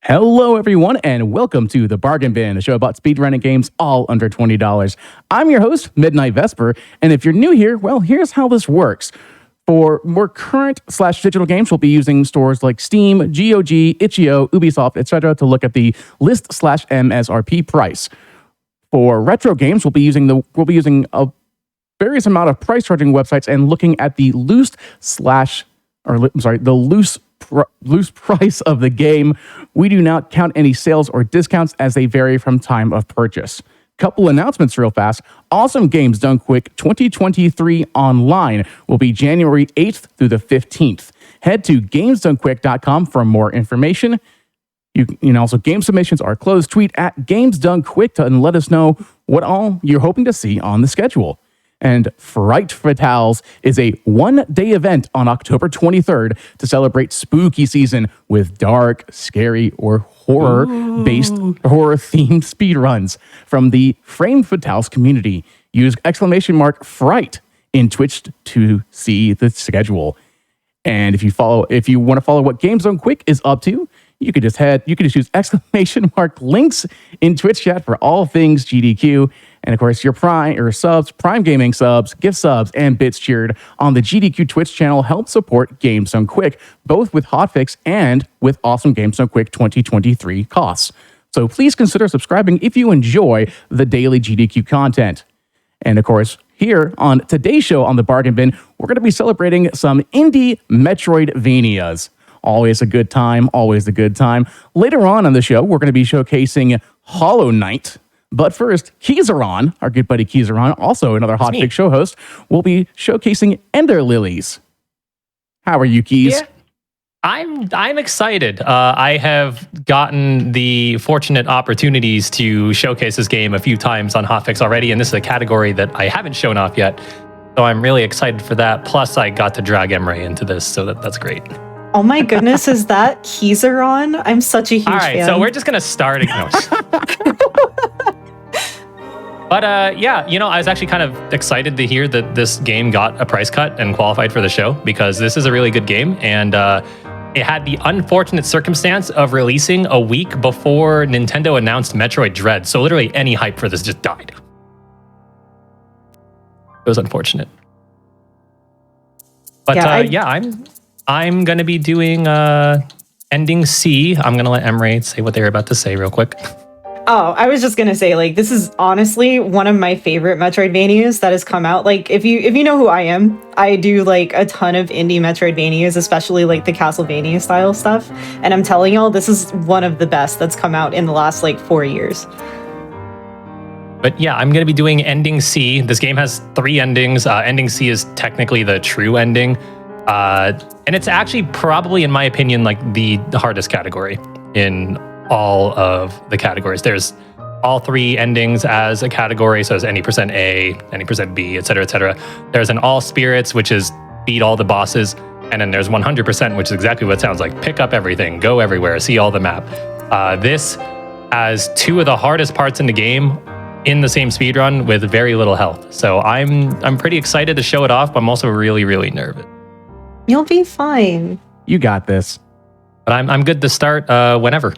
Hello, everyone, and welcome to The Bargain Bin, a show about speedrunning games all under $20. I'm your host, Midnight Vesper, and if you're new here, well, here's how this works. For more current/digital games, we'll be using stores like Steam, GOG, itch.io, Ubisoft, etc. to look at the list/MSRP price. For retro games, we'll be using a various amount of price charging websites and looking at the loose price of the game. We do not count any sales or discounts as they vary from time of purchase. Couple announcements real fast. Awesome Games Done Quick 2023 online will be January 8th through the 15th. Head to gamesdonequick.com for more information. You know, also game submissions are closed. Tweet at GamesDoneQuick and let us know what all you're hoping to see on the schedule. And Fright Fatales is a one-day event on October 23rd to celebrate spooky season with dark, scary, or horror-themed speedruns from the Frame Fatales community. Use _Fright in Twitch to see the schedule. And if you want to follow what Games Done Quick is up to, you could just use !links in Twitch chat for all things GDQ. And of course, your Prime Gaming subs, gift subs, and bits cheered on the GDQ Twitch channel help support Games Done Quick, both with hotfix and with awesome Games Done Quick 2023 costs. So please consider subscribing if you enjoy the daily GDQ content. And of course, here on today's show on The Bargain Bin, we're going to be celebrating some indie Metroidvanias. Always a good time, always a good time. Later on the show, we're going to be showcasing Hollow Knight. But first, Keyzeron, our good buddy Keyzeron, also another hotfix show host, will be showcasing Ender Lilies. How are you, Keys? Yeah, I'm excited. I have gotten the fortunate opportunities to showcase this game a few times on hotfix already, and this is a category that I haven't shown off yet. So I'm really excited for that. Plus, I got to drag Emre into this, so that's great. Oh my goodness, is that Keyzeron? I'm such a huge fan. All right, so we're just going to start. But yeah, I was actually kind of excited to hear that this game got a price cut and qualified for the show, because this is a really good game, and it had the unfortunate circumstance of releasing a week before Nintendo announced Metroid Dread. So literally any hype for this just died. It was unfortunate. But yeah, I'm going to be doing Ending C. I'm going to let Emre say what they're about to say real quick. Oh, I was just going to say, this is honestly one of my favorite Metroidvanias that has come out. If you know who I am, I do, a ton of indie Metroidvanias, especially, the Castlevania style stuff. And I'm telling y'all, this is one of the best that's come out in the last, 4 years. But yeah, I'm going to be doing Ending C. This game has 3 endings. Ending C is technically the true ending. And it's actually probably, in my opinion, the hardest category in all of the categories. There's all 3 endings as a category, so there's any percent A, any percent B, etc., etc. There's an all spirits, which is beat all the bosses, and then there's 100%, which is exactly what it sounds like. Pick up everything, go everywhere, see all the map. This has 2 of the hardest parts in the game in the same speedrun with very little health. So I'm pretty excited to show it off, but I'm also really, really nervous. You'll be fine. You got this. But I'm good to start whenever.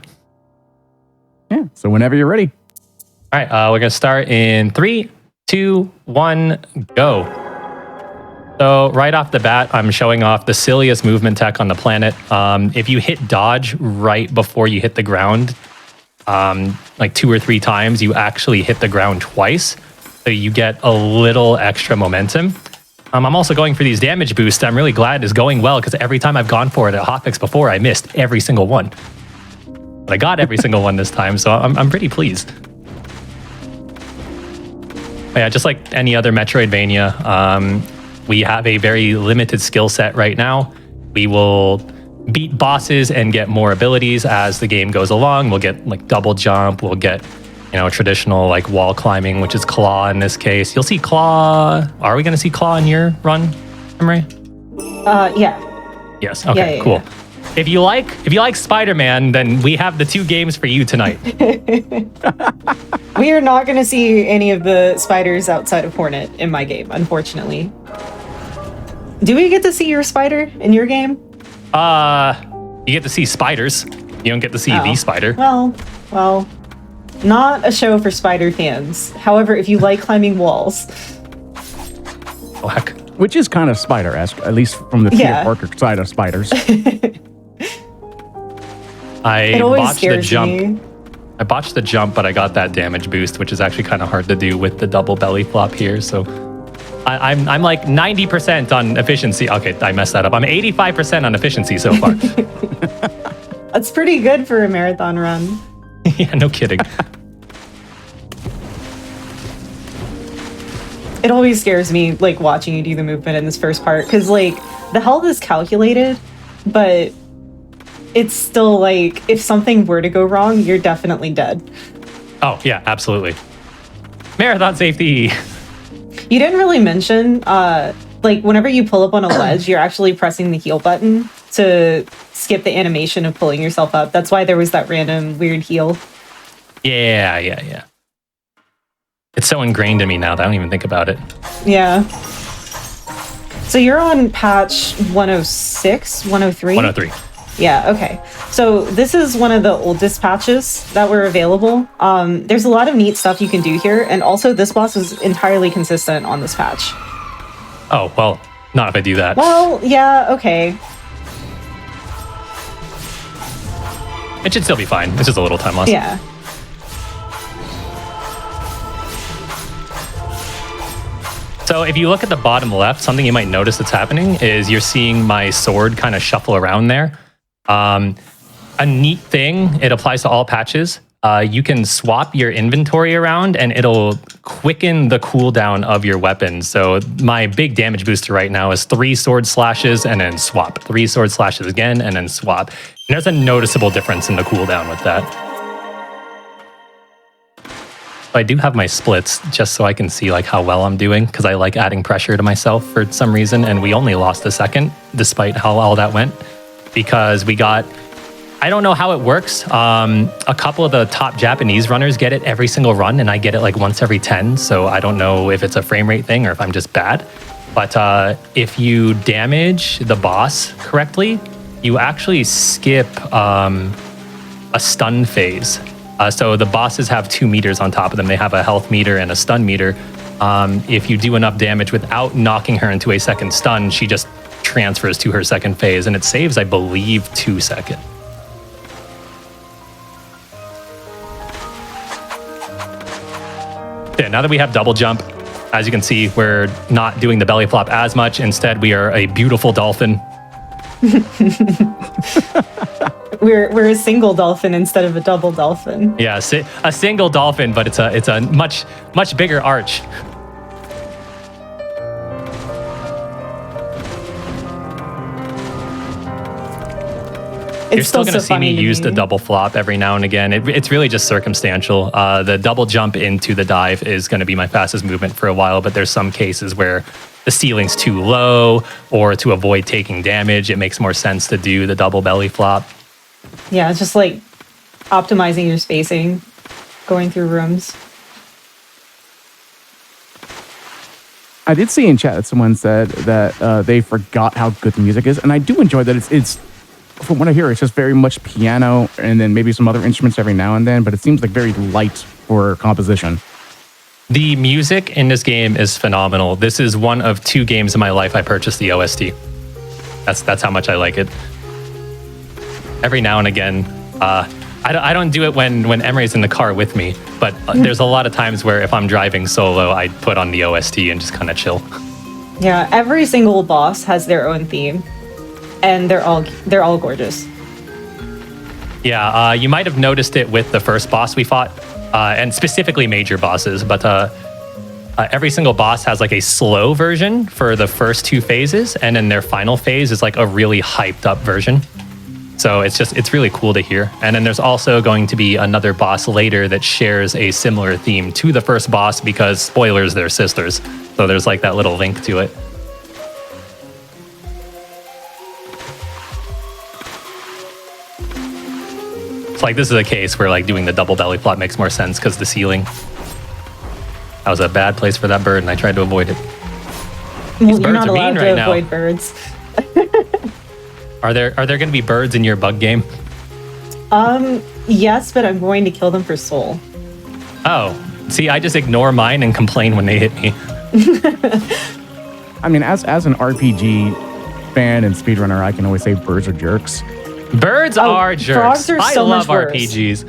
Yeah, so whenever you're ready. All right, we're going to start in 3, 2, 1, go. So right off the bat, I'm showing off the silliest movement tech on the planet. If you hit dodge right before you hit the ground, 2 or 3 times, you actually hit the ground twice. So you get a little extra momentum. I'm also going for these damage boosts. I'm really glad it's going well, because every time I've gone for it at hotfix before, I missed every single one. But I got every single one this time, so I'm pretty pleased. But yeah, just like any other Metroidvania, we have a very limited skill set right now. We will beat bosses and get more abilities as the game goes along. We'll get double jump. We'll get traditional wall climbing, which is claw in this case. You'll see claw. Are we going to see claw in your run, Emre? Yeah. Yes. Okay. Yeah, cool. Yeah. If you like Spider-Man, then we have the 2 games for you tonight. We are not going to see any of the spiders outside of Hornet in my game, unfortunately. Do we get to see your spider in your game? You get to see spiders. You don't get to see Oh. the spider. Well, not a show for spider fans. However, if you like climbing walls, Oh, heck. Which is kind of spider-esque, at least from the Peter Yeah. Parker side of spiders. I it always botched the scares jump. me. I botched the jump, but I got that damage boost, which is actually kind of hard to do with the double belly flop here. So I'm like 90% on efficiency. Okay, I messed that up. I'm 85% on efficiency so far. That's pretty good for a marathon run. Yeah, no kidding. It always scares me, like, watching you do the movement in this first part, because, like, the health is calculated, but it's still, like, if something were to go wrong, you're definitely dead. Oh, yeah, absolutely. Marathon safety. You didn't really mention, like, whenever you pull up on a ledge, you're actually pressing the heal button to skip the animation of pulling yourself up. That's why there was that random weird heal. Yeah. It's so ingrained in me now that I don't even think about it. Yeah. So you're on patch 106, 103? 103. Yeah, okay. So this is one of the oldest patches that were available. There's a lot of neat stuff you can do here, and also this boss is entirely consistent on this patch. Oh, well, not if I do that. Well, yeah, okay. It should still be fine. It's just a little time loss. Yeah. So if you look at the bottom left, something you might notice that's happening is you're seeing my sword kind of shuffle around there. A neat thing, it applies to all patches. You can swap your inventory around and it'll quicken the cooldown of your weapon. So my big damage booster right now is 3 sword slashes and then swap. 3 sword slashes again and then swap. And there's a noticeable difference in the cooldown with that. I do have my splits just so I can see like how well I'm doing because I like adding pressure to myself for some reason. And we only lost a second despite how all that went because we got, I don't know how it works. A couple of the top Japanese runners get it every single run and I get it like once every 10. So I don't know if it's a frame rate thing or if I'm just bad. But if you damage the boss correctly, you actually skip a stun phase. So the bosses have 2 meters on top of them. They have a health meter and a stun meter. If you do enough damage without knocking her into a second stun, she just transfers to her second phase, and it saves, I believe, 2 seconds. Yeah, now that we have double jump, as you can see, we're not doing the belly flop as much. Instead, we are a beautiful dolphin. We're a single dolphin instead of a double dolphin. Yeah, a single dolphin, but it's a much bigger arch. You're still going to see me use the double flop every now and again. It's really just circumstantial. The double jump into the dive is going to be my fastest movement for a while, but there's some cases where the ceiling's too low or to avoid taking damage, it makes more sense to do the double belly flop. Yeah, it's just like optimizing your spacing, going through rooms. I did see in chat that someone said that they forgot how good the music is, and I do enjoy that. It's from what I hear, it's just very much piano and then maybe some other instruments every now and then, but it seems like very light for composition. The music in this game is phenomenal. This is one of 2 games in my life I purchased the OST. That's how much I like it. Every now and again, I don't do it when Emery's in the car with me, but there's a lot of times where if I'm driving solo, I put on the OST and just kind of chill. Yeah, every single boss has their own theme, and they're all gorgeous. Yeah, you might have noticed it with the first boss we fought, and specifically major bosses, but every single boss has like a slow version for the first 2 phases, and then their final phase is like a really hyped up version. So it's really cool to hear. And then there's also going to be another boss later that shares a similar theme to the first boss because, spoilers, they're sisters. So there's like that little link to it. It's like this is a case where like doing the double belly flop makes more sense because the ceiling. That was a bad place for that bird and I tried to avoid it. Well, These you're birds not are allowed mean to right now. avoid birds. Are there going to be birds in your bug game? Yes, but I'm going to kill them for soul. Oh, see, I just ignore mine and complain when they hit me. I mean, as an RPG fan and speedrunner, I can always say birds are jerks. Birds are jerks. Frogs are so I love much worse. RPGs.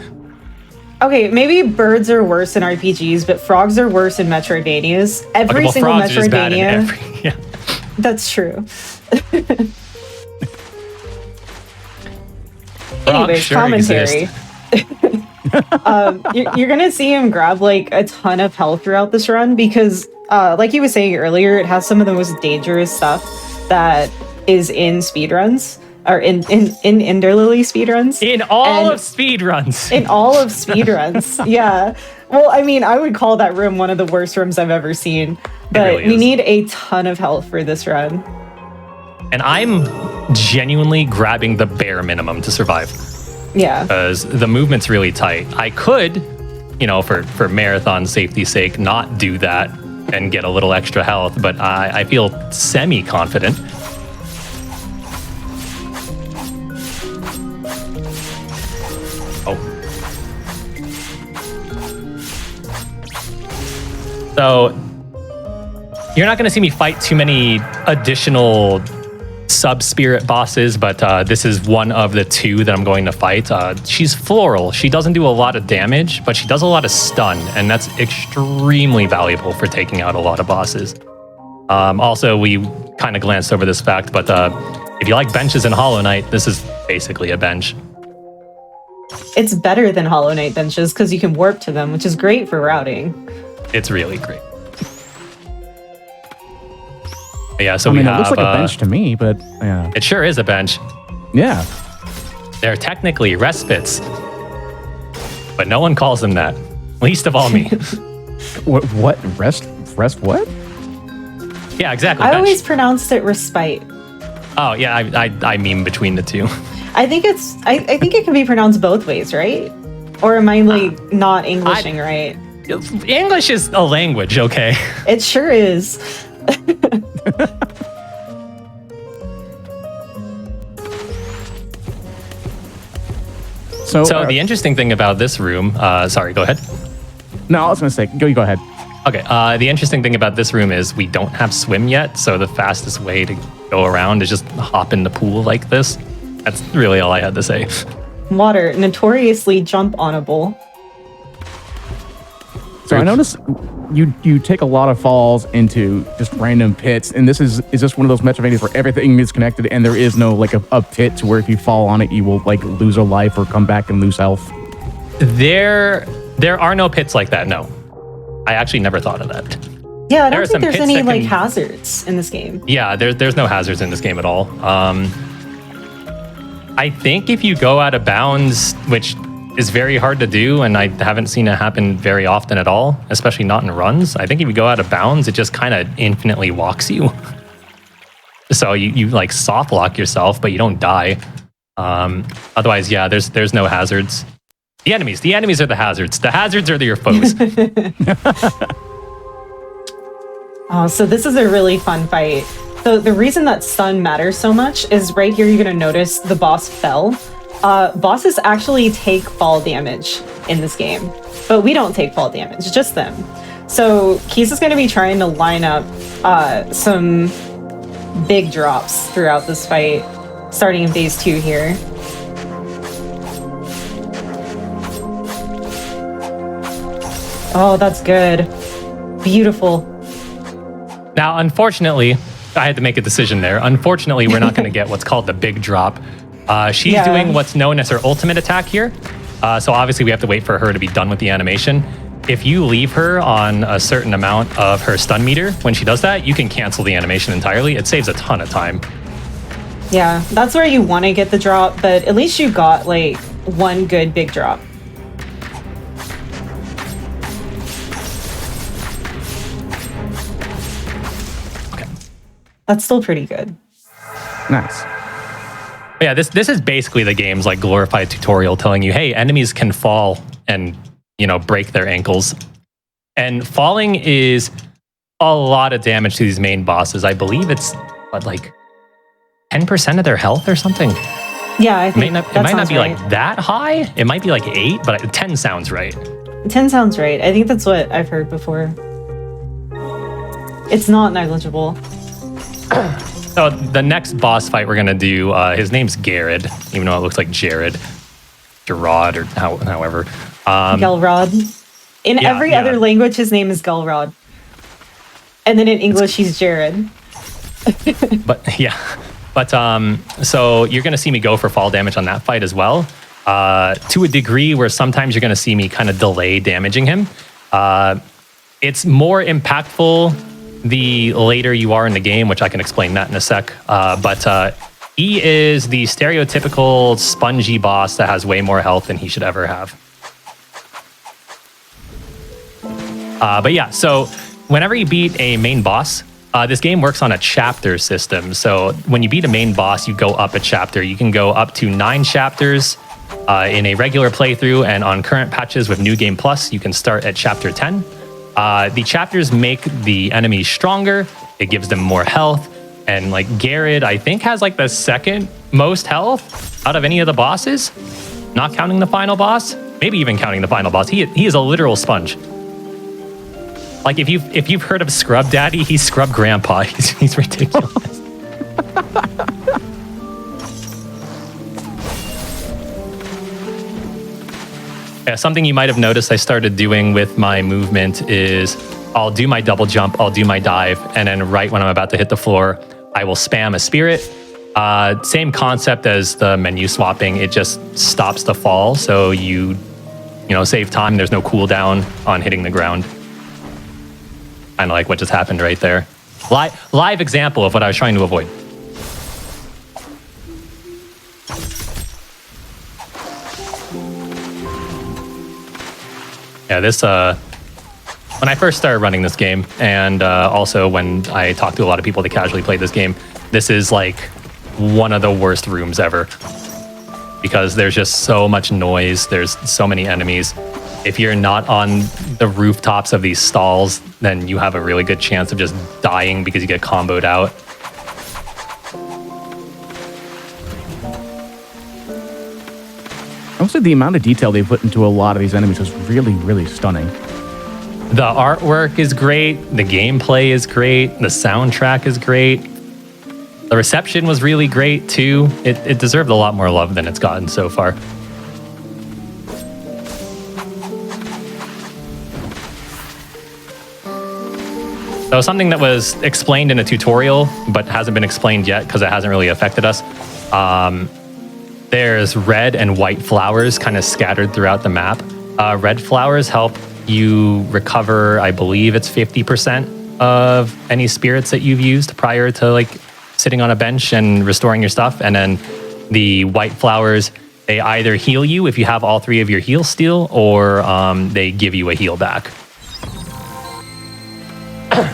Okay, maybe birds are worse in RPGs, but frogs are worse in Metroidvanias. Every Okay, well, single frogs are just bad in Metroidvania. yeah. That's true. Frogs Anyways, sure commentary. exist. You're gonna see him grab like a ton of health throughout this run because, like he was saying earlier, it has some of the most dangerous stuff that is in speedruns or in Ender Lily speedruns. In all of speedruns. In all of speedruns, yeah. Well, I mean, I would call that room one of the worst rooms I've ever seen. But really we is. need a ton of health for this run. And I'm genuinely grabbing the bare minimum to survive. Yeah. Because the movement's really tight. I could, for marathon safety's sake, not do that and get a little extra health, but I feel semi-confident. Oh. So, you're not going to see me fight too many additional sub-spirit bosses, but this is one of the two that I'm going to fight. She's floral. She doesn't do a lot of damage, but she does a lot of stun, and that's extremely valuable for taking out a lot of bosses. Also, we kind of glanced over this fact, but if you like benches in Hollow Knight, this is basically a bench. It's better than Hollow Knight benches because you can warp to them, which is great for routing. It's really great. Yeah, so I mean, we it have, looks like a bench to me, but yeah. It sure is a bench. Yeah. They're technically respites, but no one calls them that. Least of all me. What? Rest what? Yeah, exactly. I bench. always pronounced it respite. Oh yeah, I meme between the two. I think it can be pronounced both ways, right? Or am I like not Englishing right? English is a language, okay? It sure is. So the interesting thing about this room, sorry, go ahead. No, I was gonna say, go ahead. Okay, the interesting thing about this room is we don't have swim yet, so the fastest way to go around is just hop in the pool like this. That's really all I had to say. Water, notoriously jump onable. So I noticed you take a lot of falls into just random pits, and this is just one of those Metroidvanias where everything is connected, and there is no like a pit to where if you fall on it, you will like lose a life or come back and lose health. There are no pits like that. No, I actually never thought of that. Yeah, I There don't are think some there's pits any that like can- hazards in this game. Yeah, there's no hazards in this game at all. I think if you go out of bounds, which is very hard to do, and I haven't seen it happen very often at all, especially not in runs. I think if you go out of bounds, it just kind of infinitely walks you. So you like soft lock yourself, but you don't die. Otherwise, yeah, there's no hazards. The enemies are the hazards. The hazards are your foes. Oh, so this is a really fun fight. So the reason that stun matters so much is right here you're going to notice the boss fell. Bosses actually take fall damage in this game, but we don't take fall damage, just them. So Keys is going to be trying to line up some big drops throughout this fight, starting in phase 2 here. Oh, that's good. Beautiful. Now, unfortunately, I had to make a decision there. Unfortunately, we're not going to get what's called the big drop. She's Yeah. doing what's known as her ultimate attack here. So obviously we have to wait for her to be done with the animation. If you leave her on a certain amount of her stun meter, when she does that, you can cancel the animation entirely. It saves a ton of time. Yeah, that's where you want to get the drop, but at least you got like one good big drop. Okay. That's still pretty good. Nice. Yeah, this is basically the game's like glorified tutorial telling you, hey, enemies can fall and, break their ankles. And falling is a lot of damage to these main bosses. I believe it's, like 10% of their health or something. Yeah, I It think might that not sounds be right. like that high. It might be like 8, but 10 sounds right. 10 sounds right. I think that's what I've heard before. It's not negligible. So the next boss fight we're gonna do, his name's Garrett, even though it looks like Jared, Gerard, or however. Gelrod. In yeah, every yeah. other language, his name is Gelrod. And then in English, he's Jared. But yeah, but so you're gonna see me go for fall damage on that fight as well, to a degree where sometimes you're gonna see me kind of delay damaging him. It's more impactful the later you are in the game, which I can explain that in a sec. But he is the stereotypical spongy boss that has way more health than he should ever have. But yeah, so whenever you beat a main boss, this game works on a chapter system. So when you beat a main boss, you go up a chapter. You can go up to 9 chapters in a regular playthrough, and on current patches with New Game Plus, you can start at chapter 10. The chapters make the enemies stronger. It gives them more health. And like Garrett, I think, has like the second most health out of any of the bosses, not counting the final boss, maybe even counting the final boss. He is a literal sponge. Like if you've heard of Scrub Daddy, he's Scrub Grandpa. He's ridiculous. Yeah, something you might have noticed I started doing with my movement is I'll do my double jump, I'll do my dive, and then right when I'm about to hit the floor, I will spam a spirit. Same concept as the menu swapping. It just stops the fall, so you save time. There's no cooldown on hitting the ground. Kind of like what just happened right there. Live example of what I was trying to avoid. Yeah, this, when I first started running this game, and also when I talked to a lot of people that casually played this game, this is like one of the worst rooms ever. Because there's just so much noise, there's so many enemies. If you're not on the rooftops of these stalls, then you have a really good chance of just dying because you get comboed out. I would say the amount of detail they put into a lot of these enemies is really, really stunning. The artwork is great, the gameplay is great, the soundtrack is great. The reception was really great too. It deserved a lot more love than it's gotten so far. So something that was explained in a tutorial, but hasn't been explained yet because it hasn't really affected us. There's red and white flowers kind of scattered throughout the map. Red flowers help you recover, I believe it's 50% of any spirits that you've used prior to like sitting on a bench and restoring your stuff. And then the white flowers, they either heal you if you have all 3 of your heals still, or they give you a heal back.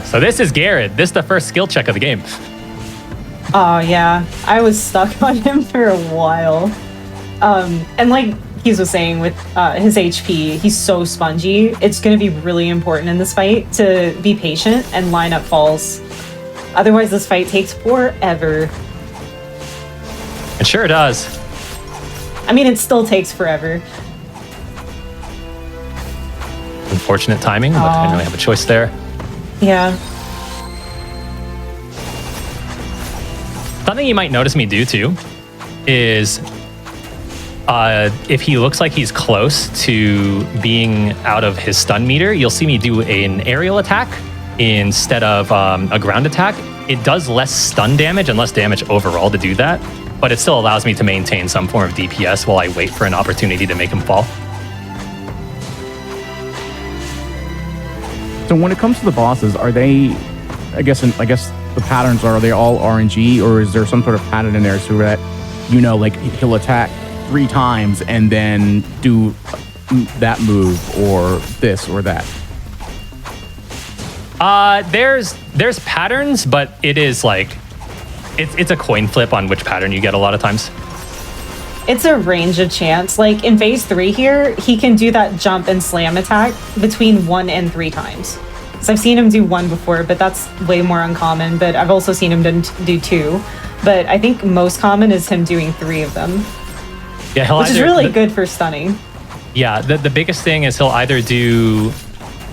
So this is Garrett. This is the first skill check of the game. Oh yeah, I was stuck on him for a while. And like Keys was saying with his HP, he's so spongy. It's going to be really important in this fight to be patient and line up falls. Otherwise, this fight takes forever. It sure does. I mean, it still takes forever. Unfortunate timing, but I didn't really have a choice there. Yeah. Something you might notice me do too is if he looks like he's close to being out of his stun meter, you'll see me do an aerial attack instead of a ground attack. It does less stun damage and less damage overall to do that, but it still allows me to maintain some form of DPS while I wait for an opportunity to make him fall. So when it comes to the bosses, are they, I guess the patterns are they all RNG, or is there some sort of pattern in there so that, like he'll attack 3 times and then do that move or this or that? There's patterns, but it is like, it's a coin flip on which pattern you get a lot of times. It's a range of chance. Like in phase 3 here, he can do that jump and slam attack between 1 and 3 times. So I've seen him do 1 before, but that's way more uncommon. But I've also seen him do 2. but I think most common is him doing 3 of them, Yeah, which is really good for stunning. Yeah, the biggest thing is he'll either do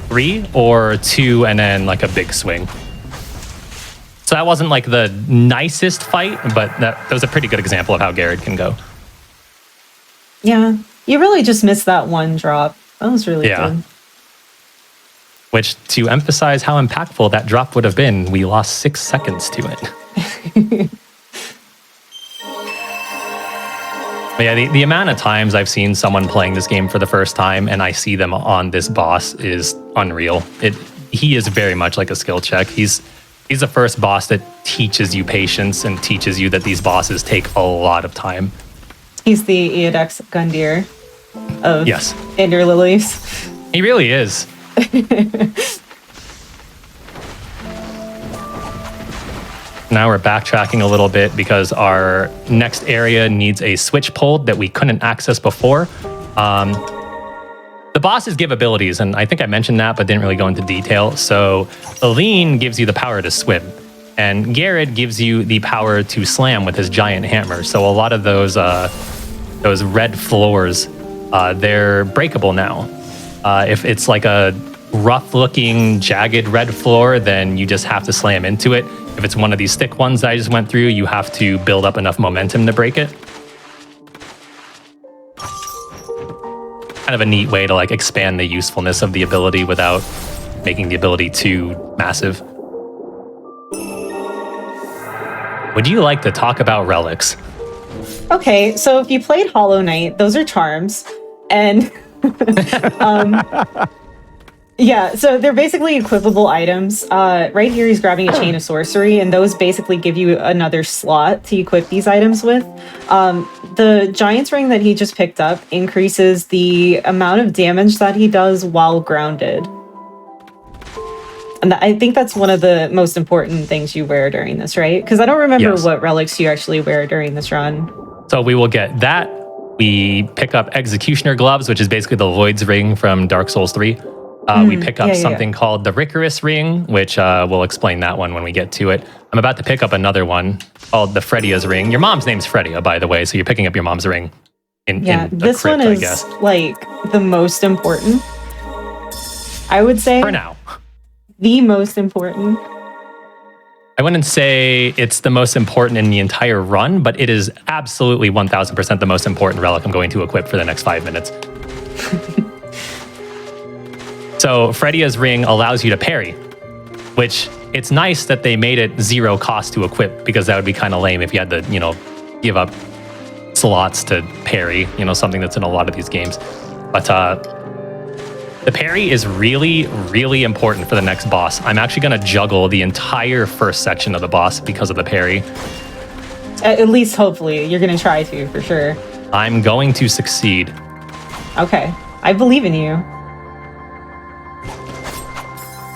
3 or 2 and then like a big swing. So that wasn't like the nicest fight, but that was a pretty good example of how Garrett can go. Yeah, you really just missed that one drop. That was really good. Which, to emphasize how impactful that drop would have been, we lost 6 seconds to it. But yeah, the amount of times I've seen someone playing this game for the first time and I see them on this boss is unreal. He is very much like a skill check. He's the first boss that teaches you patience and teaches you that these bosses take a lot of time. He's the Eodex Gundyr of Ender Lilies. He really is. Now we're backtracking a little bit because our next area needs a switch pulled that we couldn't access before. The bosses give abilities, and I think I mentioned that, but didn't really go into detail. So Aline gives you the power to swim, and Garrett gives you the power to slam with his giant hammer. So a lot of those red floors, they're breakable now. If it's like a rough-looking, jagged red floor, then you just have to slam into it. If it's one of these thick ones that I just went through, you have to build up enough momentum to break it. Kind of a neat way to like expand the usefulness of the ability without making the ability too massive. Would you like to talk about relics? Okay, so if you played Hollow Knight, those are charms, and yeah, so they're basically equipable items. Right here, he's grabbing a chain of sorcery, and those basically give you another slot to equip these items with. The Giant's Ring that he just picked up increases the amount of damage that he does while grounded. And I think that's one of the most important things you wear during this, right? Because I don't remember what relics you actually wear during this run. So we will get that. We pick up Executioner Gloves, which is basically the Lloyd's Ring from Dark Souls 3. We pick up something called the Ricorous Ring, which we'll explain that one when we get to it. I'm about to pick up another one called the Fredia's Ring. Your mom's name's Fredia, by the way, so you're picking up your mom's ring in this crypt, one is like the most important, I would say. For now. The most important. I wouldn't say it's the most important in the entire run, but it is absolutely 1000% the most important relic I'm going to equip for the next 5 minutes. So Fredia's ring allows you to parry, which it's nice that they made it 0 cost to equip, because that would be kind of lame if you had to, give up slots to parry, something that's in a lot of these games. But the parry is really, really important for the next boss. I'm actually going to juggle the entire first section of the boss because of the parry. At least, hopefully. You're going to try to, for sure. I'm going to succeed. Okay. I believe in you.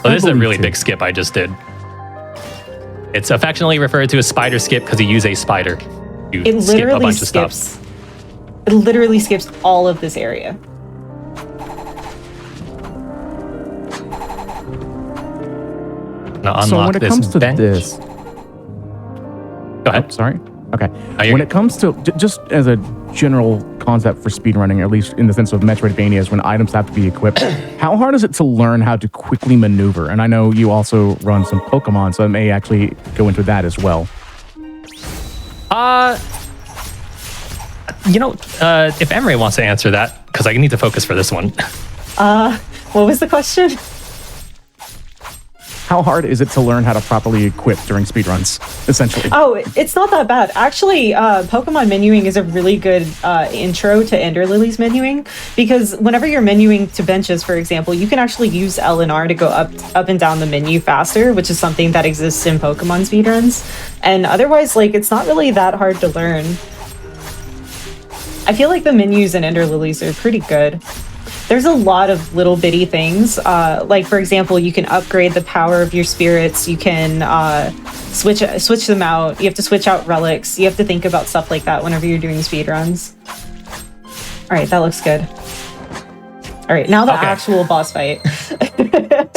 So this is a really big skip I just did. It's affectionately referred to as spider skip because you use a spider to skip a bunch of stuff. It literally skips all of this area. Now so when it comes to this, go ahead. Oh, sorry. Okay. When it comes to just as a general concept for speedrunning, at least in the sense of Metroidvanias, when items have to be equipped, how hard is it to learn how to quickly maneuver? And I know you also run some Pokemon, so I may actually go into that as well. If Emery wants to answer that, because I need to focus for this one. What was the question? How hard is it to learn how to properly equip during speedruns, essentially? Oh, it's not that bad. Actually, Pokemon menuing is a really good intro to Ender Lilies menuing, because whenever you're menuing to benches, for example, you can actually use L and R to go up and down the menu faster, which is something that exists in Pokemon speedruns. And otherwise, it's not really that hard to learn. I feel like the menus in Ender Lilies are pretty good. There's a lot of little bitty things. For example, you can upgrade the power of your spirits. You can switch them out. You have to switch out relics. You have to think about stuff like that whenever you're doing speedruns. All right, that looks good. All right, now the actual boss fight.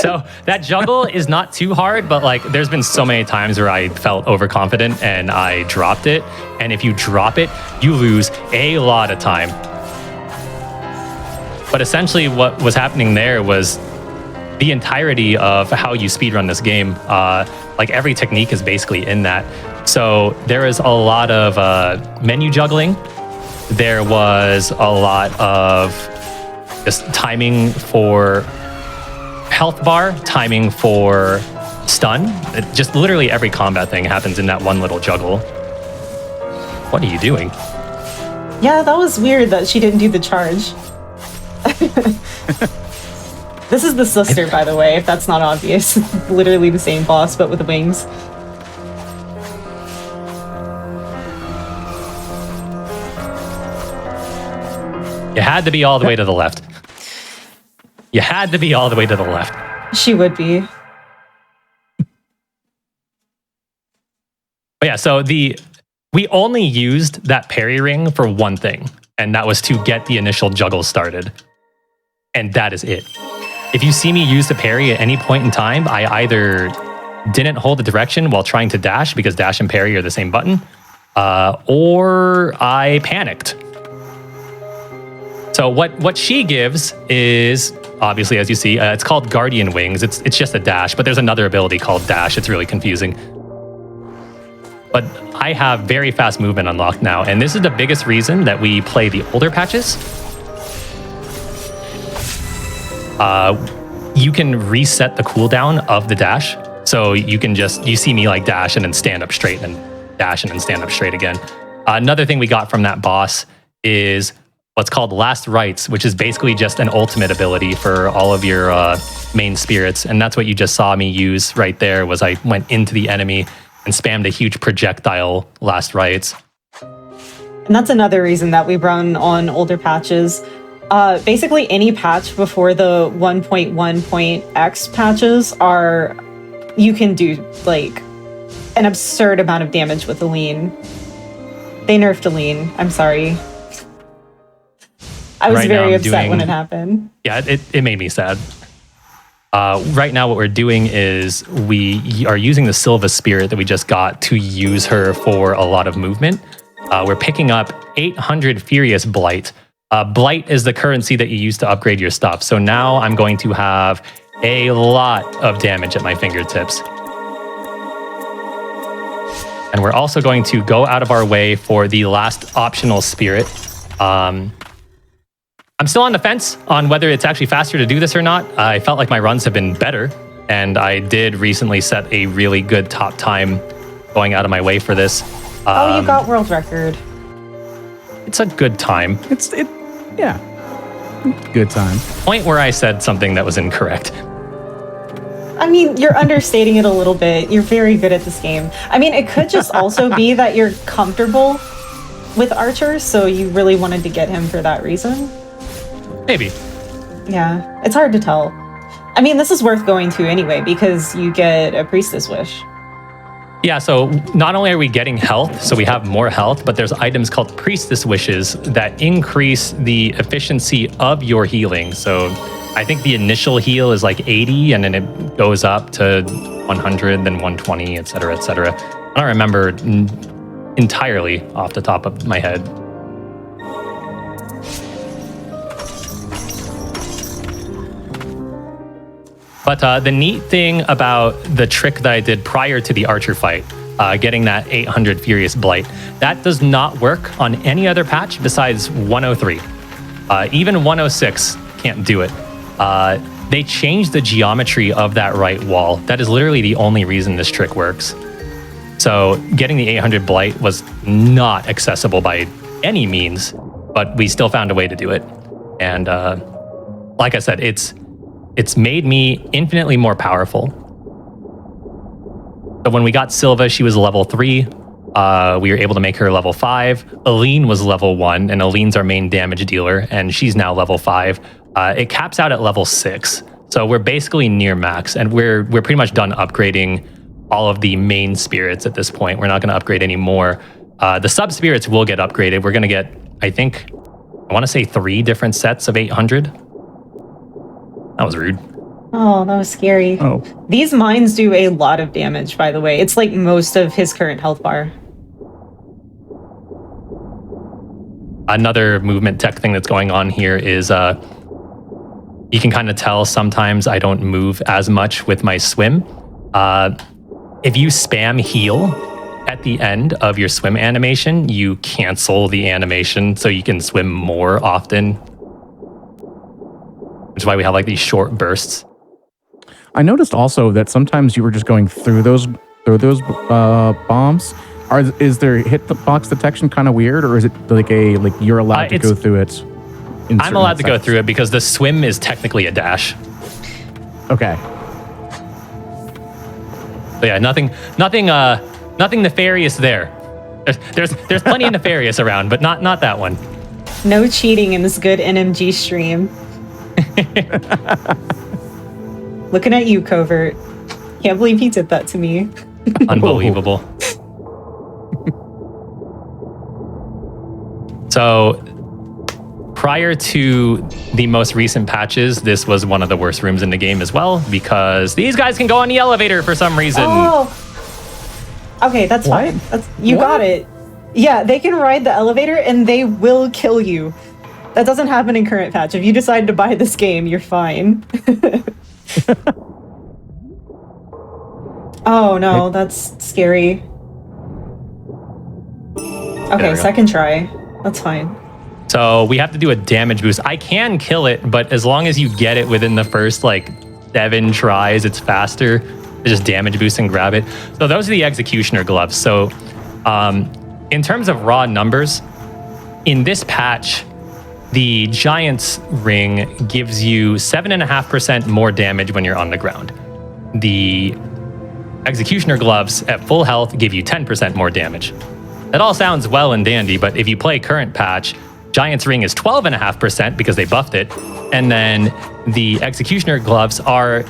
So that juggle is not too hard, but like there's been so many times where I felt overconfident and I dropped it. And if you drop it, you lose a lot of time. But essentially what was happening there was the entirety of how you speedrun this game. Like every technique is basically in that. So there is a lot of menu juggling. There was a lot of just timing for health bar, timing for stun. Just literally every combat thing happens in that one little juggle. What are you doing? Yeah, that was weird that she didn't do the charge. This is the sister, by the way, if that's not obvious. Literally the same boss, but with wings. You had to be all the way to the left. You had to be all the way to the left. She would be. But yeah, so we only used that parry ring for one thing, and that was to get the initial juggle started. And that is it. If you see me use the parry at any point in time, I either didn't hold the direction while trying to dash because dash and parry are the same button, or I panicked. So what she gives is, obviously, as you see, it's called Guardian Wings. It's just a dash, but there's another ability called dash. It's really confusing. But I have very fast movement unlocked now, and this is the biggest reason that we play the older patches. You can reset the cooldown of the dash. So you can you see me like dash and then stand up straight and dash and then stand up straight again. Another thing we got from that boss is what's called Last Rites, which is basically just an ultimate ability for all of your main spirits. And that's what you just saw me use right there, was I went into the enemy and spammed a huge projectile Last Rites. And that's another reason that we run on older patches. Basically, any patch before the 1.1.x patches you can do like an absurd amount of damage with Aline. They nerfed Aline. I'm sorry. I was right very upset when it happened. Yeah, it made me sad. Right now, what we're doing is we are using the Silva Spirit that we just got to use her for a lot of movement. We're picking up 800 Furious Blight. Blight is the currency that you use to upgrade your stuff. So now I'm going to have a lot of damage at my fingertips. And we're also going to go out of our way for the last optional spirit. I'm still on the fence on whether it's actually faster to do this or not. I felt like my runs have been better, and I did recently set a really good top time going out of my way for this. Oh, you got world record. It's a good time. Yeah. Good time. Point where I said something that was incorrect. I mean, you're understating it a little bit. You're very good at this game. I mean, it could just also be that you're comfortable with Archer, so you really wanted to get him for that reason. Maybe. Yeah, it's hard to tell. I mean, this is worth going to anyway, because you get a Priestess Wish. Yeah, so not only are we getting health, so we have more health, but there's items called Priestess Wishes that increase the efficiency of your healing. So I think the initial heal is like 80, and then it goes up to 100, then 120, et cetera, et cetera. I don't remember entirely off the top of my head. But the neat thing about the trick that I did prior to the Archer fight, getting that 800 Furious Blight, that does not work on any other patch besides 103. Even 106 can't do it. They changed the geometry of that right wall. That is literally the only reason this trick works. So getting the 800 Blight was not accessible by any means, but we still found a way to do it. And like I said, it's made me infinitely more powerful. So when we got Silva, she was level 3. We were able to make her level 5. Aline was level 1, and Aline's our main damage dealer, and she's now level 5. It caps out at level 6. So we're basically near max, and we're pretty much done upgrading all of the main spirits at this point. We're not going to upgrade any more. The sub-spirits will get upgraded. We're going to get, I want to say 3 different sets of 800. That was rude. Oh, that was scary. Oh, These mines do a lot of damage, by the way. It's like most of his current health bar. Another movement tech thing that's going on here is you can kind of tell sometimes I don't move as much with my swim. If you spam heal at the end of your swim animation, you cancel the animation so you can swim more often. Which is why we have like these short bursts. I noticed also that sometimes you were just going through those bombs. Is their hitbox detection kind of weird, or is it like you're allowed to go through it? I'm allowed to go through it because the swim is technically a dash. Okay. So yeah, nothing nefarious there. There's plenty of nefarious around, but not that one. No cheating in this good NMG stream. Looking at you, Covert. Can't believe he did that to me. Unbelievable. So, prior to the most recent patches, this was one of the worst rooms in the game as well, because these guys can go on the elevator for some reason. Oh. Okay, that's fine. You got it. Yeah, they can ride the elevator and they will kill you. That doesn't happen in current patch. If you decide to buy this game, you're fine. Oh no, that's scary. Okay, second try. That's fine. So we have to do a damage boost. I can kill it, but as long as you get it within the first 7 tries, it's faster to just damage boost and grab it. So those are the Executioner gloves. So in terms of raw numbers, in this patch, the Giant's Ring gives you 7.5% more damage when you're on the ground. The Executioner gloves at full health give you 10% more damage. That all sounds well and dandy, but if you play current patch, Giant's Ring is 12.5% because they buffed it, and then the Executioner gloves are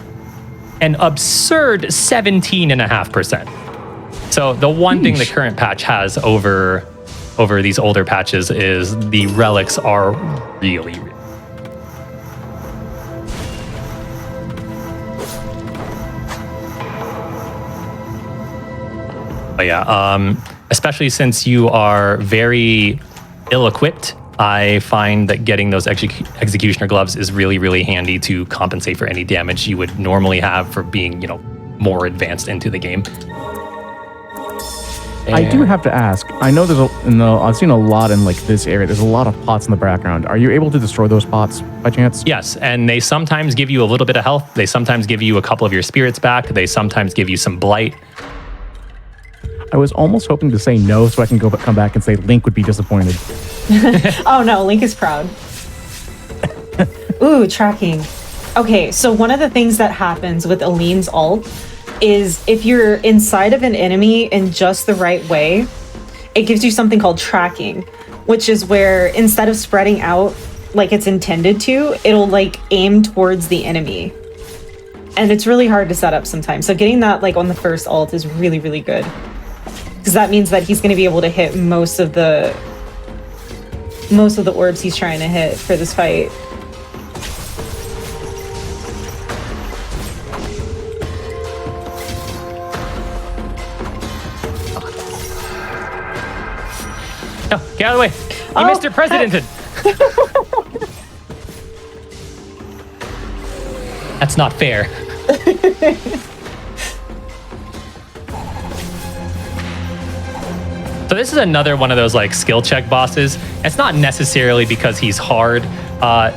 an absurd 17.5%. So the one thing the current patch has over these older patches is the relics are really. But yeah, especially since you are very ill-equipped, I find that getting those Executioner gloves is really, really handy to compensate for any damage you would normally have for being, more advanced into the game. I do have to ask. I know I've seen a lot in this area. There's a lot of pots in the background. Are you able to destroy those pots by chance? Yes, and they sometimes give you a little bit of health. They sometimes give you a couple of your spirits back. They sometimes give you some blight. I was almost hoping to say no so I can come back and say Link would be disappointed. Oh no, Link is proud. Ooh, tracking. Okay, so one of the things that happens with Aline's ult is if you're inside of an enemy in just the right way, it gives you something called tracking, which is where instead of spreading out like it's intended to, it'll aim towards the enemy. And it's really hard to set up sometimes. So getting that on the first ult is really, really good. Because that means that he's going to be able to hit most of the orbs he's trying to hit for this fight. No, get out of the way. You Mr. Presidented. That's not fair. So this is another one of those skill check bosses. It's not necessarily because he's hard. The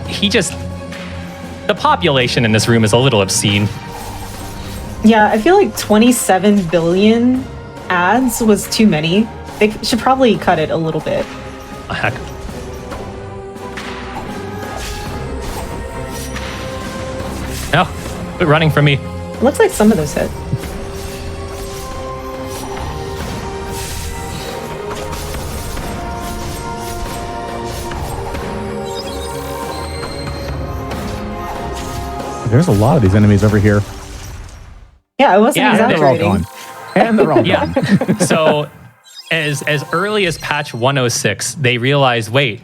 population in this room is a little obscene. Yeah, I feel 27 billion ads was too many. They should probably cut it a little bit. Heck. No, quit running from me. Looks like some of those hit. There's a lot of these enemies over here. Yeah, I wasn't exaggerating. And they're all gone. Yeah. So as early as patch 106, they realized, wait,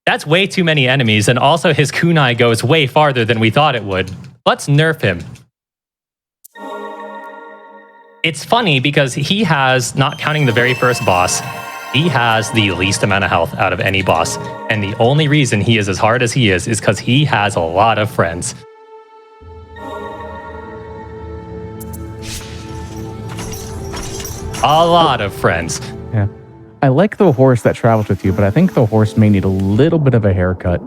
that's way too many enemies. And also his kunai goes way farther than we thought it would. let's nerf him. It's funny because he has, not counting the very first boss, he has the least amount of health out of any boss. And the only reason he is as hard as he is because he has a lot of friends. A lot of friends. Yeah. I like the horse that travels with you, but I think the horse may need a little bit of a haircut.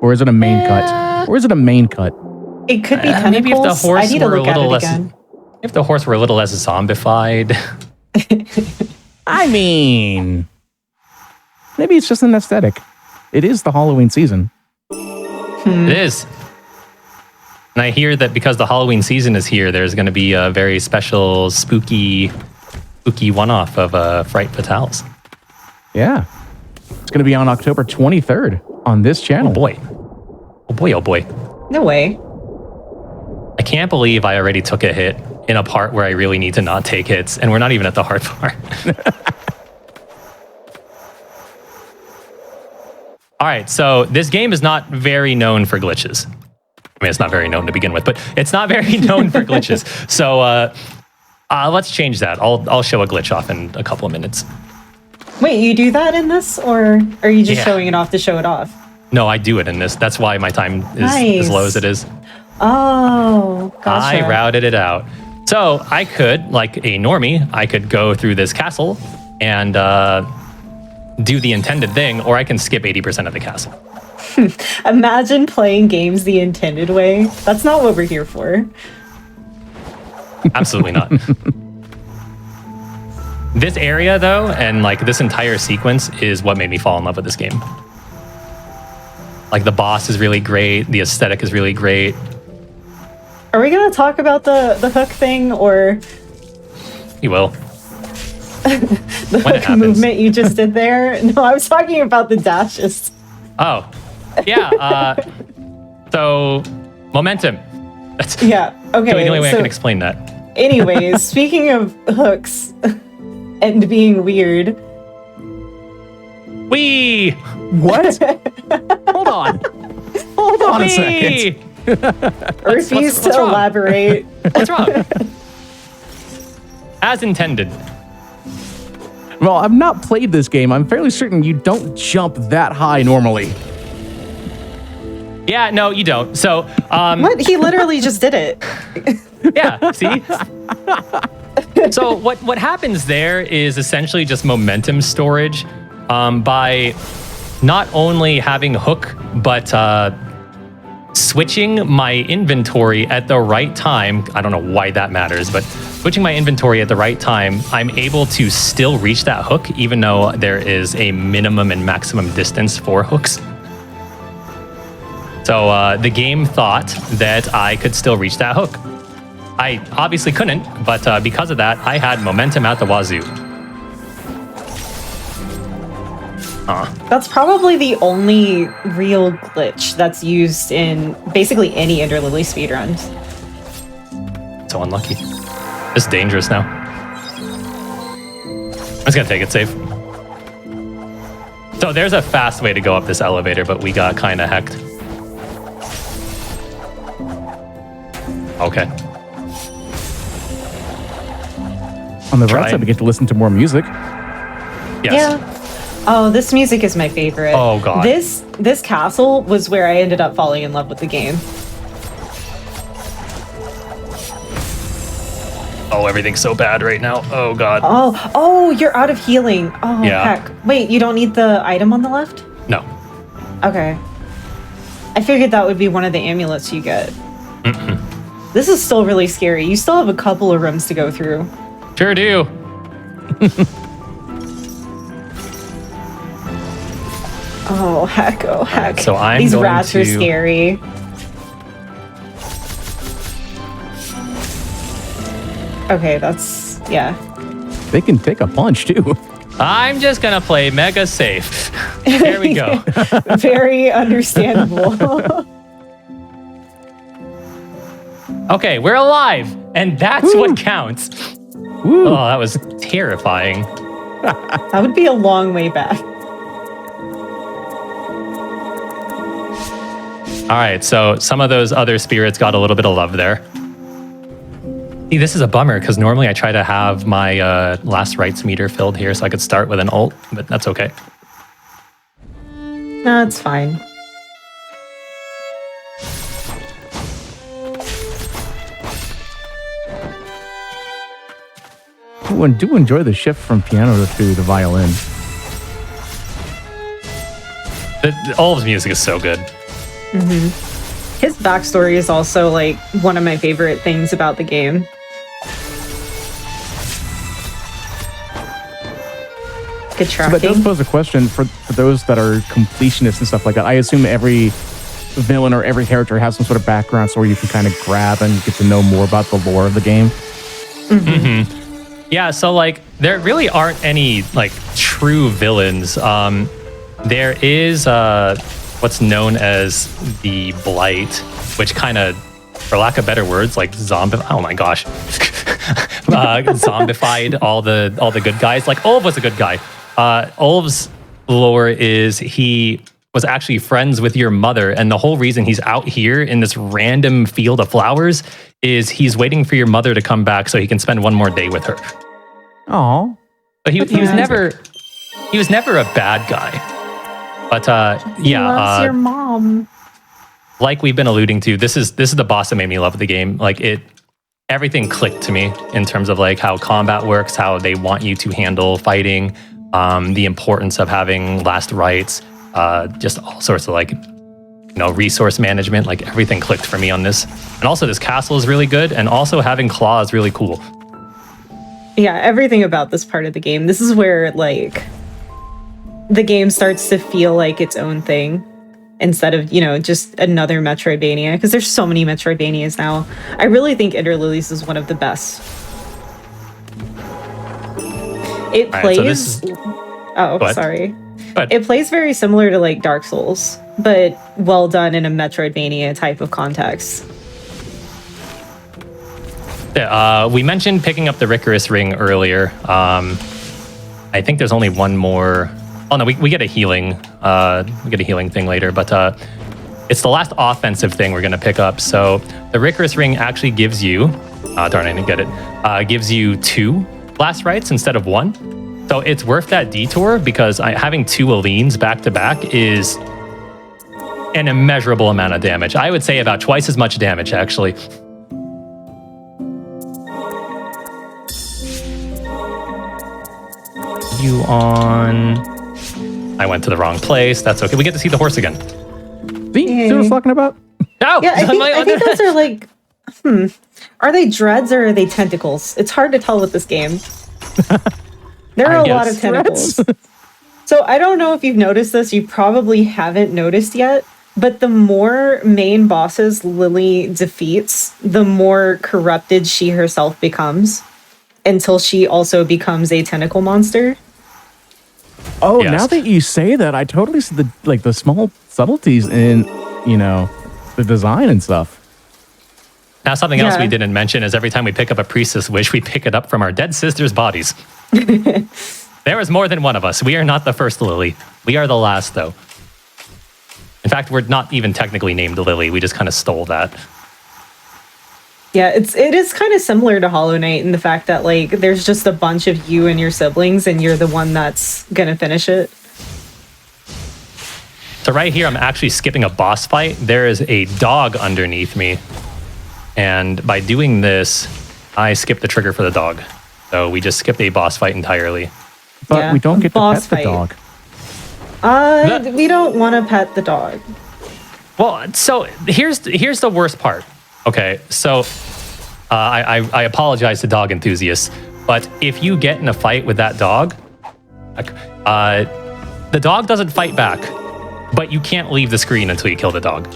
Or is it a main cut? Or is it a main cut? It could be tentacles. Maybe if the horse I need to were a look at little it less, again. if the horse were a little less zombified. I mean, maybe it's just an aesthetic. It is the Halloween season. It is. And I hear that because the Halloween season is here, there's going to be a very special spooky one-off of Fright Fatales. Yeah. It's going to be on October 23rd on this channel. Oh boy. Oh boy, oh boy. No way. I can't believe I already took a hit in a part where I really need to not take hits, and we're not even at the hard part. All right, so this game is not very known for glitches. I mean, it's not very known to begin with, but it's not very known for glitches. So let's change that. I'll show a glitch off in a couple of minutes. Wait, you do that in this, or are you just Yeah. showing it off to show it off? No, I do it in this. That's why my time is as low as it is. Oh, gotcha. I routed it out. So I could, like a normie, I could go through this castle and do the intended thing, or I can skip 80% of the castle. Imagine playing games the intended way. That's not what we're here for. Absolutely not. This area, though, and like this entire sequence is what made me fall in love with this game. Like the boss is really great. The aesthetic is really great. Are we going to talk about the hook thing, or You will. the When it hook happens. movement you just did there? No, I was talking about the dashes. Oh, yeah. So, momentum. That's Yeah, okay. the only way I so can explain that. anyways, speaking of hooks and being weird, Wee! What? Hold on. Hold on a second. refuse what's to wrong? elaborate. What's wrong? As intended. Well, I've not played this game. I'm fairly certain you don't jump that high normally. Yeah, no, you don't. So, What? He literally just did it. yeah, see? So what happens there is essentially just momentum storage by not only having hook, but switching my inventory at the right time. I don't know why that matters, but switching my inventory at the right time, I'm able to still reach that hook, even though there is a minimum and maximum distance for hooks. So the game thought that I could still reach that hook. I obviously couldn't, but because of that, I had momentum at the wazoo. That's probably the only real glitch that's used in basically any Ender Lily speedruns. So unlucky. It's dangerous now. I'm just gonna take it safe. So there's a fast way to go up this elevator, but we got kind of hecked. Okay. On the Try right side, it. we get to listen to more music. Yes. Yeah. Oh, this music is my favorite. Oh, God. This castle was where I ended up falling in love with the game. Oh, everything's so bad right now. Oh, God. Oh, you're out of healing. Oh, Yeah. heck. Wait, you don't need the item on the left? No. Okay. I figured that would be one of the amulets you get. This is still really scary. You still have a couple of rooms to go through. Sure do. Oh, heck. Oh, heck. so I'm These going rats are to- scary. Okay, that's... yeah. They can take a punch, too. I'm just gonna play mega safe. Here we go. Very understandable. Okay, we're alive, and that's what counts. Woo. Oh, that was terrifying. That would be a long way back. All right, so some of those other spirits got a little bit of love there. See, this is a bummer because normally I try to have my last rites meter filled here so I could start with an ult, but that's okay. No, it's fine. Ooh, and do enjoy the shift from piano to the violin. Olaf's music is so good. His backstory is also like one of my favorite things about the game. Good So that does tracking. pose a question for those that are completionists and stuff like that. I assume every villain or every character has some sort of background story you can kind of grab and get to know more about the lore of the game. Yeah, so like there really aren't any like true villains. There is what's known as the Blight, which kind of, for lack of better words, like oh my gosh, zombified all the good guys. Like Olaf was a good guy. Olaf's lore is he was actually friends with your mother, and the whole reason he's out here in this random field of flowers is he's waiting for your mother to come back so he can spend one more day with her. Oh, But he was never a bad guy. But He loves your mom. like we've been alluding to, this is the boss that made me love the game. Like everything clicked to me in terms of like how combat works, how they want you to handle fighting, the importance of having last rites, just all sorts of like, resource management. Like everything clicked for me on this. And also this castle is really good, and also having claw is really cool. Yeah, everything about this part of the game. This is where like the game starts to feel like its own thing instead of, just another Metroidvania, because there's so many Metroidvanias now. I really think Lilies is one of the best. It All right, plays so Oh, Go ahead. sorry. Go ahead. It plays very similar to like Dark Souls, but well done in a Metroidvania type of context. Yeah, we mentioned picking up the Ricorous ring earlier. I think there's only one more. Oh no, we get a healing. We get a healing thing later, but it's the last offensive thing we're gonna pick up. So the Ricorous ring actually gives you. Darn, I didn't get it. Gives you 2 last rites instead of 1. So it's worth that detour because having 2 Alines back to back is an immeasurable amount of damage. I would say about twice as much damage actually. You on. I went to the wrong place. That's okay. We get to see the horse again. see what I was talking about? No, Yeah, I think those are like, are they dreads or are they tentacles? It's hard to tell with this game. There are I a lot guess of tentacles. So I don't know if you've noticed this. You probably haven't noticed yet. But the more main bosses Lily defeats, the more corrupted she herself becomes, until she also becomes a tentacle monster. Oh, Yes. now that you say that, I totally see the small subtleties in, the design and stuff. Now, something else Yeah. we didn't mention is every time we pick up a priestess wish, we pick it up from our dead sisters' bodies. There is more than one of us. We are not the first Lily. We are the last, though. In fact, we're not even technically named Lily. We just kind of stole that. Yeah, it is kind of similar to Hollow Knight in the fact that like there's just a bunch of you and your siblings, and you're the one that's gonna finish it. So right here, I'm actually skipping a boss fight. There is a dog underneath me. And by doing this, I skip the trigger for the dog. So we just skipped a boss fight entirely. But Yeah, we don't get to boss pet the fight. dog. We don't want to pet the dog. Well, so here's the worst part. Okay, so I apologize to dog enthusiasts, but if you get in a fight with that dog, the dog doesn't fight back, but you can't leave the screen until you kill the dog.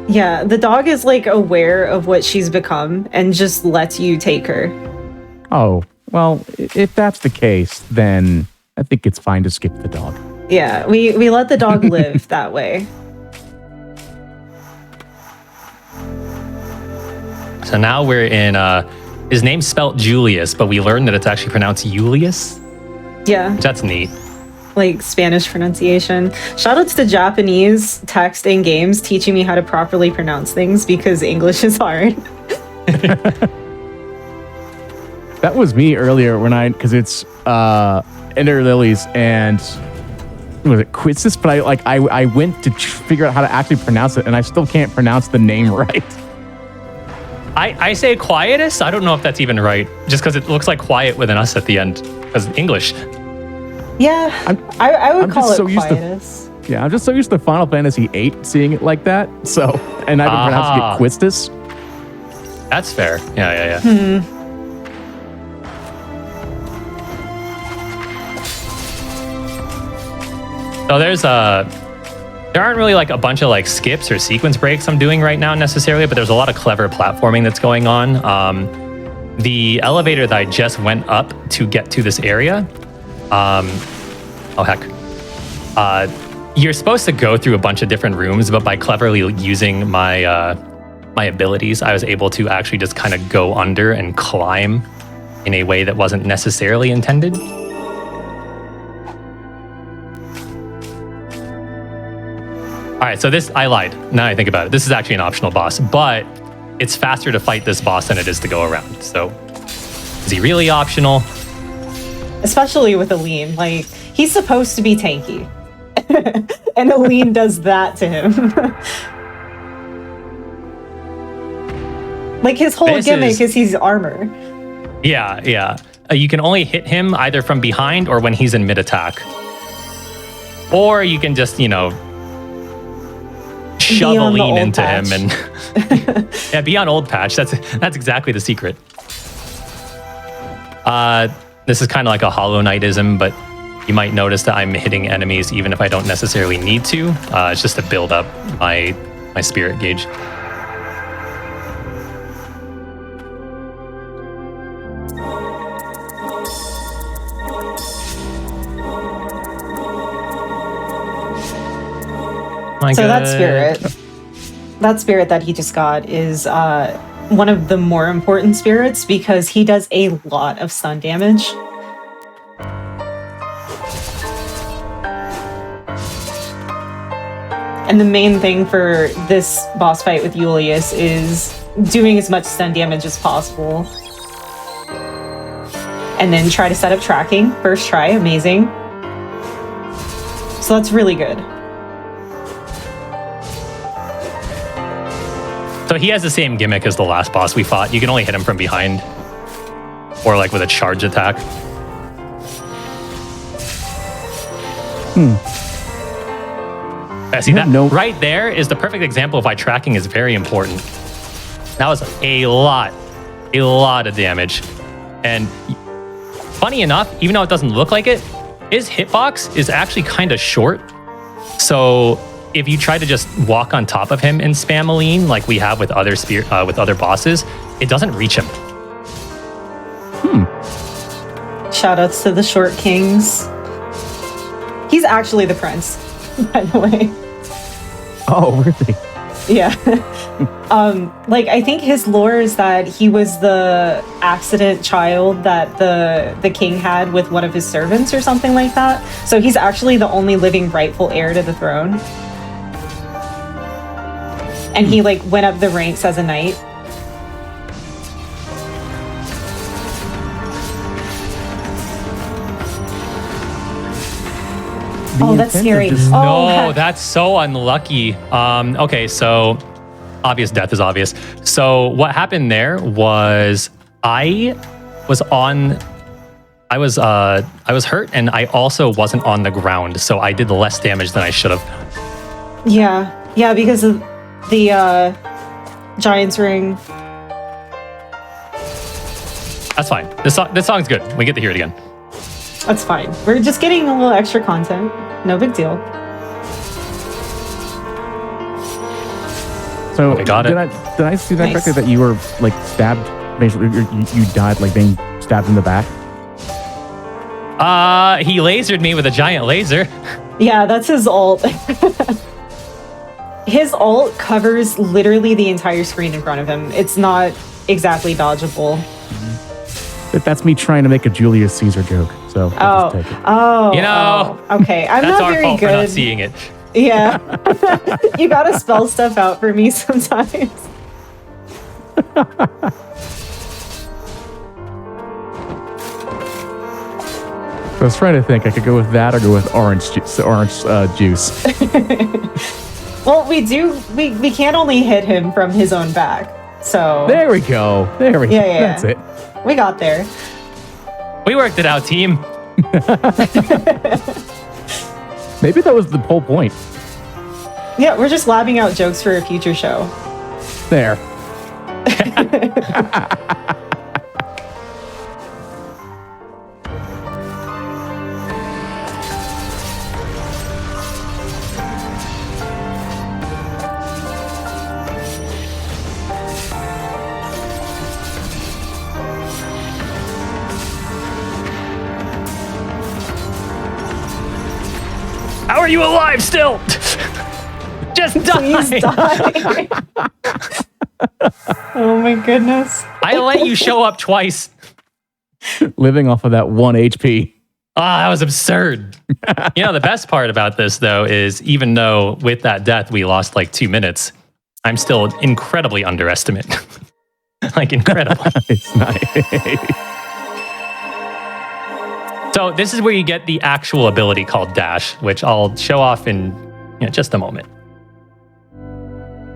Yeah, the dog is like aware of what she's become and just lets you take her. Oh, well, if that's the case, then I think it's fine to skip the dog. Yeah, we let the dog live that way. So now we're in, his name's spelt Julius, but we learned that it's actually pronounced Julius. Yeah. That's neat. like Spanish pronunciation. Shoutouts to Japanese text in games teaching me how to properly pronounce things because English is hard. That was me earlier because it's Enter Lilies and was it Quietus? But I went to figure out how to actually pronounce it, and I still can't pronounce the name right. I say Quietus. I don't know if that's even right, just because it looks like quiet with an us at the end, because English. Yeah, I would call it so Quietus. Yeah, I'm just so used to Final Fantasy VIII seeing it like that. So, and I've been pronouncing it Quietus. That's fair. Yeah. So there aren't really like a bunch of like skips or sequence breaks I'm doing right now necessarily, but there's a lot of clever platforming that's going on. The elevator that I just went up to get to this area, you're supposed to go through a bunch of different rooms, but by cleverly using my my abilities, I was able to actually just kind of go under and climb in a way that wasn't necessarily intended. All right, so I lied. Now I think about it. This is actually an optional boss, but it's faster to fight this boss than it is to go around. So is he really optional? Especially with Aline. Like, he's supposed to be tanky. And Aline does that to him. Like, his whole gimmick is he's armor. Yeah. You can only hit him either from behind or when he's in mid-attack. Or you can just, shove Aline into him and yeah, be on old patch. That's exactly the secret. This is kind of like a Hollow Knightism, but you might notice that I'm hitting enemies even if I don't necessarily need to. It's just to build up my spirit gauge. So that spirit that he just got is one of the more important spirits because he does a lot of stun damage. And the main thing for this boss fight with Julius is doing as much stun damage as possible. And then try to set up tracking. First try, amazing. So that's really good. So he has the same gimmick as the last boss we fought. You can only hit him from behind or like with a charge attack. See that? Right there is the perfect example of why tracking is very important. That was a lot of damage. And funny enough, even though it doesn't look like it, his hitbox is actually kind of short. So if you try to just walk on top of him and spam Aline like we have with other bosses, it doesn't reach him. Shoutouts to the short kings. He's actually the prince, by the way. Oh, really? Yeah. Like, I think his lore is that he was the accident child that the king had with one of his servants or something like that. So he's actually the only living rightful heir to the throne. And he like went up the ranks as a knight. Oh, that's scary. No, that's so unlucky. Okay, so obvious death is obvious. So what happened there was I was hurt and I also wasn't on the ground, so I did less damage than I should have. Yeah, because of the Giant's Ring. That's fine. This song's good. We get to hear it again. That's fine. We're just getting a little extra content. No big deal. So I got it. Did I see that correctly that you were like stabbed? Basically, you died like being stabbed in the back. He lasered me with a giant laser. Yeah, that's his ult. His ult covers literally the entire screen in front of him. It's not exactly dodgeable. That's me trying to make a Julius Caesar joke. So I'll just take it. Okay. I'm That's not our very fault good. for not seeing it. Yeah. You gotta spell stuff out for me sometimes. I was trying to think. I could go with that or go with orange juice. Well, we can't only hit him from his own back. So There we go. Yeah. That's it. We got there. We worked it out, team. Maybe that was the whole point. Yeah, we're just labbing out jokes for a future show. There. How are you alive still? Just Please die. die. Oh my goodness. I let you show up twice. Living off of that 1 HP. Ah, that was absurd. The best part about this, though, is even though with that death we lost like 2 minutes, I'm still incredibly underestimate. Like, incredibly. It's nice. So this is where you get the actual ability called Dash, which I'll show off in just a moment.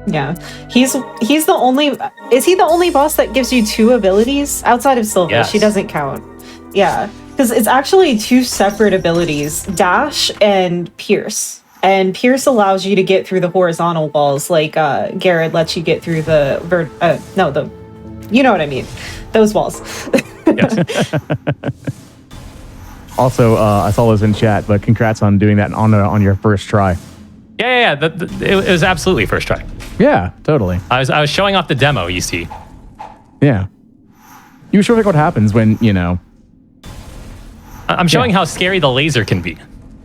Yeah. He's the only is he the only boss that gives you 2 abilities? Outside of Sylva, Yes. she doesn't count. Yeah. Because it's actually 2 separate abilities, Dash and Pierce. And Pierce allows you to get through the horizontal walls, like Garrett lets you get through you know what I mean. Those walls. Yes. Also, I saw this in chat, but congrats on doing that on your first try. Yeah. It was absolutely first try. Yeah, totally. I was showing off the demo, you see. Yeah. You were showing what happens when, I'm showing how scary the laser can be.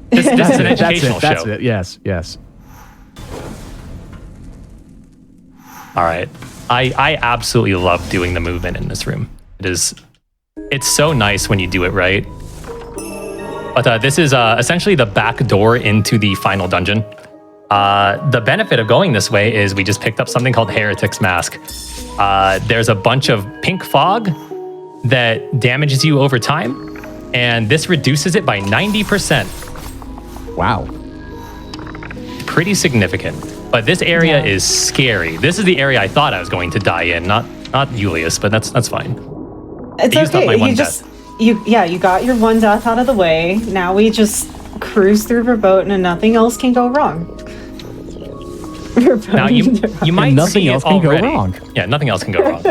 This is an educational show. That's it. Yes. All right. I absolutely love doing the movement in this room. It's so nice when you do it right. But this is essentially the back door into the final dungeon. The benefit of going this way is we just picked up something called Heretic's Mask. There's a bunch of pink fog that damages you over time, and this reduces it by 90%. Wow. Pretty significant. But this area is scary. This is the area I thought I was going to die in, not Julius, but that's fine. It's I used up okay. my one You death. you got your 1 death out of the way. Now we just cruise through Verboten and nothing else can go wrong. Now you might And nothing see else it can go already. wrong. Yeah, nothing else can go wrong.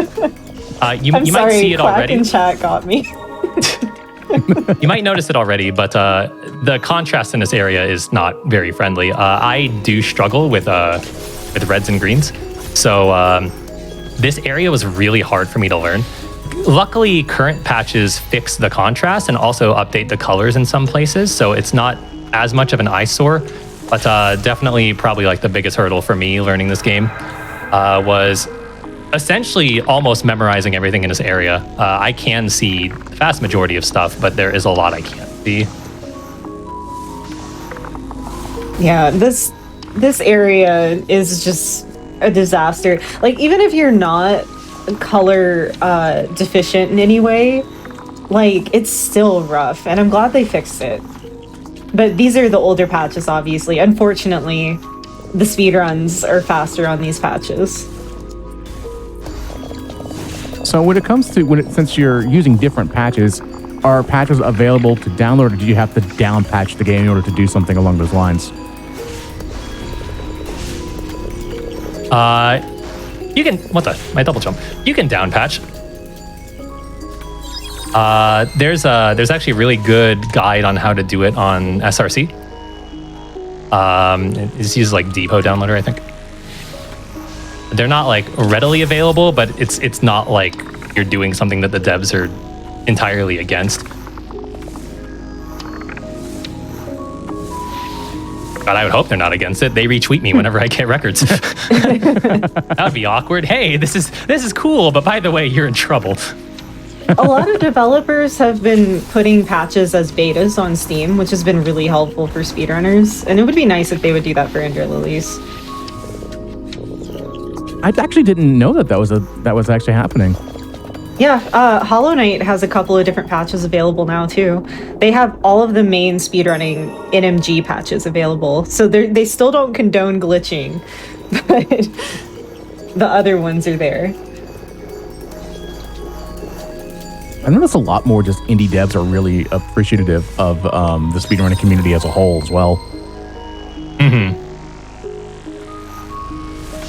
You I'm might sorry, see it Quack already. in chat got me. You might notice it already, but the contrast in this area is not very friendly. I do struggle with reds and greens, so this area was really hard for me to learn. Luckily, current patches fix the contrast and also update the colors in some places, so it's not as much of an eyesore. But definitely, probably like the biggest hurdle for me learning this game was essentially almost memorizing everything in this area. I can see the vast majority of stuff, but there is a lot I can't see. Yeah, this area is just a disaster. Like, even if you're not color deficient in any way, like, it's still rough, and I'm glad they fixed it. But these are the older patches, obviously. Unfortunately, the speedruns are faster on these patches. So when it comes to since you're using different patches, are patches available to download, or do you have to down patch the game in order to do something along those lines? You can my double jump. You can down patch. There's actually a really good guide on how to do it on SRC. It uses like Depot Downloader, I think. They're not like readily available, but it's not like you're doing something that the devs are entirely against. But I would hope they're not against it. They retweet me whenever I get records. That would be awkward. Hey, this is cool, but by the way, you're in trouble. A lot of developers have been putting patches as betas on Steam, which has been really helpful for speedrunners. And it would be nice if they would do that for Ender Lilies. I actually didn't know that that was actually happening. Yeah, Hollow Knight has a couple of different patches available now too. They have all of the main speedrunning NMG patches available, so they still don't condone glitching, but the other ones are there. I noticed a lot more just indie devs are really appreciative of the speedrunning community as a whole as well. Mm-hmm.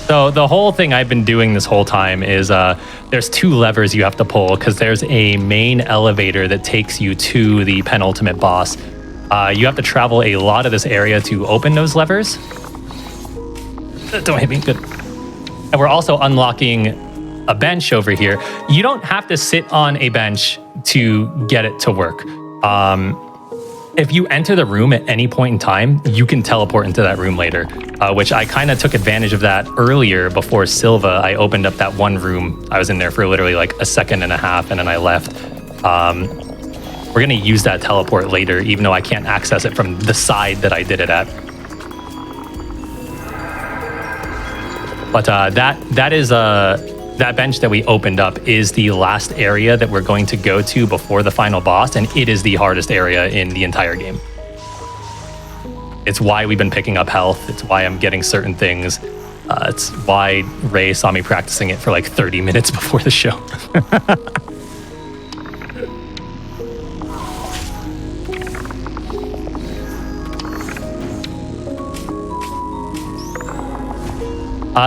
So the whole thing I've been doing this whole time is there's 2 levers you have to pull because there's a main elevator that takes you to the penultimate boss. You have to travel a lot of this area to open those levers. Don't hit me, good. And we're also unlocking a bench over here. You don't have to sit on a bench to get it to work. If you enter the room at any point in time, you can teleport into that room later, which I kind of took advantage of that earlier before Silva. I opened up that one room. I was in there for literally like a second and a half, and then I left. We're going to use that teleport later, even though I can't access it from the side that I did it at. But that bench that we opened up is the last area that we're going to go to before the final boss, and it is the hardest area in the entire game. It's why we've been picking up health. It's why I'm getting certain things. It's why Ray saw me practicing it for like 30 minutes before the show.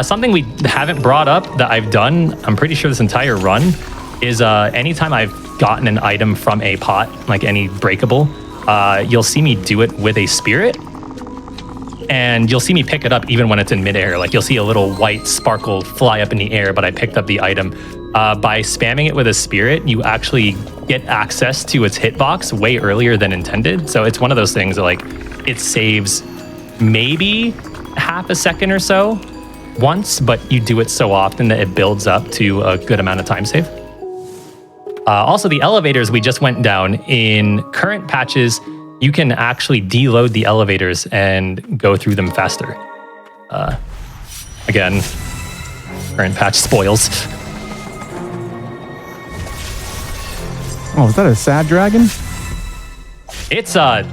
Something we haven't brought up that I've done, I'm pretty sure this entire run, is anytime I've gotten an item from a pot, like any breakable, you'll see me do it with a spirit. And you'll see me pick it up even when it's in midair. Like you'll see a little white sparkle fly up in the air, but I picked up the item. By spamming it with a spirit, you actually get access to its hitbox way earlier than intended. So it's one of those things that like it saves maybe half a second or so once, but you do it so often that it builds up to a good amount of time save. Also, the elevators we just went down, in current patches, you can actually deload the elevators and go through them faster. Again, current patch spoils. Oh, is that a sad dragon? It's it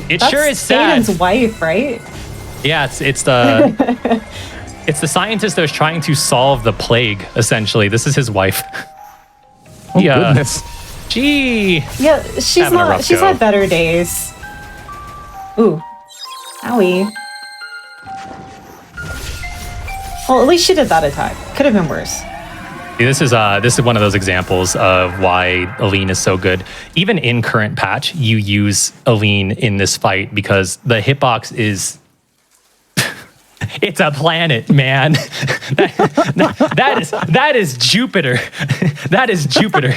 that's sure is sad. Stan's wife, right? Yeah, it's the it's the scientist that was trying to solve the plague. Essentially, this is his wife. Oh goodness. Gee. Yeah, she's had better days. Ooh, owie. Well, at least she did that attack. Could have been worse. This is one of those examples of why Aline is so good. Even in current patch, you use Aline in this fight because the hitbox is. It's a planet, man. that is Jupiter. That is Jupiter.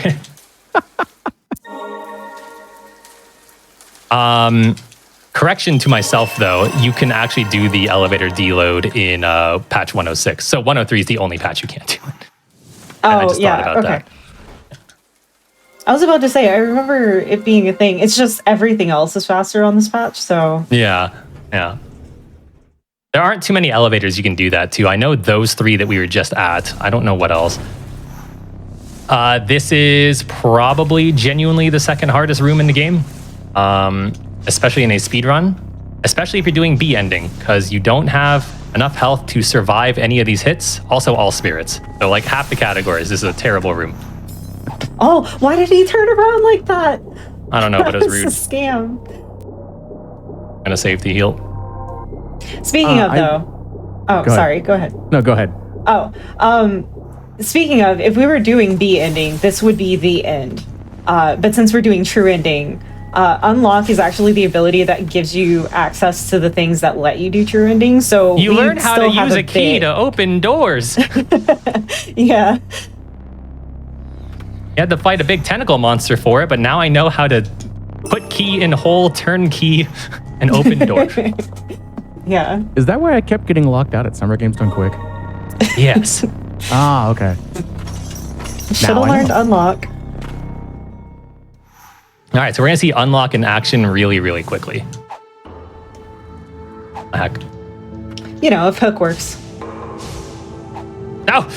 Correction to myself, though, you can actually do the elevator deload in patch 106. So 103 is the only patch you can't do it. Oh, yeah, okay. That. I was about to say, I remember it being a thing. It's just everything else is faster on this patch, so... Yeah. There aren't too many elevators you can do that to. I know those 3 that we were just at. I don't know what else. This is probably genuinely the second hardest room in the game, especially in a speedrun, especially if you're doing B ending, because you don't have enough health to survive any of these hits. Also, all spirits. So like half the categories. This is a terrible room. Oh, why did he turn around like that? I don't know, but it was rude. It's a scam. Gonna save the heal. Speaking of, though... Oh, sorry, go ahead. No, go ahead. Oh, speaking of, if we were doing B ending, this would be the end. But since we're doing true ending, unlock is actually the ability that gives you access to the things that let you do true ending. So you learn how to use a key to open doors. Yeah. You had to fight a big tentacle monster for it, but now I know how to put key in hole, turn key, and open door. Yeah. Is that why I kept getting locked out at Summer Games Done Quick? Yes. Ah, okay. Should have learned unlock. All right, so we're gonna see unlock in action really, really quickly. Heck. You know, if hook works. No.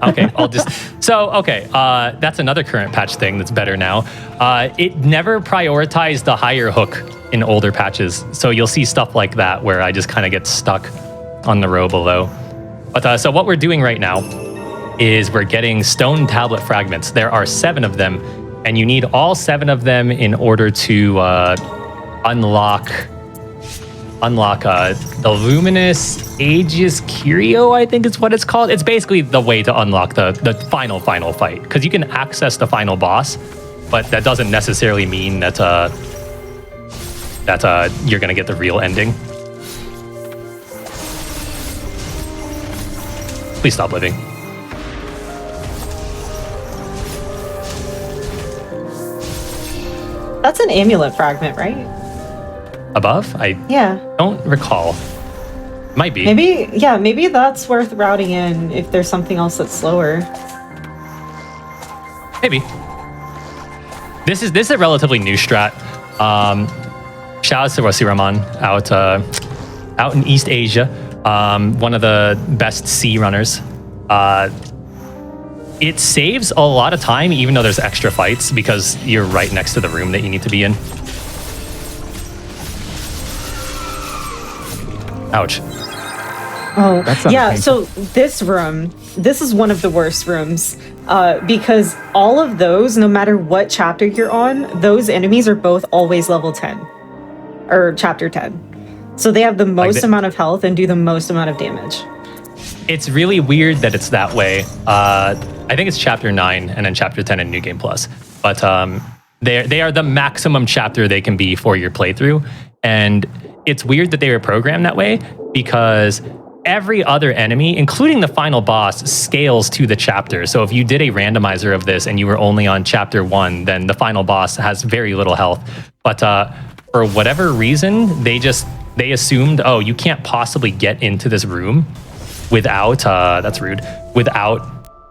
Okay, I'll just. So okay, that's another current patch thing that's better now. It never prioritized the higher hook in older patches, so you'll see stuff like that where I just kind of get stuck on the row below. But so what we're doing right now is we're getting stone tablet fragments. There are 7 of them, and you need all 7 of them in order to unlock the Luminous Aegis Curio, I think is what it's called. It's basically the way to unlock the final fight, because you can access the final boss, but that doesn't necessarily mean that you're gonna get the real ending. Please stop living. That's an amulet fragment, right? Above? I Yeah. don't recall. Might be. Maybe that's worth routing in if there's something else that's slower. Maybe. This is a relatively new strat. Shout out to Wasiraman out in East Asia. One of the best sea runners. It saves a lot of time, even though there's extra fights, because you're right next to the room that you need to be in. Ouch. Oh, That sounds yeah. painful. So this is one of the worst rooms because all of those, no matter what chapter you're on, those enemies are both always level 10 or chapter 10. So they have the most amount of health and do the most amount of damage. It's really weird that it's that way. I think it's chapter 9 and then chapter 10 in New Game Plus. But they are the maximum chapter they can be for your playthrough. And it's weird that they were programmed that way because every other enemy, including the final boss, scales to the chapter. So if you did a randomizer of this and you were only on chapter 1, then the final boss has very little health. But for whatever reason, they assumed, oh, you can't possibly get into this room without, that's rude, without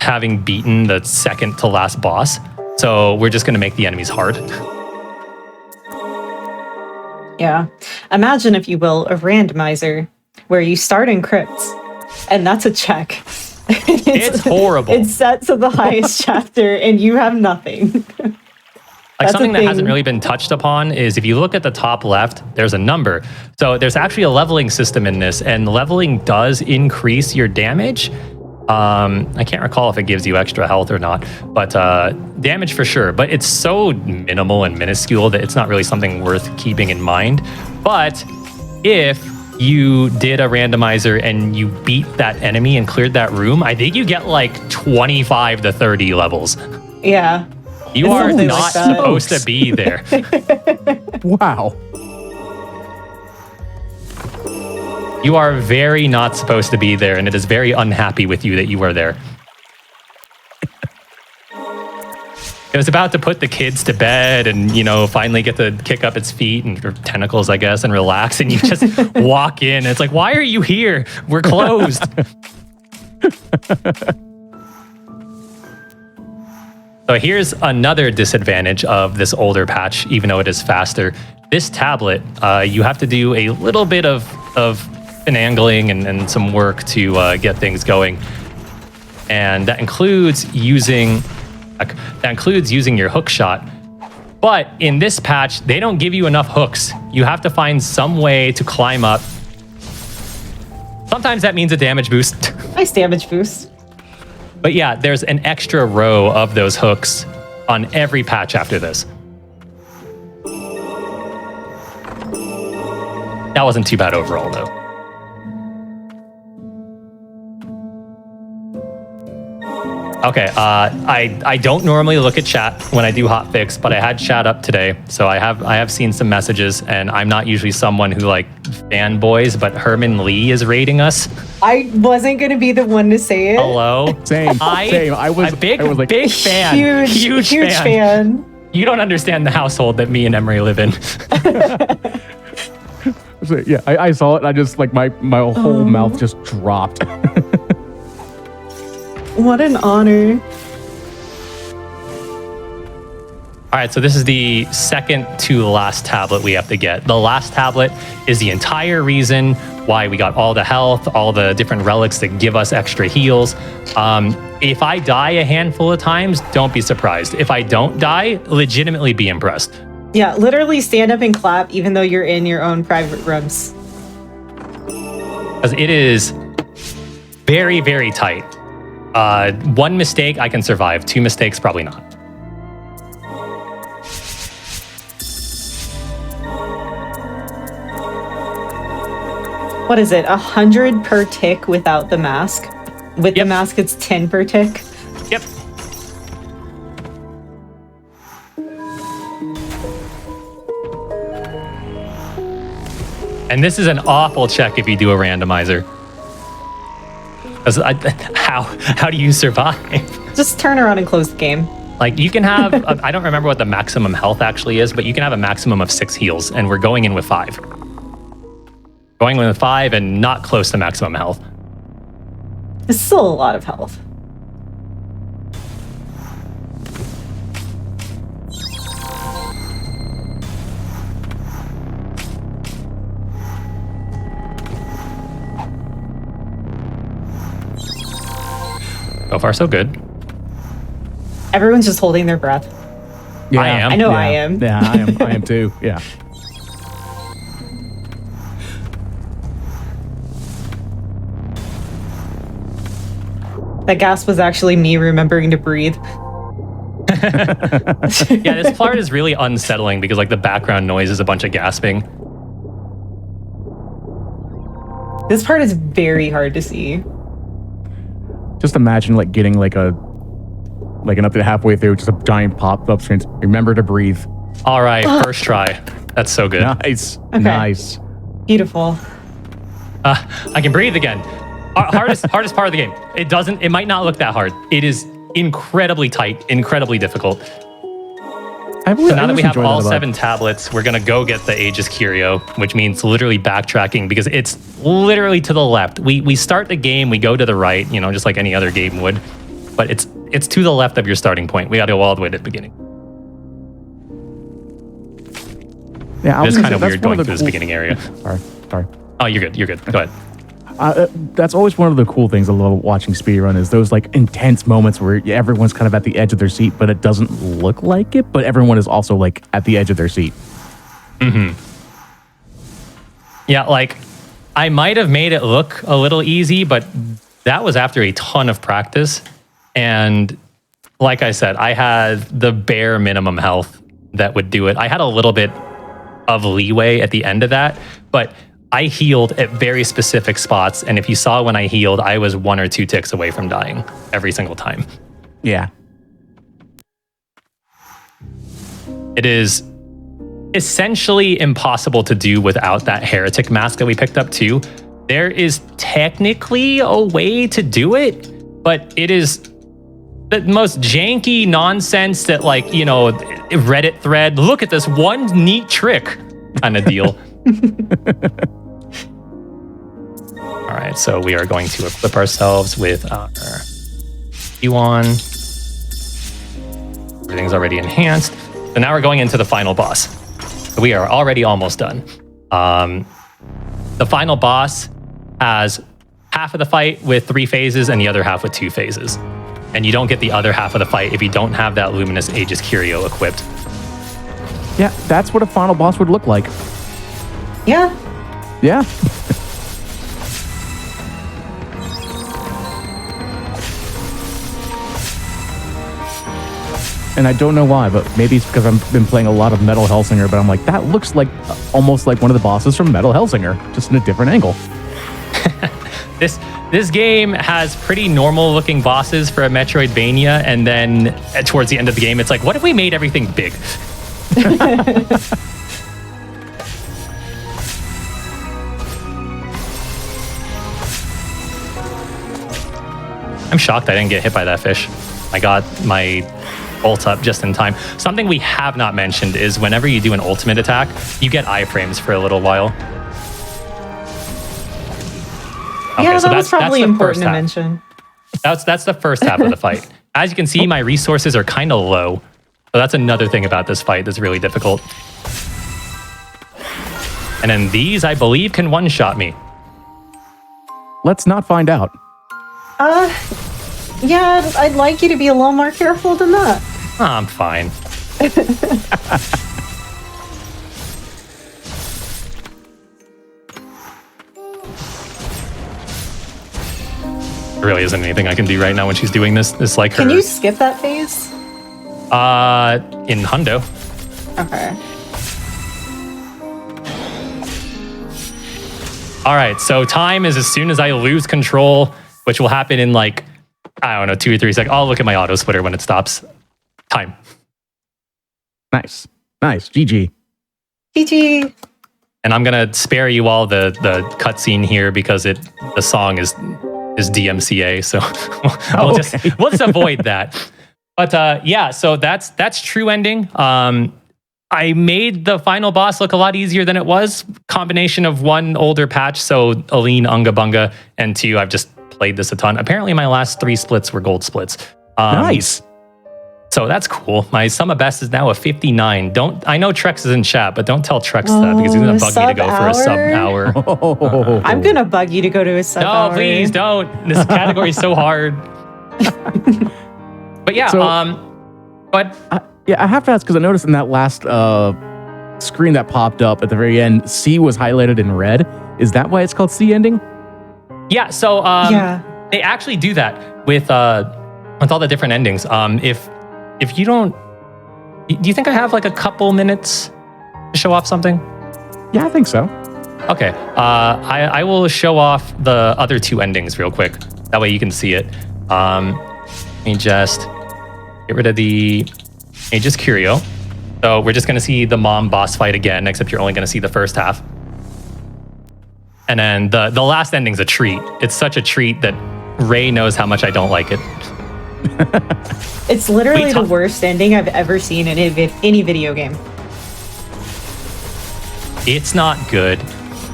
having beaten the second to last boss. So we're just going to make the enemies hard. Yeah. Imagine, if you will, a randomizer where you start in crypts, and that's a check. It's horrible. It's set to the highest chapter, and you have nothing. Like something that hasn't really been touched upon is if you look at the top left, there's a number. So there's actually a leveling system in this, and leveling does increase your damage. I can't recall if it gives you extra health or not, but damage for sure. But it's so minimal and minuscule that it's not really something worth keeping in mind. But if you did a randomizer and you beat that enemy and cleared that room, I think you get like 25 to 30 levels. Yeah. You are something not like that. supposed to be there. Wow. You are very not supposed to be there, and it is very unhappy with you that you are there. It was about to put the kids to bed and, you know, finally get to kick up its feet and or tentacles, I guess, and relax, and you just walk in. And it's like, why are you here? We're closed. So here's another disadvantage of this older patch, even though it is faster. This tablet, you have to do a little bit of finagling and some work to get things going. And that includes using your hook shot. But in this patch, they don't give you enough hooks. You have to find some way to climb up. Sometimes that means a damage boost. Nice damage boost. But yeah, there's an extra row of those hooks on every patch after this. That wasn't too bad overall, though. Okay, I don't normally look at chat when I do hotfix, but I had chat up today, so I have seen some messages, and I'm not usually someone who like fanboys, but Herman Lee is rating us. I wasn't gonna be the one to say it. Hello. Same. Same. I was big fan. Huge fan. You don't understand the household that me and Emery live in. So, yeah, I saw it and I just like my whole mouth just dropped. What an honor. All right, so this is the second to last tablet we have to get. The last tablet is the entire reason why we got all the health, all the different relics that give us extra heals. If I die a handful of times, don't be surprised. If I don't die, legitimately be impressed. Yeah, literally stand up and clap even though you're in your own private rooms. Because it is very, very tight. One mistake, I can survive. Two mistakes, probably not. What is it? 100 per tick without the mask? With the mask, it's 10 per tick? Yep. And this is an awful check if you do a randomizer. How do you survive? Just turn around and close the game. Like you can have, I don't remember what the maximum health actually is, but you can have a maximum of 6 heals, and we're going in with 5. Going in with 5 and not close to maximum health. It's still a lot of health. So far, so good. Everyone's just holding their breath. Yeah, I am. I know I am. Yeah, I am too. Yeah. That gasp was actually me remembering to breathe. Yeah, this part is really unsettling because like the background noise is a bunch of gasping. This part is very hard to see. Just imagine like getting like an up to halfway through, just a giant pop-up screen. Remember to breathe. All right, first try. That's so good. Nice. Okay. Nice. Beautiful. I can breathe again. Hardest part of the game. It might not look that hard. It is incredibly tight, incredibly difficult. So now that we have all 7 tablets, we're gonna go get the Aegis Curio, which means literally backtracking because it's literally to the left. We start the game, we go to the right, just like any other game would, but it's to the left of your starting point. We gotta go all the way to the beginning. Yeah, It's kind of weird going through this beginning area. Sorry. Oh, you're good. Go ahead. That's always one of the cool things I love watching speedrun is those like intense moments where everyone's kind of at the edge of their seat, but it doesn't look like it, but everyone is also like at the edge of their seat. Mm-hmm. Yeah, like I might have made it look a little easy, but that was after a ton of practice. And like I said, I had the bare minimum health that would do it. I had a little bit of leeway at the end of that, but I healed at very specific spots, and if you saw when I healed, I was 1 or 2 ticks away from dying every single time. Yeah. It is essentially impossible to do without that heretic mask that we picked up too. There is technically a way to do it, but it is the most janky nonsense that Reddit thread, look at this one neat trick kind of deal. All right, so we are going to equip ourselves with our Yuan. Everything's already enhanced. So now we're going into the final boss. So we are already almost done. The final boss has half of the fight with 3 phases and the other half with 2 phases. And you don't get the other half of the fight if you don't have that Luminous Aegis Curio equipped. Yeah, that's what a final boss would look like. Yeah. Yeah. And I don't know why, but maybe it's because I've been playing a lot of Metal Hellsinger, but I'm like, that looks like almost like one of the bosses from Metal Hellsinger, just in a different angle. This game has pretty normal looking bosses for a Metroidvania, and then towards the end of the game, it's like, what if we made everything big? I'm shocked I didn't get hit by that fish. I got my ult up just in time. Something we have not mentioned is whenever you do an ultimate attack, you get iframes for a little while. Okay, Yeah, so that was probably that's the important first to half. mention. That's the first half of the fight. As you can see, my resources are kind of low. So that's another thing about this fight that's really difficult. And then these, I believe, can one-shot me. Let's not find out. Yeah, I'd like you to be a little more careful than that. I'm fine. There really isn't anything I can do right now when she's doing this. It's like her. Can you skip that phase? In Hundo. Okay. All right, so time is as soon as I lose control, which will happen in like, I don't know, 2 or 3 seconds. I'll look at my auto splitter when it stops. Time. Nice. GG. GG. And I'm gonna spare you all the cutscene here because the song is DMCA, so we'll just avoid that. But yeah, so that's true ending. I made the final boss look a lot easier than it was. Combination of 1, older patch, so Aline Unga Bunga, and 2, I've just played this a ton. Apparently my last 3 splits were gold splits. Nice. So that's cool. My sum of best is now a 59. I know Trex is in chat, but don't tell Trex that because he's gonna bug me to go for a sub hour. I'm gonna bug you to go to a sub hour. No, please don't. This category is so hard. But yeah, I have to ask because I noticed in that last screen that popped up at the very end, C was highlighted in red. Is that why it's called C ending? Yeah. So they actually do that with all the different endings. If you don't, do you think I have like a couple minutes to show off something? Yeah, I think so. Okay. I will show off the other 2 endings real quick. That way you can see it. Let me just get rid of the Aegis Curio. So we're just going to see the mom boss fight again, except you're only going to see the first half. And then the last ending's a treat. It's such a treat that Ray knows how much I don't like it. It's literally the worst ending I've ever seen in any video game. It's not good.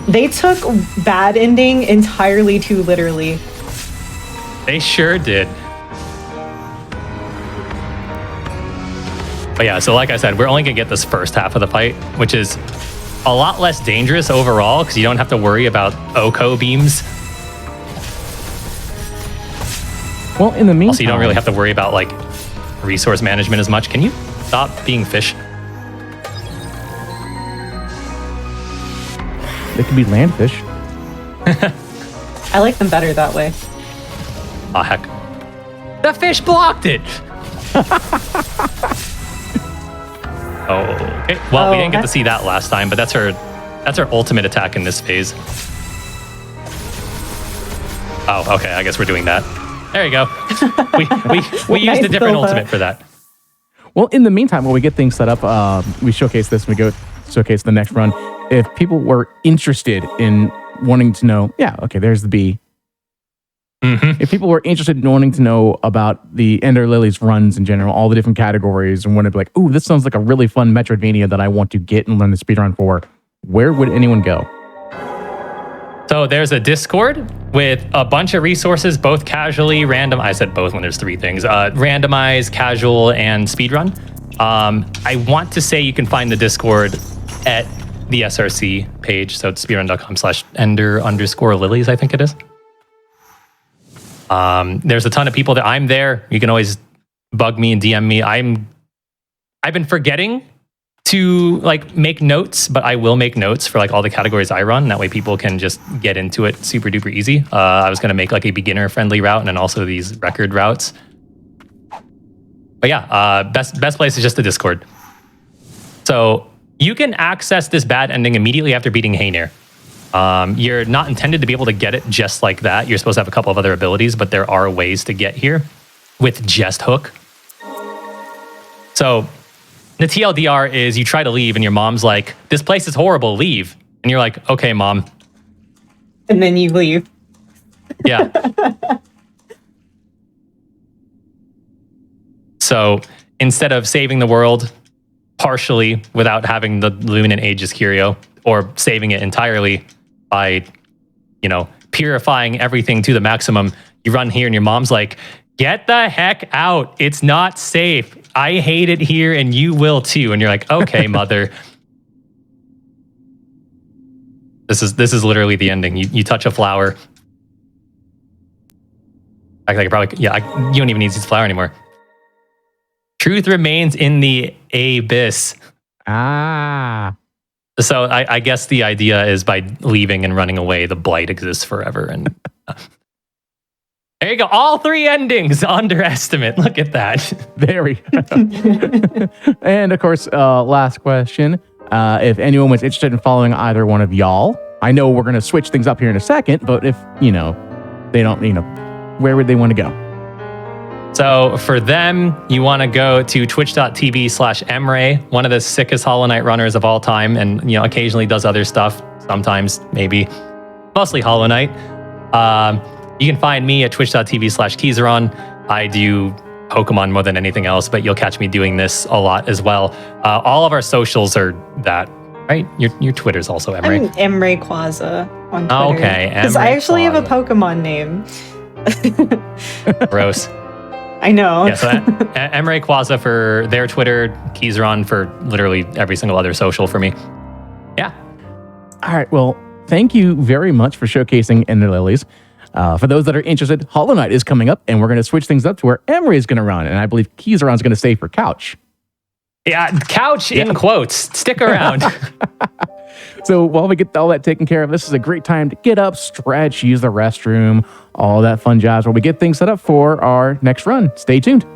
They took bad ending entirely too literally. They sure did. But yeah, so like I said, we're only going to get this first half of the fight, which is a lot less dangerous overall because you don't have to worry about Oko beams. Well, in the meantime... Also, you don't really have to worry about like resource management as much. Can you stop being fish? They can be land fish. I like them better that way. Ah, heck. The fish blocked it! Oh, okay. Well, we didn't get to see that last time, but that's her ultimate attack in this phase. Oh, okay. I guess we're doing that. There you go. We used a different ultimate for that. Well, in the meantime, while we get things set up, we showcase this and we go showcase the next run. If people were interested in wanting to know, there's the B. Mm-hmm. If people were interested in wanting to know about the Ender Lilies runs in general, all the different categories, and want to be like, ooh, this sounds like a really fun Metroidvania that I want to get and learn the speedrun for, where would anyone go? So there's a Discord with a bunch of resources, both casually, random. I said both when there's 3 things. Randomized, casual, and speedrun. I want to say you can find the Discord at the SRC page. So it's speedrun.com/Ender_Lilies, I think it is. There's a ton of people that I'm there. You can always bug me and DM me. I've been forgetting to like make notes, but I will make notes for like all the categories I run. That way people can just get into it super duper easy. I was going to make like a beginner friendly route and then also these record routes. But yeah, best place is just the Discord. So you can access this bad ending immediately after beating Haynir. You're not intended to be able to get it just like that. You're supposed to have a couple of other abilities, but there are ways to get here with just hook. So the TLDR is you try to leave and your mom's like, this place is horrible, leave. And you're like, okay, mom. And then you leave. Yeah. So instead of saving the world partially without having the Luminant Aegis Curio, or saving it entirely by, purifying everything to the maximum, you run here and your mom's like, get the heck out. It's not safe. I hate it here and you will too. And you're like, okay, mother. This is literally the ending. You touch a flower. I could probably, you don't even need to use flower anymore. Truth remains in the abyss. Ah. So I guess the idea is by leaving and running away, the blight exists forever. And there you go. All 3 endings. Underestimate. Look at that. Very. And of course, last question. If anyone was interested in following either one of y'all, I know we're going to switch things up here in a second, but if, they don't, where would they want to go? So for them, you want to go to twitch.tv/Emre, one of the sickest Hollow Knight runners of all time, and occasionally does other stuff, sometimes, maybe, mostly Hollow Knight. You can find me at twitch.tv/Keezeron. I do Pokemon more than anything else, but you'll catch me doing this a lot as well. All of our socials are that, right? Your Twitter's also Emre. I'm Emre Quaza on Twitter. Okay, because I actually have a Pokemon name. Gross. I know. Yeah, so Emre Quaza for their Twitter, Keezeron for literally every single other social for me. Yeah. All right. Well, thank you very much for showcasing Ender Lilies. For those that are interested, Hollow Knight is coming up, and we're going to switch things up to where Emre is going to run, and I believe Keezeron's going to stay for Couch. Yeah, Couch in quotes. Stick around. So while we get all that taken care of, this is a great time to get up, stretch, use the restroom, all that fun jazz while we get things set up for our next run. Stay tuned.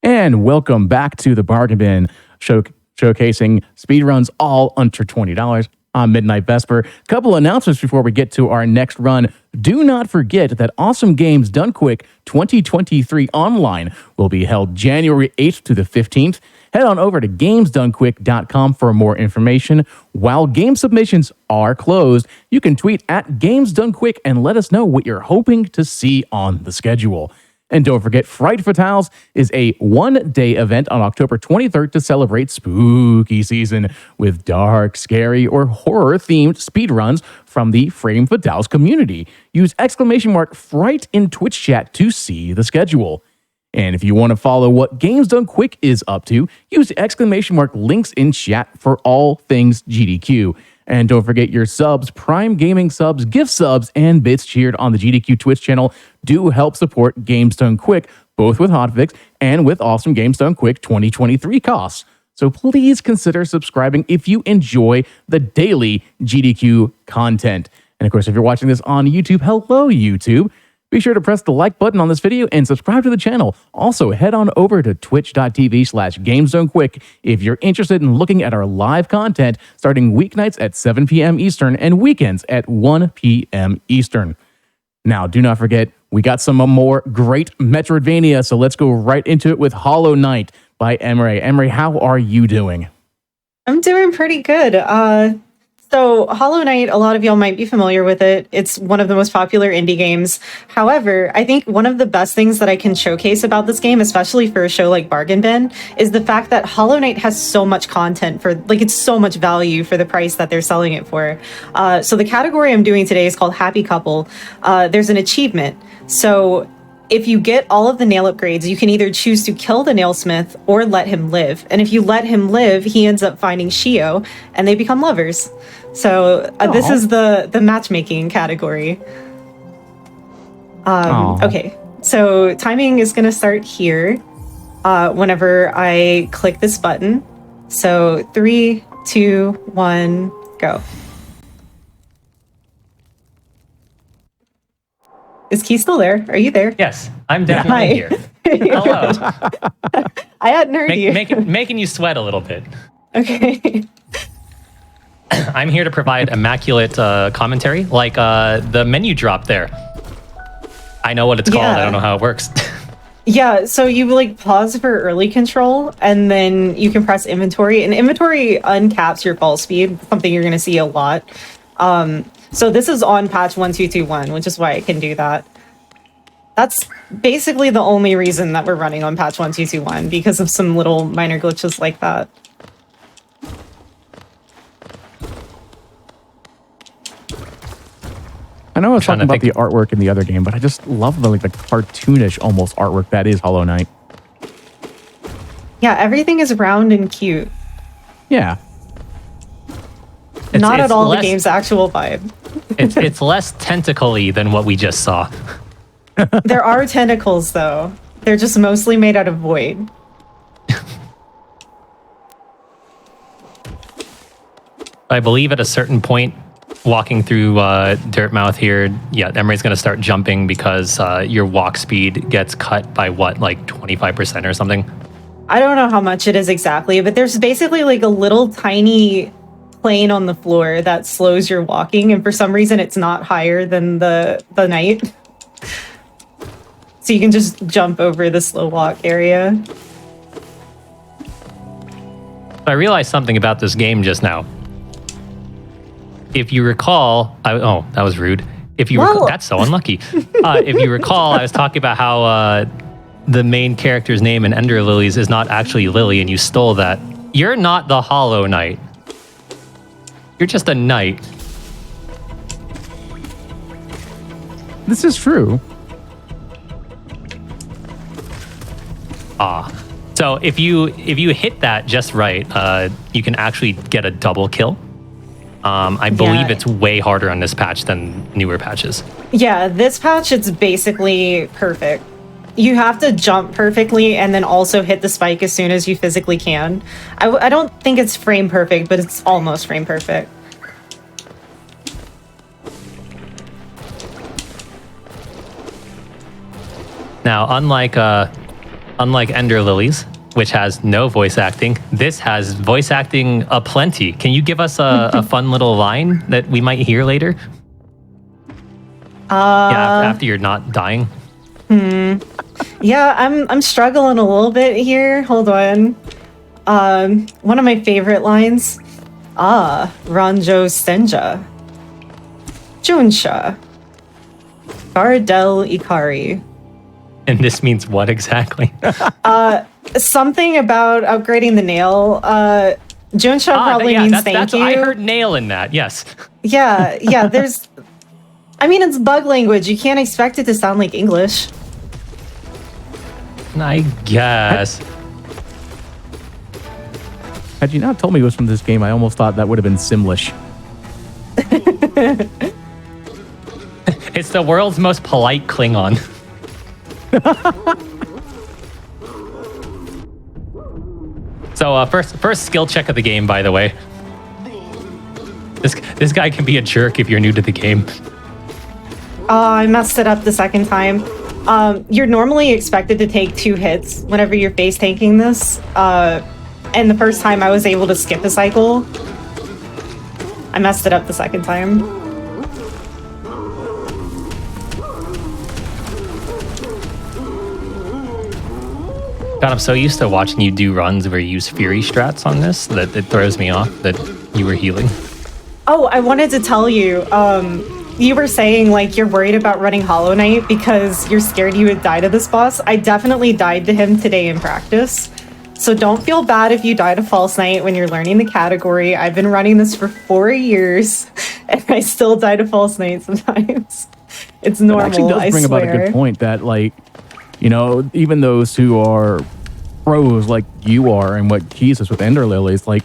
And welcome back to the Bargain Bin, showcasing speedruns all under $20. I'm Midnight Vesper. Couple announcements before we get to our next run. Do not forget that Awesome Games Done Quick 2023 Online will be held January 8th to the 15th. Head on over to gamesdonequick.com for more information. While game submissions are closed, you can tweet at GamesDoneQuick and let us know what you're hoping to see on the schedule. And don't forget, Fright Fatales is a one-day event on October 23rd to celebrate spooky season with dark, scary, or horror-themed speedruns from the Frame Fatales community. Use !Fright in Twitch chat to see the schedule. And if you want to follow what Games Done Quick is up to, use !links in chat for all things GDQ. And don't forget your subs, Prime Gaming subs, gift subs, and bits cheered on the GDQ Twitch channel do help support Games Done Quick, both with Hotfix and with Awesome Games Done Quick 2023 costs. So please consider subscribing if you enjoy the daily GDQ content. And of course, if you're watching this on YouTube, hello YouTube. Be sure to press the like button on this video and subscribe to the channel. Also, head on over to twitch.tv/GamesZoneQuick if you're interested in looking at our live content starting weeknights at 7 p.m. Eastern and weekends at 1 p.m. Eastern. Now, do not forget, we got some more great Metroidvania, so let's go right into it with Hollow Knight by Emre. Emre, how are you doing? I'm doing pretty good. So Hollow Knight, a lot of y'all might be familiar with it. It's one of the most popular indie games. However, I think one of the best things that I can showcase about this game, especially for a show like Bargain Bin, is the fact that Hollow Knight has so much content for, it's so much value for the price that they're selling it for. So the category I'm doing today is called Happy Couple. There's an achievement. So if you get all of the nail upgrades, you can either choose to kill the nailsmith or let him live. And if you let him live, he ends up finding Shio and they become lovers. So this is the matchmaking category. Okay, so timing is going to start here whenever I click this button. So 3, 2, 1, go. Is Key still there? Are you there? Yes, I'm definitely here. Hello. I hadn't heard you. Making you sweat a little bit. Okay. I'm here to provide immaculate commentary, like the menu drop there. I know what it's called. I don't know how it works. Yeah, so you pause for early control, and then you can press inventory. And inventory uncaps your ball speed, something you're going to see a lot. So this is on patch 1221, which is why I can do that. That's basically the only reason that we're running on patch 1221, because of some little minor glitches like that. I know I was trying talking to about the artwork in the other game, but I just love the cartoonish almost artwork that is Hollow Knight. everything is round and cute. Yeah. Not at all the game's actual vibe. It's less tentacle-y than what we just saw. There are tentacles, though. They're just mostly made out of void. I believe at a certain point, walking through Dirtmouth here, Emery's going to start jumping because your walk speed gets cut by what, like 25% or something? I don't know how much it is exactly, but there's basically like a little tiny plane on the floor that slows your walking, and for some reason it's not higher than the knight. So you can just jump over the slow walk area. I realized something about this game just now. If you recall, oh, that was rude. If you recall, that's so unlucky. If you recall, I was talking about how the main character's name in Ender Lilies is not actually Lily, and you stole that. You're not the Hollow Knight. You're just a knight. This is true. So if you hit that just right, you can actually get a double kill. I believe it's way harder on this patch than newer patches. Yeah, this patch, it's basically perfect. You have to jump perfectly and then also hit the spike as soon as you physically can. I don't think it's frame perfect, but it's almost frame perfect. Now, unlike Ender Lilies, which has no voice acting, this has voice acting aplenty. Can you give us a fun little line that we might hear later? After you're not dying. Yeah, I'm struggling a little bit here. Hold on. One of my favorite lines. Ranjo Senja. Junsha. Gardel Ikari. And this means what exactly? Something about upgrading the nail. Junsha probably means thank you. I heard nail in that, yes. Yeah, there's... I mean, it's bug language. You can't expect it to sound like English. I guess. Had you not told me it was from this game, I almost thought that would have been Simlish. It's the world's most polite Klingon. So first skill check of the game, by the way. This guy can be a jerk if you're new to the game. I messed it up the second time. You're normally expected to take 2 hits whenever you're face tanking this. And the first time I was able to skip a cycle. I messed it up the second time. God, I'm so used to watching you do runs where you use Fury strats on this that it throws me off that you were healing. Oh, I wanted to tell you, you were saying like you're worried about running Hollow Knight because you're scared you would die to this boss. I definitely died to him today in practice. So don't feel bad if you die to False Knight when you're learning the category. I've been running this for 4 years and I still die to False Knight sometimes. It's normal, It actually does bring about a good point that, like, you know, even those who are pros like you are and what Keys is with Ender Lilies, like,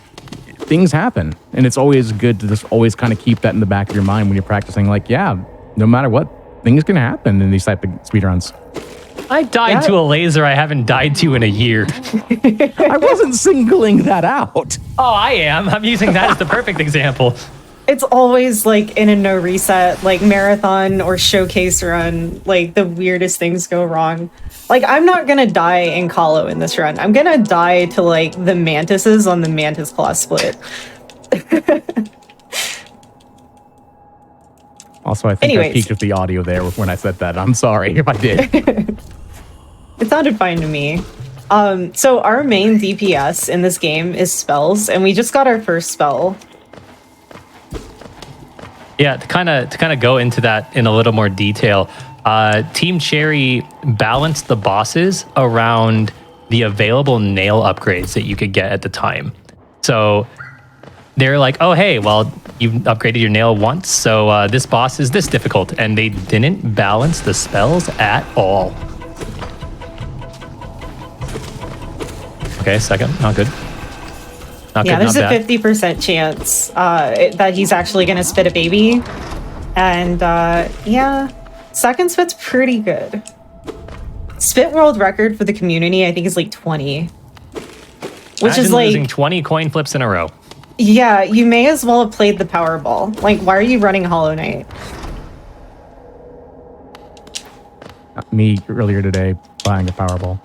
things happen. And it's always good to just always kind of keep that in the back of your mind when you're practicing. Like, yeah, no matter what, things can happen in these type of speedruns. I died to a laser I haven't died to in a year. I wasn't singling that out. Oh, I am. I'm using that as the perfect example. It's always like in a no reset, like marathon or showcase run, like the weirdest things go wrong. Like, I'm not gonna die in Colo in this run. I'm gonna die to like the mantises on the mantis claw split. Also, I think I peaked with the audio there when I said that. I'm sorry if I did. It sounded fine to me. So our main DPS in this game is spells, and we just got our first spell. Yeah, to kind of go into that in a little more detail, Team Cherry balanced the bosses around the available nail upgrades that you could get at the time. So they're like, oh, hey, well, you've upgraded your nail once, so this boss is this difficult, and they didn't balance the spells at all. Okay, second, not good. Not Yeah, good, there's a not bad. 50% chance that he's actually going to spit a baby. And yeah, second spit's pretty good. Spit world record for the community, I think, is like 20. Which Imagine is like, losing 20 coin flips in a row. yeah, you may as well have played the Powerball. Like, why are you running Hollow Knight? Me earlier today buying a Powerball.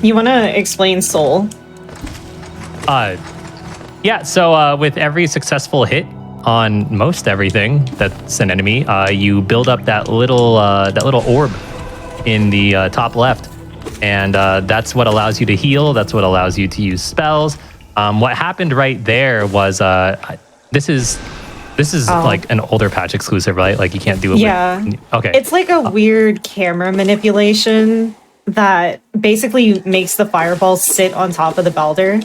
You want to explain Soul? Yeah, so with every successful hit on most everything that's an enemy, you build up that little orb in the top left, and that's what allows you to heal. That's what allows you to use spells. What happened right there was this is like an older patch exclusive, right? Like you can't do it. Yeah. Okay. It's like a weird camera manipulation that basically makes the fireball sit on top of the Balder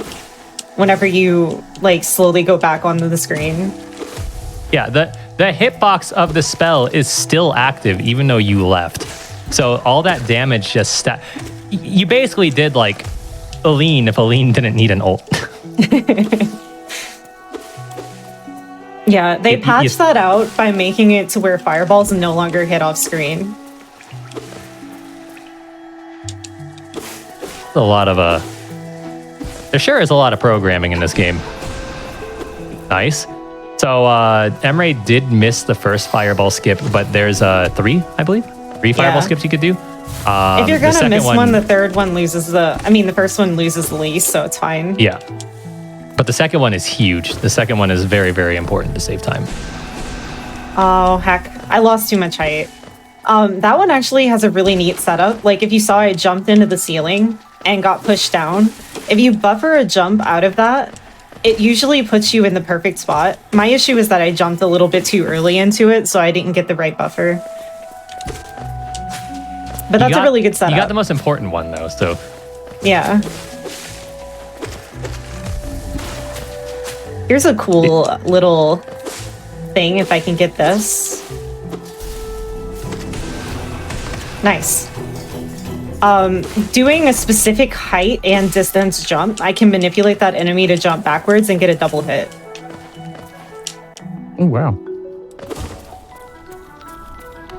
whenever you like slowly go back onto the screen. Yeah, the hitbox of the spell is still active even though you left. So all that damage just you basically did like Aline if Aline didn't need an ult. Yeah, they patched that out by making it to where fireballs no longer hit off screen. A lot of there sure is a lot of programming in this game. Nice. So Emre did miss the first fireball skip, but there's 3, I believe. 3 fireball skips you could do. If you're gonna miss one, the third one loses the first one loses the least, so it's fine. Yeah. But the second one is huge. The second one is very, very important to save time. Oh, heck. I lost too much height. That one actually has a really neat setup. Like, if you saw, I jumped into the ceiling and got pushed down. If you buffer a jump out of that, it usually puts you in the perfect spot. My issue is that I jumped a little bit too early into it, so I didn't get the right buffer. But that's a really good setup. You got the most important one, though, so... Yeah. Here's a cool little thing, if I can get this. Nice. Doing a specific height and distance jump, I can manipulate that enemy to jump backwards and get a double hit. Oh, wow.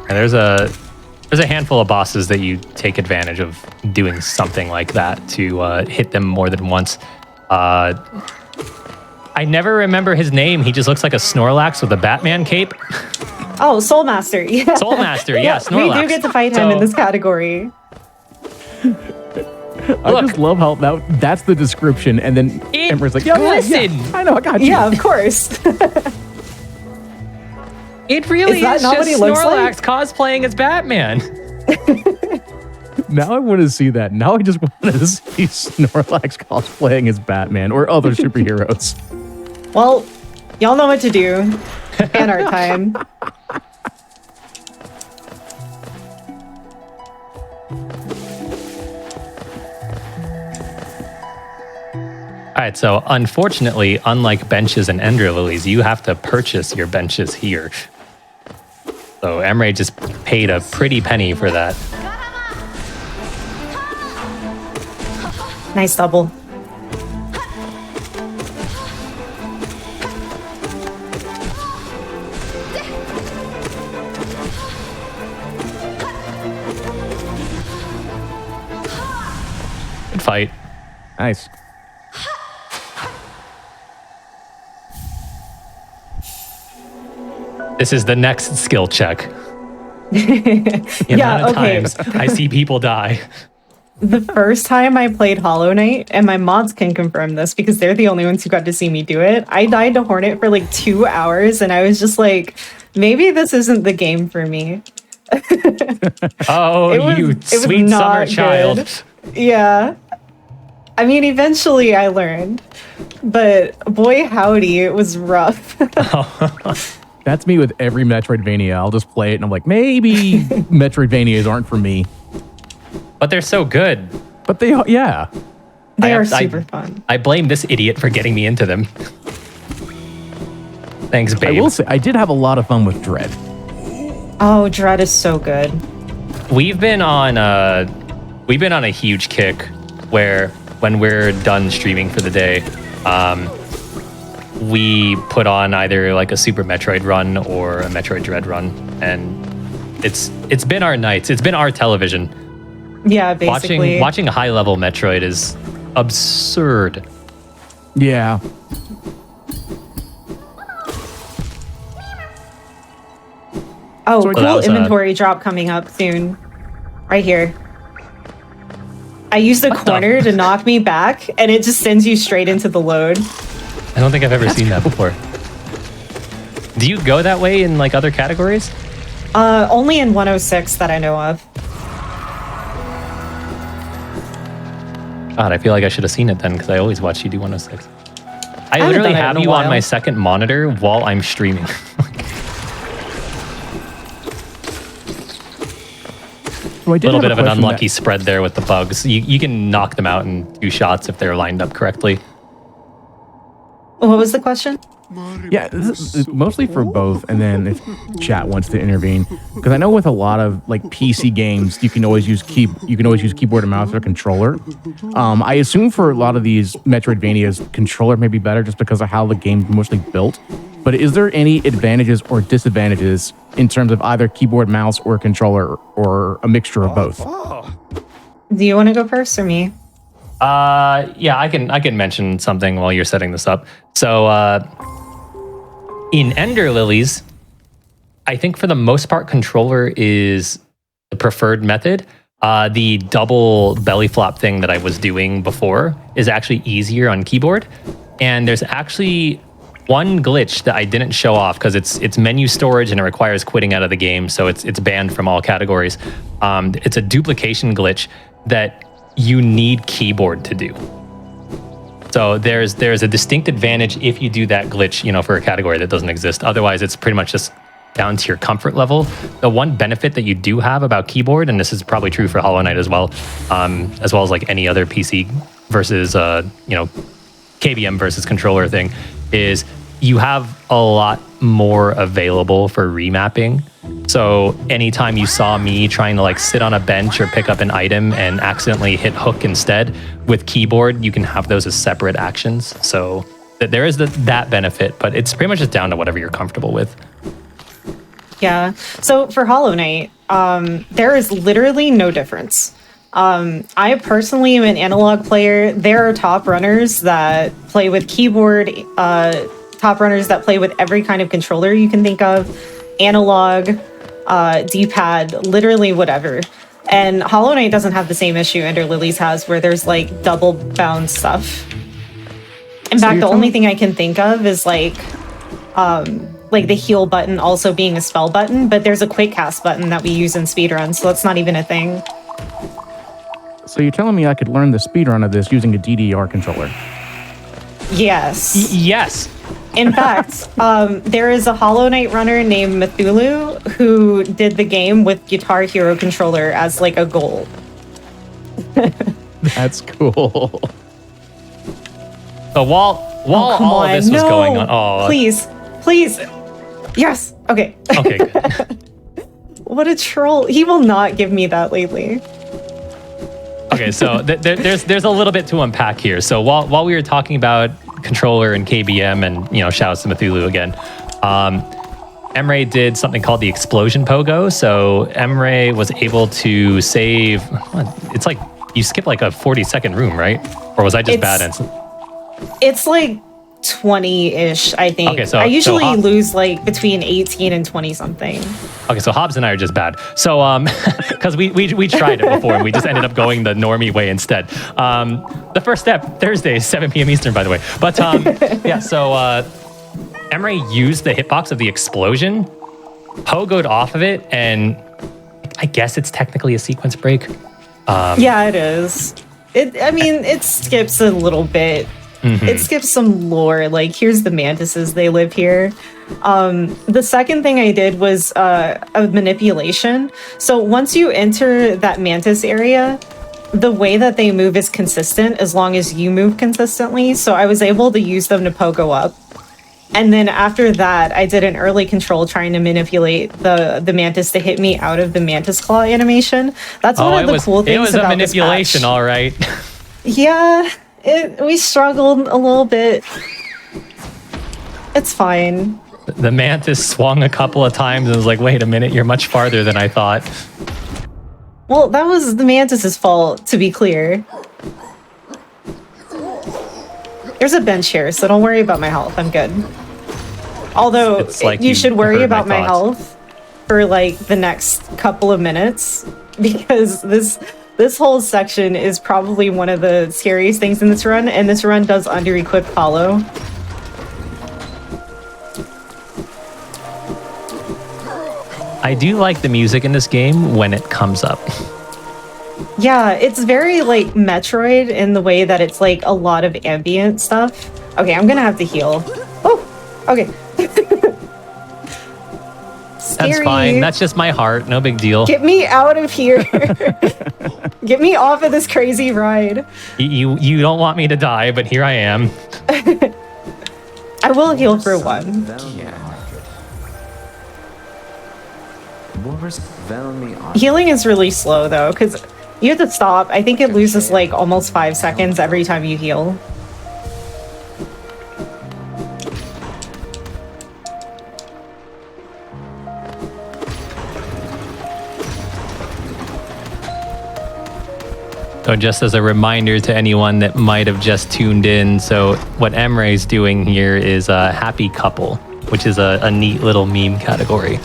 And there's a handful of bosses that you take advantage of doing something like that to hit them more than once. I never remember his name. He just looks like a Snorlax with a Batman cape. Oh, Soul Master. Yeah. Soul Master, yeah, Snorlax. We do get to fight him in this category. I just love how that's the description, and then Emre's like, yeah, I know, I got you. Yeah, of course. It really is just Snorlax cosplaying as Batman. Now I want to see that. Now I just want to see Snorlax cosplaying as Batman or other superheroes. Well, y'all know what to do. Fan art time. All right, so unfortunately, unlike benches and Ender Lilies, you have to purchase your benches here. So Emre just paid a pretty penny for that. Nice double. Good fight. Nice. This is the next skill check. The amount of times I see people die. The first time I played Hollow Knight, and my mods can confirm this because they're the only ones who got to see me do it, I died to Hornet for like 2 hours, and I was just like, maybe this isn't the game for me. Oh, you sweet summer child. Yeah. I mean, eventually I learned, but boy howdy, it was rough. That's me with every Metroidvania. I'll just play it and I'm like, maybe Metroidvanias aren't for me. But they're so good. But they yeah. They are super fun. I blame this idiot for getting me into them. Thanks, babe. I will say, I did have a lot of fun with Dread. Oh, Dread is so good. We've been on a huge kick where when we're done streaming for the day, we put on either like a Super Metroid run or a Metroid Dread run, and it's been our nights. It's been our television. Yeah, basically. Watching a high level Metroid is absurd. Yeah. Oh, So cool inventory drop coming up soon. Right here. I used the corner to knock me back, and it just sends you straight into the load. I don't think I've ever seen that before. Do you go that way in like other categories? Only in 106 that I know of. God, I feel like I should have seen it then because I always watch you do 106. I haven't literally done it have in a you on while. my second monitor while I'm streaming. So I A did little have bit of an question unlucky spread there with the bugs. You can knock them out in 2 shots if they're lined up correctly. What was the question? Yeah, this is mostly for both, and then if chat wants to intervene, because I know with a lot of like PC games, you can always use keyboard and mouse or controller. I assume for a lot of these Metroidvanias, controller may be better just because of how the game's mostly built. But is there any advantages or disadvantages in terms of either keyboard, mouse, or controller, or a mixture of both? Do you want to go first or me? Yeah, I can mention something while you're setting this up. So, in Ender Lilies, I think for the most part, controller is the preferred method. The double belly flop thing that I was doing before is actually easier on keyboard. And there's actually one glitch that I didn't show off because it's menu storage and it requires quitting out of the game, so it's banned from all categories. It's a duplication glitch that you need keyboard to do. So there's a distinct advantage if you do that glitch, for a category that doesn't exist. Otherwise, it's pretty much just down to your comfort level. The one benefit that you do have about keyboard, and this is probably true for Hollow Knight as well as like any other PC versus KBM versus controller thing, is you have a lot more available for remapping. So anytime you saw me trying to like sit on a bench or pick up an item and accidentally hit hook instead, with keyboard, you can have those as separate actions. So there is that benefit, but it's pretty much just down to whatever you're comfortable with. Yeah. So for Hollow Knight, there is literally no difference. I personally am an analog player. There are top runners that play with keyboard, top runners that play with every kind of controller you can think of, analog, D-pad, literally whatever. And Hollow Knight doesn't have the same issue Ender Lilies has, where there's like double bound stuff. In fact, the only thing I can think of is like the heal button also being a spell button, but there's a quick cast button that we use in speedruns, so that's not even a thing. So you're telling me I could learn the speedrun of this using a DDR controller? Yes. Yes. In fact, there is a Hollow Knight runner named Cthulhu who did the game with Guitar Hero controller as like a goal. That's cool. So while all of this was going on, please, yes, okay. Okay, good. What a troll! He will not give me that lately. Okay, so there's a little bit to unpack here. So while we were talking about controller and KBM, and shout out to Cthulhu again, Emre did something called the explosion pogo. So Emre was able to save. It's like you skip like a 40-second room, right? Or was I just bad? It's like 20-ish, I think. Okay, so I usually lose like between 18 and 20 something. Okay, so Hobbs and I are just bad. So, because we tried it before and we just ended up going the normie way instead. The first step, Thursday, 7 p.m. Eastern, by the way. But yeah, so Emre used the hitbox of the explosion, pogoed off of it, and I guess it's technically a sequence break. Yeah, it is. It skips a little bit. It skips some lore. Like, here's the mantises, they live here. The second thing I did was a manipulation. So once you enter that mantis area, the way that they move is consistent as long as you move consistently. So I was able to use them to pogo up. And then after that, I did an early control trying to manipulate the mantis to hit me out of the mantis claw animation. That's one of the cool things about it was a manipulation, all right. Yeah, we struggled a little bit. It's fine. The mantis swung a couple of times and was like, wait a minute, you're much farther than I thought. Well, that was the mantis's fault, to be clear. There's a bench here, so don't worry about my health. I'm good. Although, it's like you should worry about my thoughts. health for, like, the next couple of minutes. Because this whole section is probably one of the scariest things in this run, and this run does under-equip follow. I do like the music in this game when it comes up. Yeah, it's very, like, Metroid in the way that it's, like, a lot of ambient stuff. Okay, I'm gonna have to heal. Oh, okay. That's fine. That's just my heart. No big deal. Get me out of here. Get me off of this crazy ride. You don't want me to die, but here I am. I will heal for one. Healing is really slow, though, because you have to stop. I think it loses, like, almost 5 seconds every time you heal. So just as a reminder to anyone that might have just tuned in, so what Emre's doing here is a happy couple, which is a neat little meme category.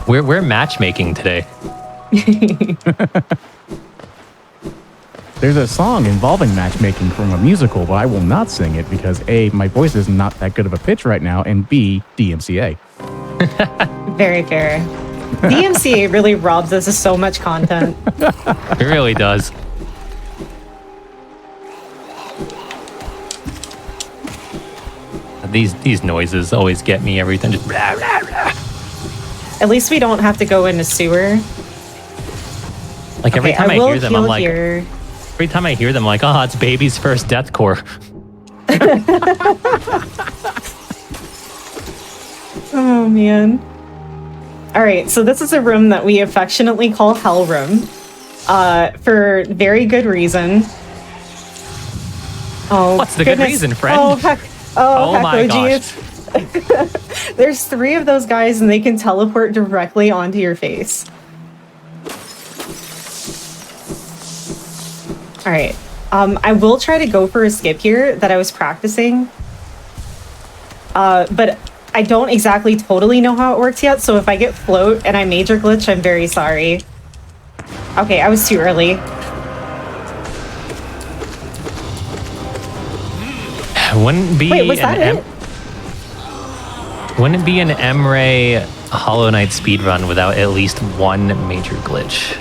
We're matchmaking today. There's a song involving matchmaking from a musical, but I will not sing it because A, my voice is not that good of a pitch right now, and B, DMCA. Very fair. DMCA really robs us of so much content. It really does. These noises always get me every time. Just blah, blah, blah. At least we don't have to go into sewer. Like every time I hear them, I'm like, here. every time I hear them, I'm like, oh, it's baby's first deathcore. Oh man. All right, so this is a room that we affectionately call Hell Room, for very good reason. Oh, what's the good reason, friend? Oh heck! Oh heck, my OG. There's 3 of those guys, and they can teleport directly onto your face. All right. I will try to go for a skip here that I was practicing, but I don't exactly totally know how it works yet, so if I get float and I major glitch, I'm very sorry. Okay, I was too early. Wouldn't be Wait, was that it? Wouldn't be an Emre Hollow Knight speedrun without at least one major glitch.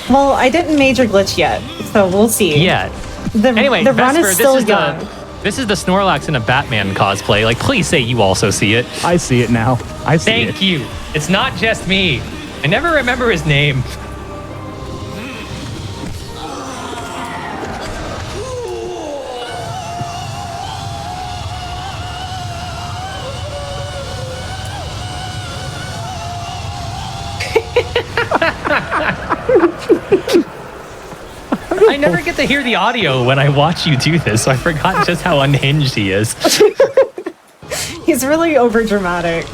Well, I didn't major glitch yet, so we'll see. Yeah. Anyway, the run Vesper, is still young. This is the Snorlax in a Batman cosplay. Like, please say you also see it. I see it now. I see it. Thank you. It's not just me. I never remember his name. I never get to hear the audio when I watch you do this, so I forgot just how unhinged he is. He's really over dramatic.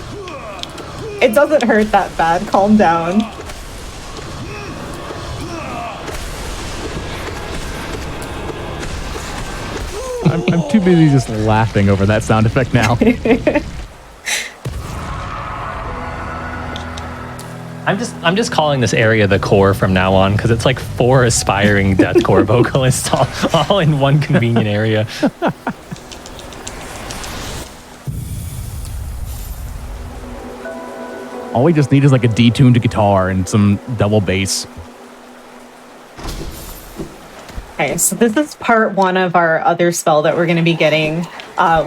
It doesn't hurt that bad. Calm down. I'm too busy just laughing over that sound effect now. I'm just calling this area the core from now on because it's like 4 aspiring deathcore vocalists all in one convenient area. All we just need is like a detuned guitar and some double bass. Okay, so this is part 1 of our other spell that we're going to be getting.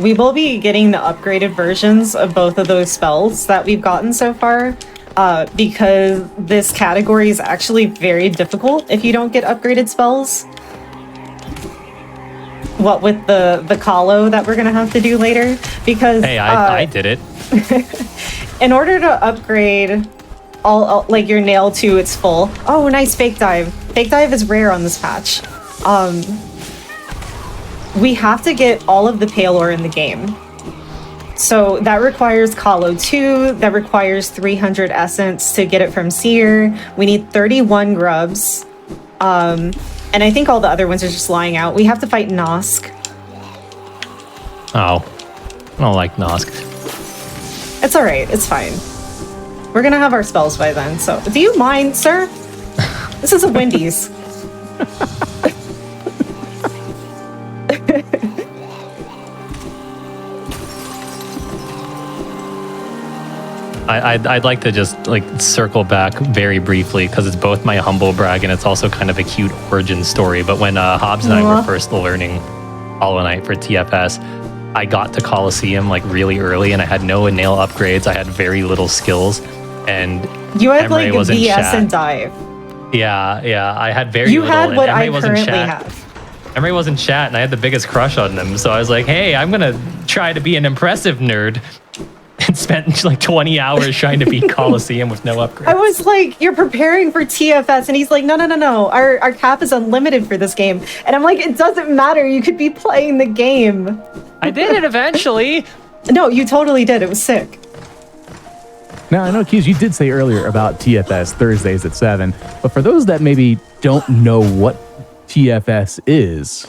We will be getting the upgraded versions of both of those spells that we've gotten so far, because this category is actually very difficult if you don't get upgraded spells. What with the Calo that we're going to have to do later, because... Hey, I did it. In order to upgrade all like your nail to its full... Oh, nice fake dive. Fake dive is rare on this patch. We have to get all of the pale ore in the game. So that requires Calo 2, that requires 300 essence to get it from Seer. We need 31 grubs. And I think all the other ones are just lying out. We have to fight Nosk. Oh, I don't like Nosk. It's all right. It's fine. We're gonna have our spells by then. So, do you mind, sir? This is a Wendy's. I'd like to just like circle back very briefly because it's both my humble brag and it's also kind of a cute origin story. But when Hobbs and I were first learning Hollow Knight for TFS, I got to Coliseum like really early and I had no nail upgrades. I had very little skills, and you had Emre like was in BS chat. and dive. Yeah, I had very You little. had what and I Emre was in currently chat. have. Emre was in chat and I had the biggest crush on him. So I was like, hey, I'm going to try to be an impressive nerd. And spent like 20 hours trying to beat Coliseum with no upgrades. I was like, you're preparing for TFS. And he's like, no. Our cap is unlimited for this game. And I'm like, it doesn't matter. You could be playing the game. I did it eventually. No, you totally did. It was sick. Now, I know, Keys, you did say earlier about TFS Thursdays at 7, but for those that maybe don't know what TFS is...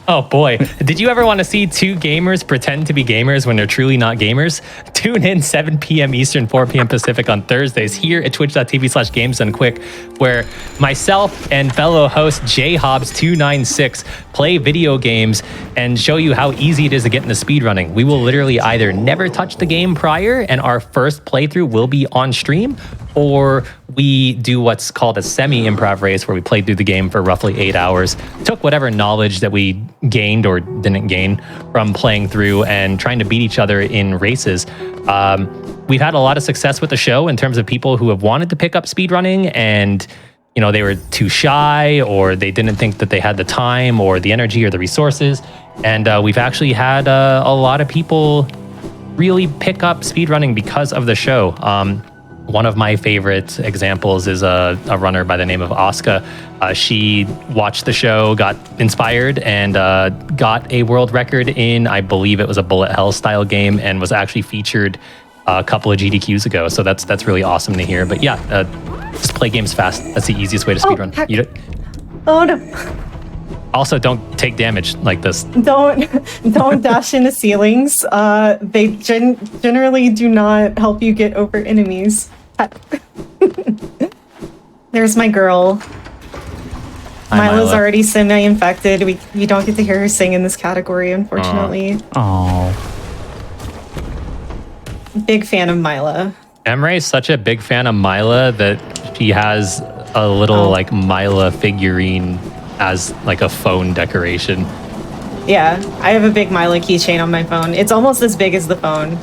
Oh boy, did you ever want to see two gamers pretend to be gamers when they're truly not gamers? Tune in 7 p.m. Eastern, 4 p.m. Pacific on Thursdays here at twitch.tv/GamesDoneQuick, where myself and fellow host jhobbs296 play video games and show you how easy it is to get into speedrunning. We will literally either never touch the game prior and our first playthrough will be on stream, or we do what's called a semi-improv race where we played through the game for roughly 8 hours, took whatever knowledge that we gained or didn't gain from playing through and trying to beat each other in races. We've had a lot of success with the show in terms of people who have wanted to pick up speedrunning and they were too shy or they didn't think that they had the time or the energy or the resources. And we've actually had a lot of people really pick up speedrunning because of the show. One of my favorite examples is a runner by the name of Asuka. She watched the show, got inspired, and got a world record in, I believe it was a bullet hell style game, and was actually featured a couple of GDQs ago. So that's really awesome to hear. But yeah, just play games fast. That's the easiest way to speedrun. Oh no. Also, don't take damage like this. Don't dash into ceilings. They generally do not help you get over enemies. There's my girl. Hi, Mila's Mila. already semi-infected. We don't get to hear her sing in this category, unfortunately. Oh. Big fan of Mila. Emre is such a big fan of Mila that she has a little like Mila figurine as like a phone decoration. Yeah, I have a big Mila keychain on my phone. It's almost as big as the phone.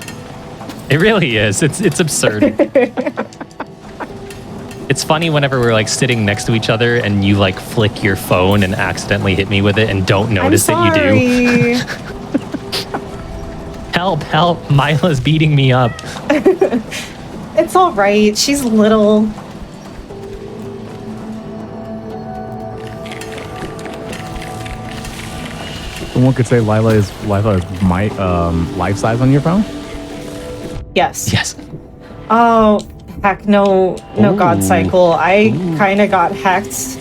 It really is. It's absurd. It's funny whenever we're like sitting next to each other and you like flick your phone and accidentally hit me with it and don't notice that you do. Help, Mila's beating me up. It's all right. She's little. Someone could say Lila is my life size on your phone. Yes. Oh, heck no, God Cycle. I kind of got hacked.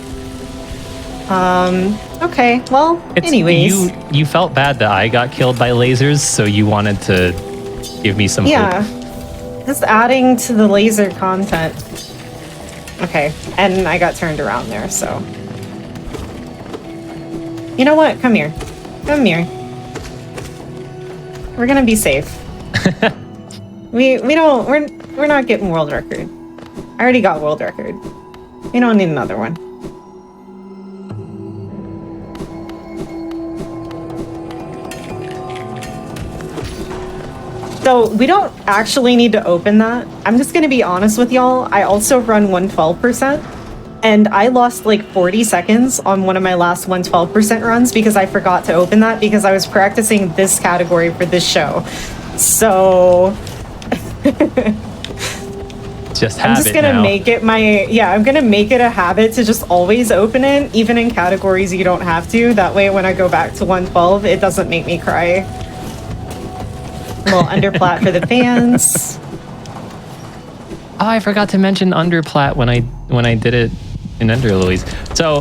Okay, well, anyways. You felt bad that I got killed by lasers, so you wanted to give me some hope. Just adding to the laser content. Okay, and I got turned around there, so. You know what? Come here. We're gonna be safe. We're not getting world record. I already got world record. We don't need another one. So we don't actually need to open that. I'm just going to be honest with y'all. I also run 112%. And I lost like 40 seconds on one of my last 112% runs because I forgot to open that because I was practicing this category for this show. So Just I'm just gonna make it I'm gonna make it a habit to just always open it, even in categories you don't have to. That way when I go back to 112, it doesn't make me cry. A little underplat for the fans. Oh, I forgot to mention underplat when I did it in Ender Lilies. So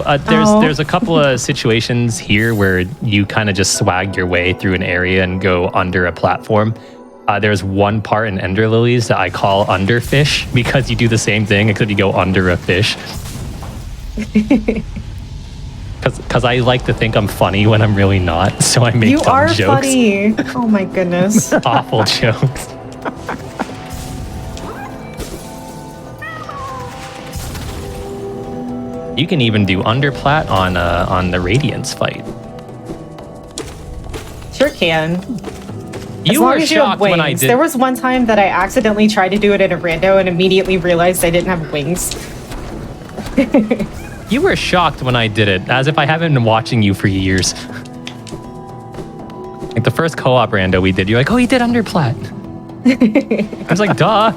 there's a couple of situations here where you kind of just swag your way through an area and go under a platform. There's one part in Ender Lilies that I call underfish because you do the same thing except you go under a fish. Because I like to think I'm funny when I'm really not, so I make dumb jokes. You are funny. Oh my goodness. Awful jokes. You can even do underplat on the Radiance fight. Sure can. You were shocked when I did. There was one time that I accidentally tried to do it in a rando and immediately realized I didn't have wings. You were shocked when I did it, as if I haven't been watching you for years. Like the first co-op rando we did, you're like, oh, he did underplat. I was like, duh.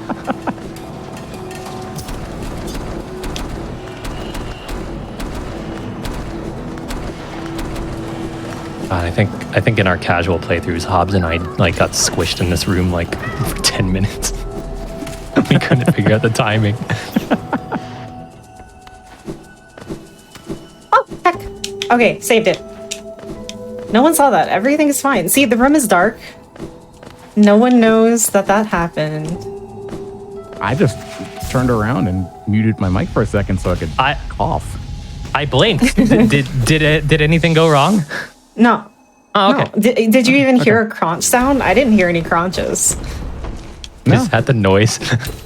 I think in our casual playthroughs, Hobbs and I like got squished in this room like for 10 minutes. We couldn't figure out the timing. Oh, heck. Okay, saved it. No one saw that. Everything is fine. See, the room is dark. No one knows that happened. I just turned around and muted my mic for a second so I could cough. I blinked. Did anything go wrong? No. Oh, okay. No. Did you even hear a crunch sound? I didn't hear any crunches. No. Just had the noise.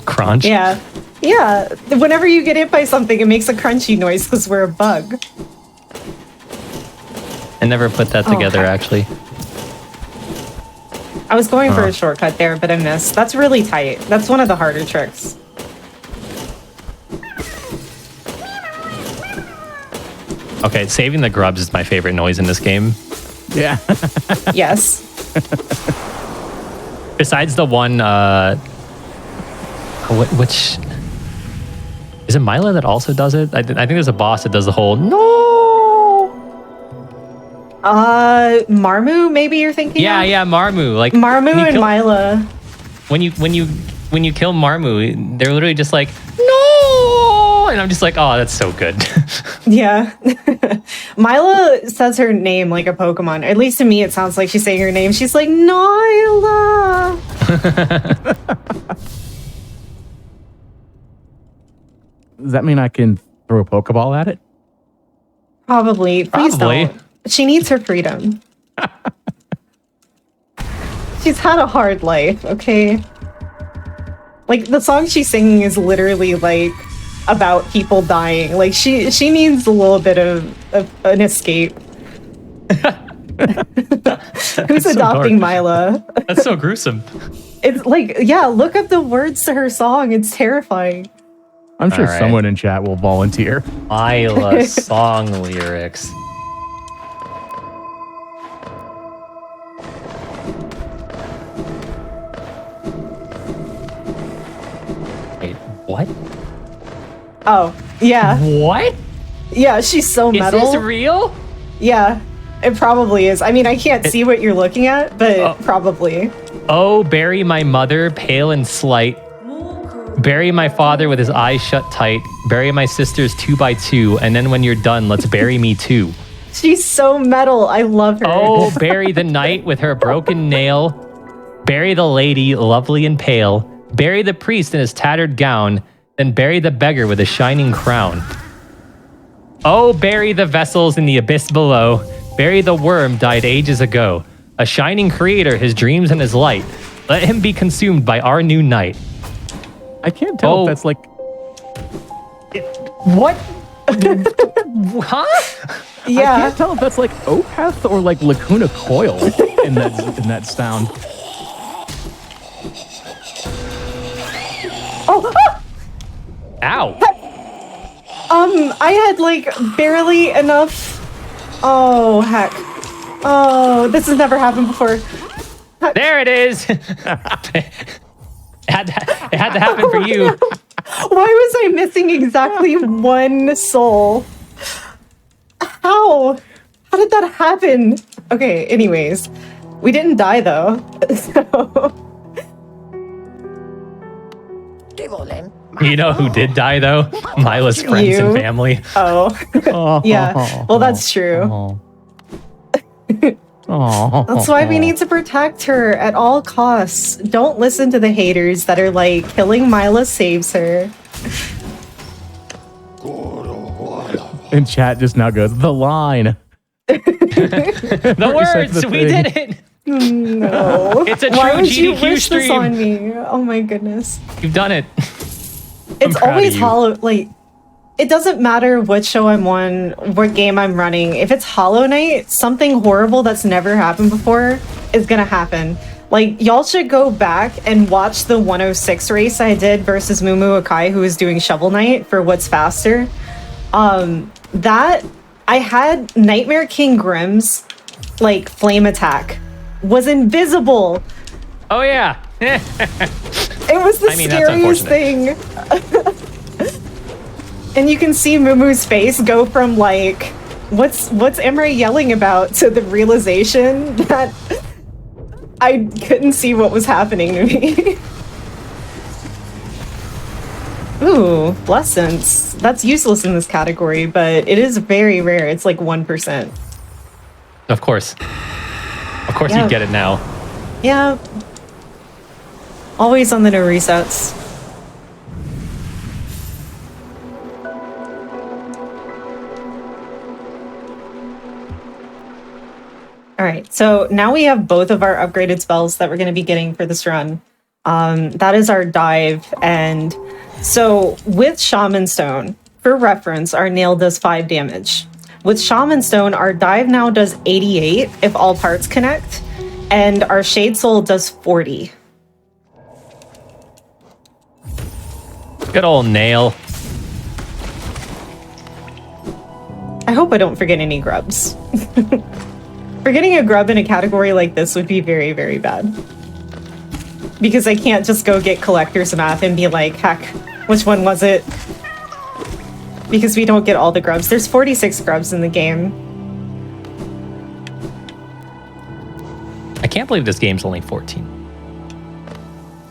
Crunch. Yeah. Yeah. Whenever you get hit by something, it makes a crunchy noise because we're a bug. I never put that together, actually. I was going for a shortcut there, but I missed. That's really tight. That's one of the harder tricks. Okay, saving the grubs is my favorite noise in this game. Yeah. Yes. Besides the one, which is it Mila that also does it? I think there's a boss that does the whole no. Marmu, maybe you're thinking. Yeah, of? Marmu. Like Marmu and Mila. When you kill Marmu, they're literally just like no, and I'm just like, oh, that's so good. Yeah. Mila says her name like a Pokemon. At least to me, it sounds like she's saying her name. She's like, Nyla. Does that mean I can throw a Pokeball at it? Probably. Please don't. She needs her freedom. She's had a hard life, okay? Like, the song she's singing is literally, like, about people dying. Like, she needs a little bit of an escape. Who's adopting Mila? That's so gruesome. It's like, yeah, look up the words to her song. It's terrifying. I'm sure someone in chat will volunteer. Mila song lyrics. Wait, what? Oh, yeah. What? Yeah, she's so metal. Is this real? Yeah, it probably is. I mean, I can't see what you're looking at, but probably. Oh, bury my mother, pale and slight. Bury my father with his eyes shut tight. Bury my sisters 2 by 2. And then when you're done, let's bury me too. She's so metal. I love her. Oh, bury the knight with her broken nail. Bury the lady, lovely and pale. Bury the priest in his tattered gown. Then bury the beggar with a shining crown. Oh, bury the vessels in the abyss below. Bury the worm died ages ago. A shining creator, his dreams and his light. Let him be consumed by our new night. I can't tell if that's like... What? Huh? Yeah. I can't tell if that's like Opeth or like Lacuna Coil in that sound. Oh! Ow! I had like barely enough. Oh heck! Oh, this has never happened before. There it is. It had to happen for you. Why was I missing exactly one soul? How? How did that happen? Okay, anyways. We didn't die though. So. You know who did die though? Mila's friends and family. Oh. Yeah. Well, that's true. That's why we need to protect her at all costs. Don't listen to the haters that are like, killing Mila saves her. And chat just now goes, the line. The words, we did it. No. It's a true Why would GDQ you wish stream. this on me? Oh my goodness. You've done it. It's proud of always you. Hollow. Like, it doesn't matter what show I'm on, what game I'm running. If it's Hollow Knight, something horrible that's never happened before is gonna happen. Like, y'all should go back and watch the 106 race I did versus Mumu Akai, who was doing Shovel Knight for What's Faster. That I had Nightmare King Grimm's like flame attack was invisible. Oh yeah. It was the I mean, that's scariest thing. And you can see Mumu's face go from like, what's Emre yelling about, to the realization that I couldn't see what was happening to me. Ooh, Blessings. That's useless in this category, but it is very rare. It's like 1%. Of course. Of course Yeah. you get it now. Yeah. Always on the no resets. All right, so now we have both of our upgraded spells that we're going to be getting for this run. That is our dive, and so with Shaman Stone, for reference, our nail does 5 damage. With Shaman Stone, our dive now does 88 if all parts connect, and our Shade Soul does 40. Good old nail. I hope I don't forget any grubs. Forgetting a grub in a category like this would be very, very bad. Because I can't just go get Collector's Math and be like, heck, which one was it? Because we don't get all the grubs. There's 46 grubs in the game. I can't believe this game's only 14.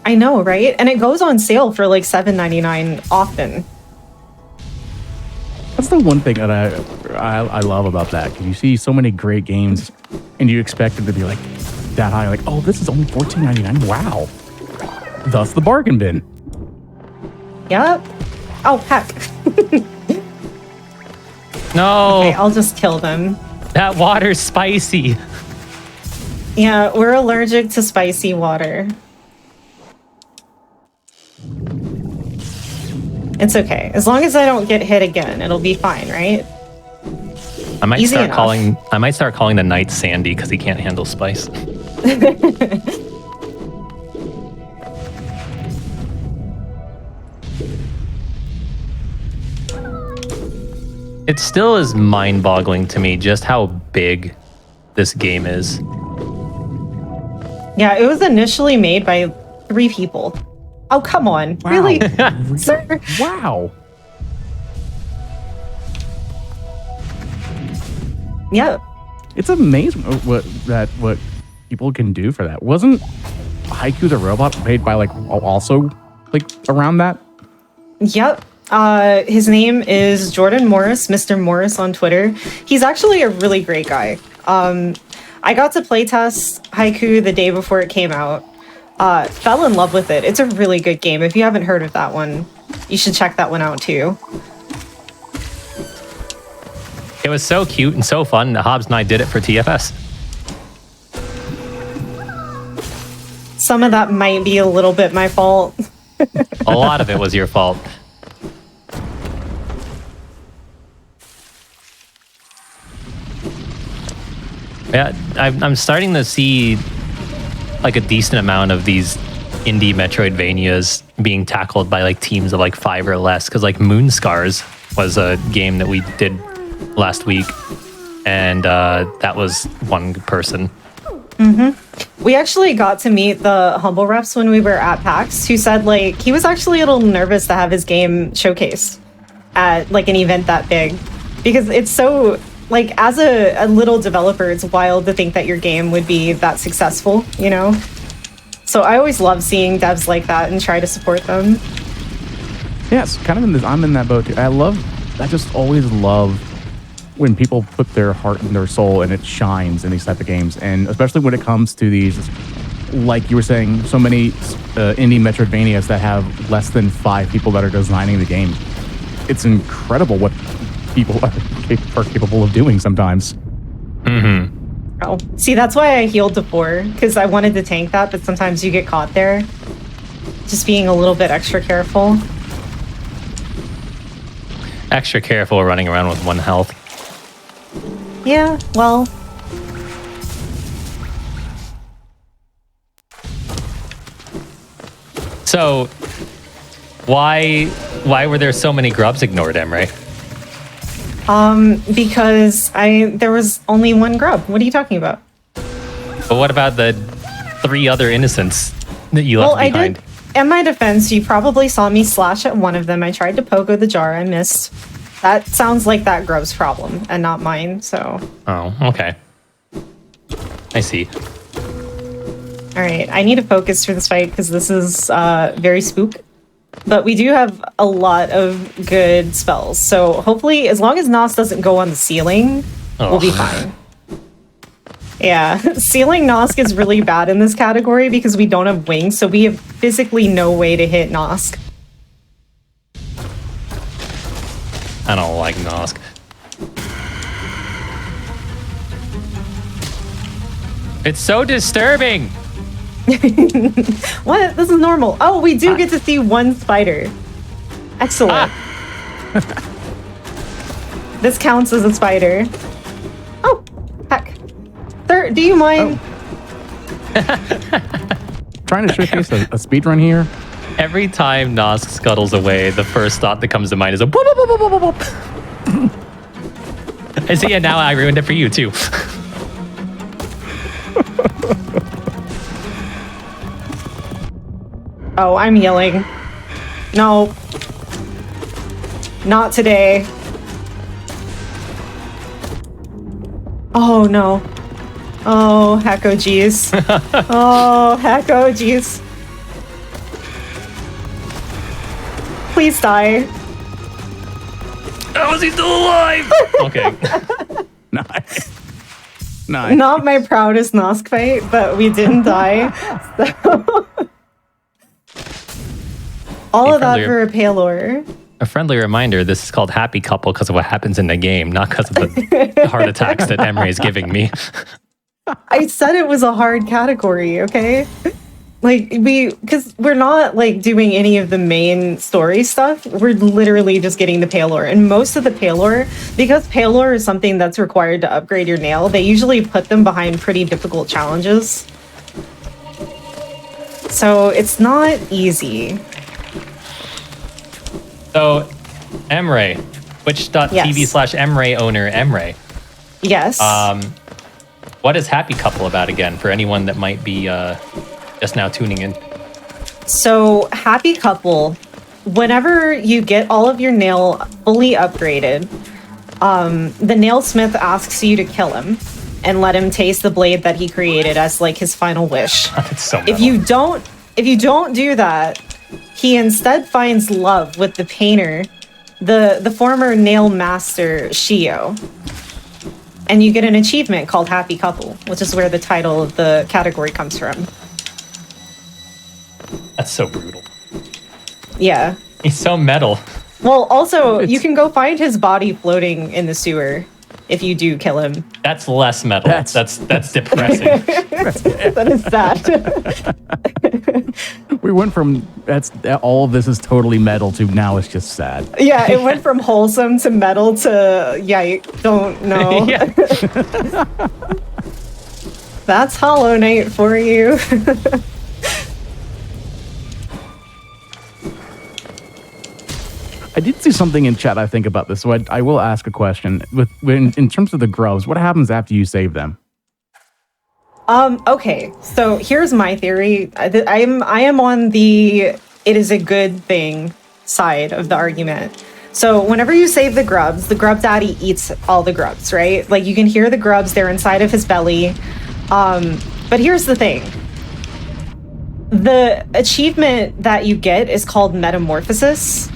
I know, right? And it goes on sale for like $7.99 often. That's the one thing that I love about that, because you see so many great games and you expect them to be like that high, like, oh, this is only $14.99. Wow. Thus the bargain bin. Yep. Oh, heck. No, Okay, I'll just kill them. that water's spicy. Yeah, we're allergic to spicy water. It's okay. As long as I don't get hit again, it'll be fine, right? I might Easy start enough. calling the knight Sandy because he can't handle spice. It still is mind-boggling to me just how big this game is. Yeah, it was initially made by 3 people. Oh, come on. Wow. Really? Sir? Wow. Yep. It's amazing what people can do for that. Wasn't Haiku the Robot made by like also like around that? Yep. His name is Jordan Morris, Mr. Morris on Twitter. He's actually a really great guy. I got to playtest Haiku the day before it came out. Fell in love with it. It's a really good game. If you haven't heard of that one, you should check that one out too. It was so cute and so fun that Hobbs and I did it for TFS. Some of that might be a little bit my fault. A lot of it was your fault. Yeah, I'm starting to see like a decent amount of these indie Metroidvanias being tackled by like teams of like 5 or less. Because like Moonscars was a game that we did last week, and that was one person. We actually got to meet the Humble Refs when we were at PAX, who said like he was actually a little nervous to have his game showcased at like an event that big, because it's so like, as a little developer, it's wild to think that your game would be that successful, you know? So I always love seeing devs like that and try to support them. Yes, kind of in this, I'm in that boat too. I just always love when people put their heart and their soul and it shines in these type of games. And especially when it comes to these, like you were saying, so many indie Metroidvanias that have less than 5 people that are designing the game. It's incredible what people are capable of doing sometimes. Oh, see, that's why I healed to 4, because I wanted to tank that, but sometimes you get caught there. Just being a little bit extra careful. Extra careful running around with 1 health. Yeah, well. So, why were there so many grubs ignored, Emre? Because there was only 1 grub. What are you talking about? But what about the 3 other innocents that you left behind? I did. In my defense, you probably saw me slash at one of them. I tried to pogo the jar. I missed. That sounds like that grub's problem and not mine, so. Oh, okay. I see. All right, I need to focus for this fight because this is very spook. But we do have a lot of good spells. So hopefully, as long as Nos doesn't go on the ceiling, we'll be fine. Yeah, ceiling Nosk is really bad in this category because we don't have wings, so we have physically no way to hit Nosk. I don't like Nosk. It's so disturbing! What? This is normal. Oh, we do get to see 1 spider. Excellent. This counts as a spider. Oh, heck. Do you mind? Trying to showcase a speedrun here. Every time Nosk scuttles away, the first thought that comes to mind is a whoop, whoop, whoop, whoop, whoop, whoop. And see, and now I ruined it for you too. Oh, I'm yelling. No. Not today. Oh, no. Oh, heck, oh, geez. Oh, heck, oh, geez. Please die. How is he still alive? Okay. Nice. Nice. Not my proudest Nosk fight, but we didn't die. So. All of that for a Palor. A friendly reminder, this is called Happy Couple because of what happens in the game, not because of the heart attacks that Emre is giving me. I said it was a hard category, okay? Like, because we're not, like, doing any of the main story stuff. We're literally just getting the Palor. And most of the Palor, because Palor is something that's required to upgrade your nail, they usually put them behind pretty difficult challenges. So it's not easy. So, Emre, twitch.tv/Emre owner Emre. Yes. What is Happy Couple about again, for anyone that might be just now tuning in? So, Happy Couple, whenever you get all of your nail fully upgraded, the nailsmith asks you to kill him and let him taste the blade that he created as like his final wish. It's so If you don't do that, he instead finds love with the painter, the former nail master Shio. And you get an achievement called Happy Couple, which is where the title of the category comes from. That's so brutal. Yeah. He's so metal. Well, also, you can go find his body floating in the sewer if you do kill him. That's less metal. That's depressing. That is sad. We went from all of this is totally metal to now it's just sad. Yeah, it went from wholesome to metal to, yeah, don't know. Yeah. That's Hollow Knight for you. I did see something in chat I think about this, so I will ask a question. In terms of the grubs, what happens after you save them? Okay, so here's my theory. I am on the it is a good thing side of the argument. So whenever you save the grub daddy eats all the grubs, right? Like you can hear the grubs, they're inside of his belly. But here's the thing. The achievement that you get is called metamorphosis,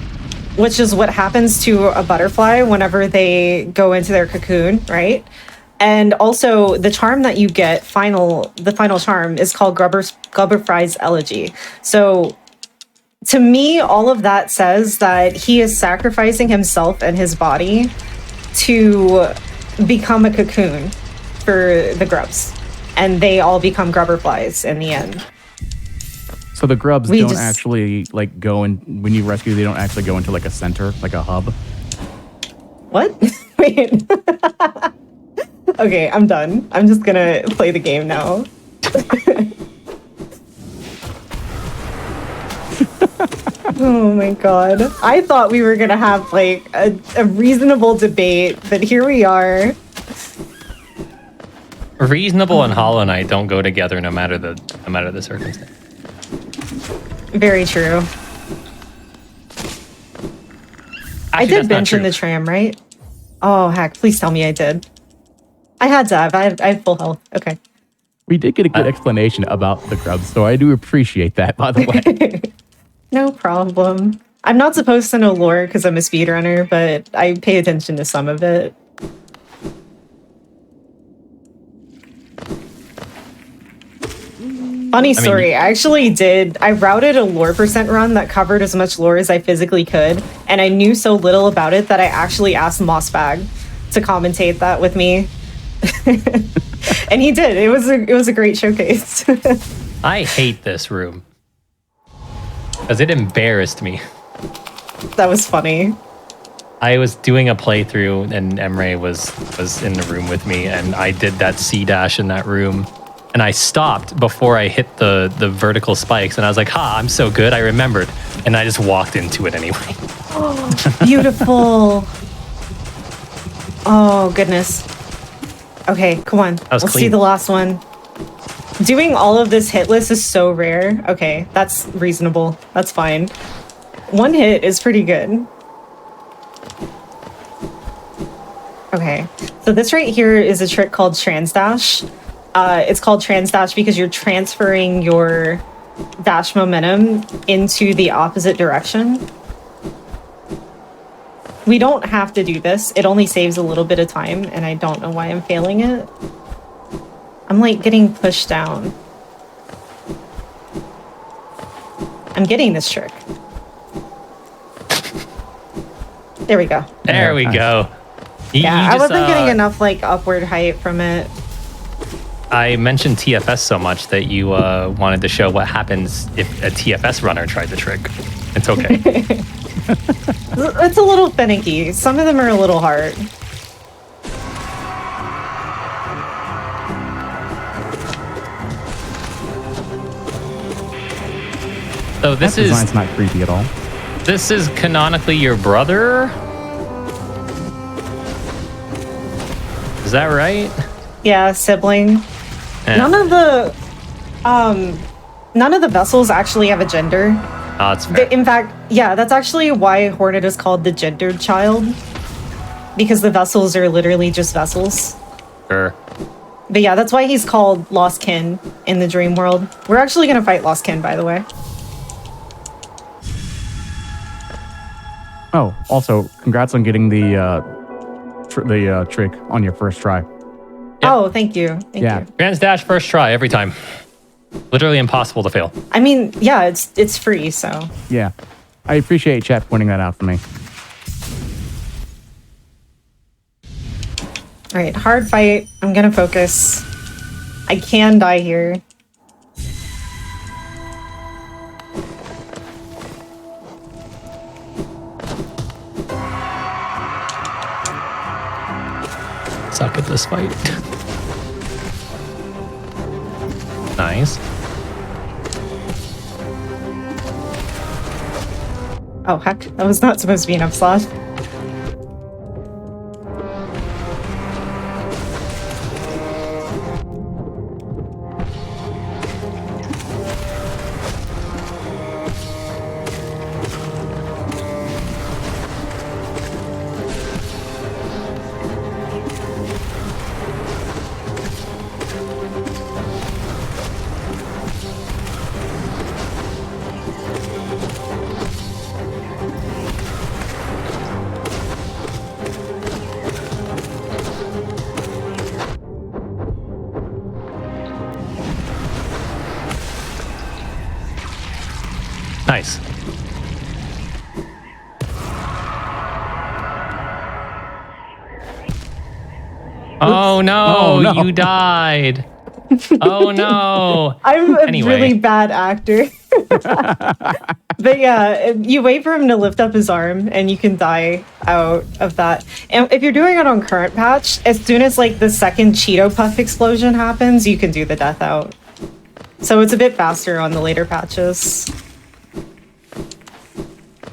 which is what happens to a butterfly whenever they go into their cocoon, right? And also the charm that you get, the final charm is called Grubberfly's Elegy. So to me, all of that says that he is sacrificing himself and his body to become a cocoon for the grubs. And they all become grubberflies in the end. So the grubs don't actually like go in when you rescue. They don't actually go into like a center, like a hub. What? Wait. Okay, I'm done. I'm just gonna play the game now. Oh my god. I thought we were gonna have like a reasonable debate, but here we are. Reasonable and Hollow Knight don't go together no matter the circumstance. Very true. Actually, I did bench in the tram, right? Oh heck, please tell me I did. I had to have. I had full health. Okay. We did get a good explanation about the grubs, so I do appreciate that, by the way. No problem. I'm not supposed to know lore because I'm a speedrunner, but I pay attention to some of it. Funny story, I routed a lore percent run that covered as much lore as I physically could, and I knew so little about it that I actually asked Mossbag to commentate that with me. And he did. It was a great showcase. I hate this room because it embarrassed me. That was funny. I was doing a playthrough and Emre was in the room with me, and I did that C dash in that room, and I stopped before I hit the vertical spikes, and I was like, "Ha! I'm so good. I remembered," and I just walked into it anyway. Oh, beautiful. Oh goodness. Okay, come on. Let's see the last one. Doing all of this hitless is so rare. Okay, that's reasonable. That's fine. One hit is pretty good. Okay, so this right here is a trick called transdash. It's called transdash because you're transferring your dash momentum into the opposite direction. We don't have to do this. It only saves a little bit of time, and I don't know why I'm failing it. I'm like getting pushed down. I'm getting this trick. There we go. There we go. Yeah, I wasn't getting enough like upward height from it. I mentioned TFS so much that you wanted to show what happens if a TFS runner tried the trick. It's okay. It's a little finicky. Some of them are a little hard. So this design's not creepy at all. This is canonically your brother? Is that right? Yeah, sibling. Yeah. None of the vessels actually have a gender. Oh, that's fair. In fact, yeah, that's actually why Hornet is called the gendered child. Because the vessels are literally just vessels. Sure. But yeah, that's why he's called Lost Kin in the dream world. We're actually gonna fight Lost Kin, by the way. Oh, also, congrats on getting the trick on your first try. Yep. Oh, thank you. Thank you. Trans dash first try every time. Literally impossible to fail. I mean, yeah, it's free, so. Yeah. I appreciate chat pointing that out for me. All right, hard fight. I'm gonna focus. I can die here. Suck at this fight. Nice. Oh, heck. That was not supposed to be an up slash. Nice. Oh no, Oh, no. you died. Oh no. I'm a Anyway. really bad actor. But yeah, you wait for him to lift up his arm and you can die out of that. And if you're doing it on current patch, as soon as like the second Cheeto Puff explosion happens, you can do the death out. So it's a bit faster on the later patches.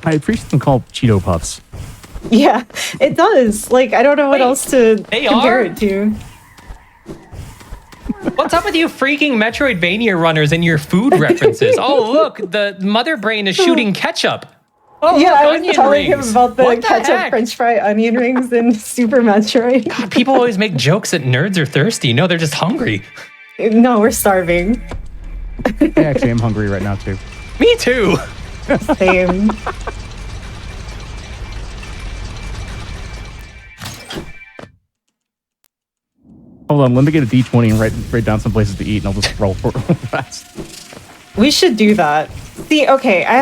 I appreciate them called Cheeto Puffs. Yeah, it does. Like, I don't know what Wait, else to they compare are? it to. What's up with you freaking Metroidvania runners and your food references? Oh, look, the mother brain is shooting ketchup. Oh, Yeah, look, I was onion telling rings. him about the What ketchup heck? french fry onion rings in Super Metroid. People always make jokes that nerds are thirsty. No, they're just hungry. No, we're starving. I actually am hungry right now, too. Me too. Same. Hold on, let me get a D20 and write down some places to eat, and I'll just roll for fast. We should do that. See, okay, I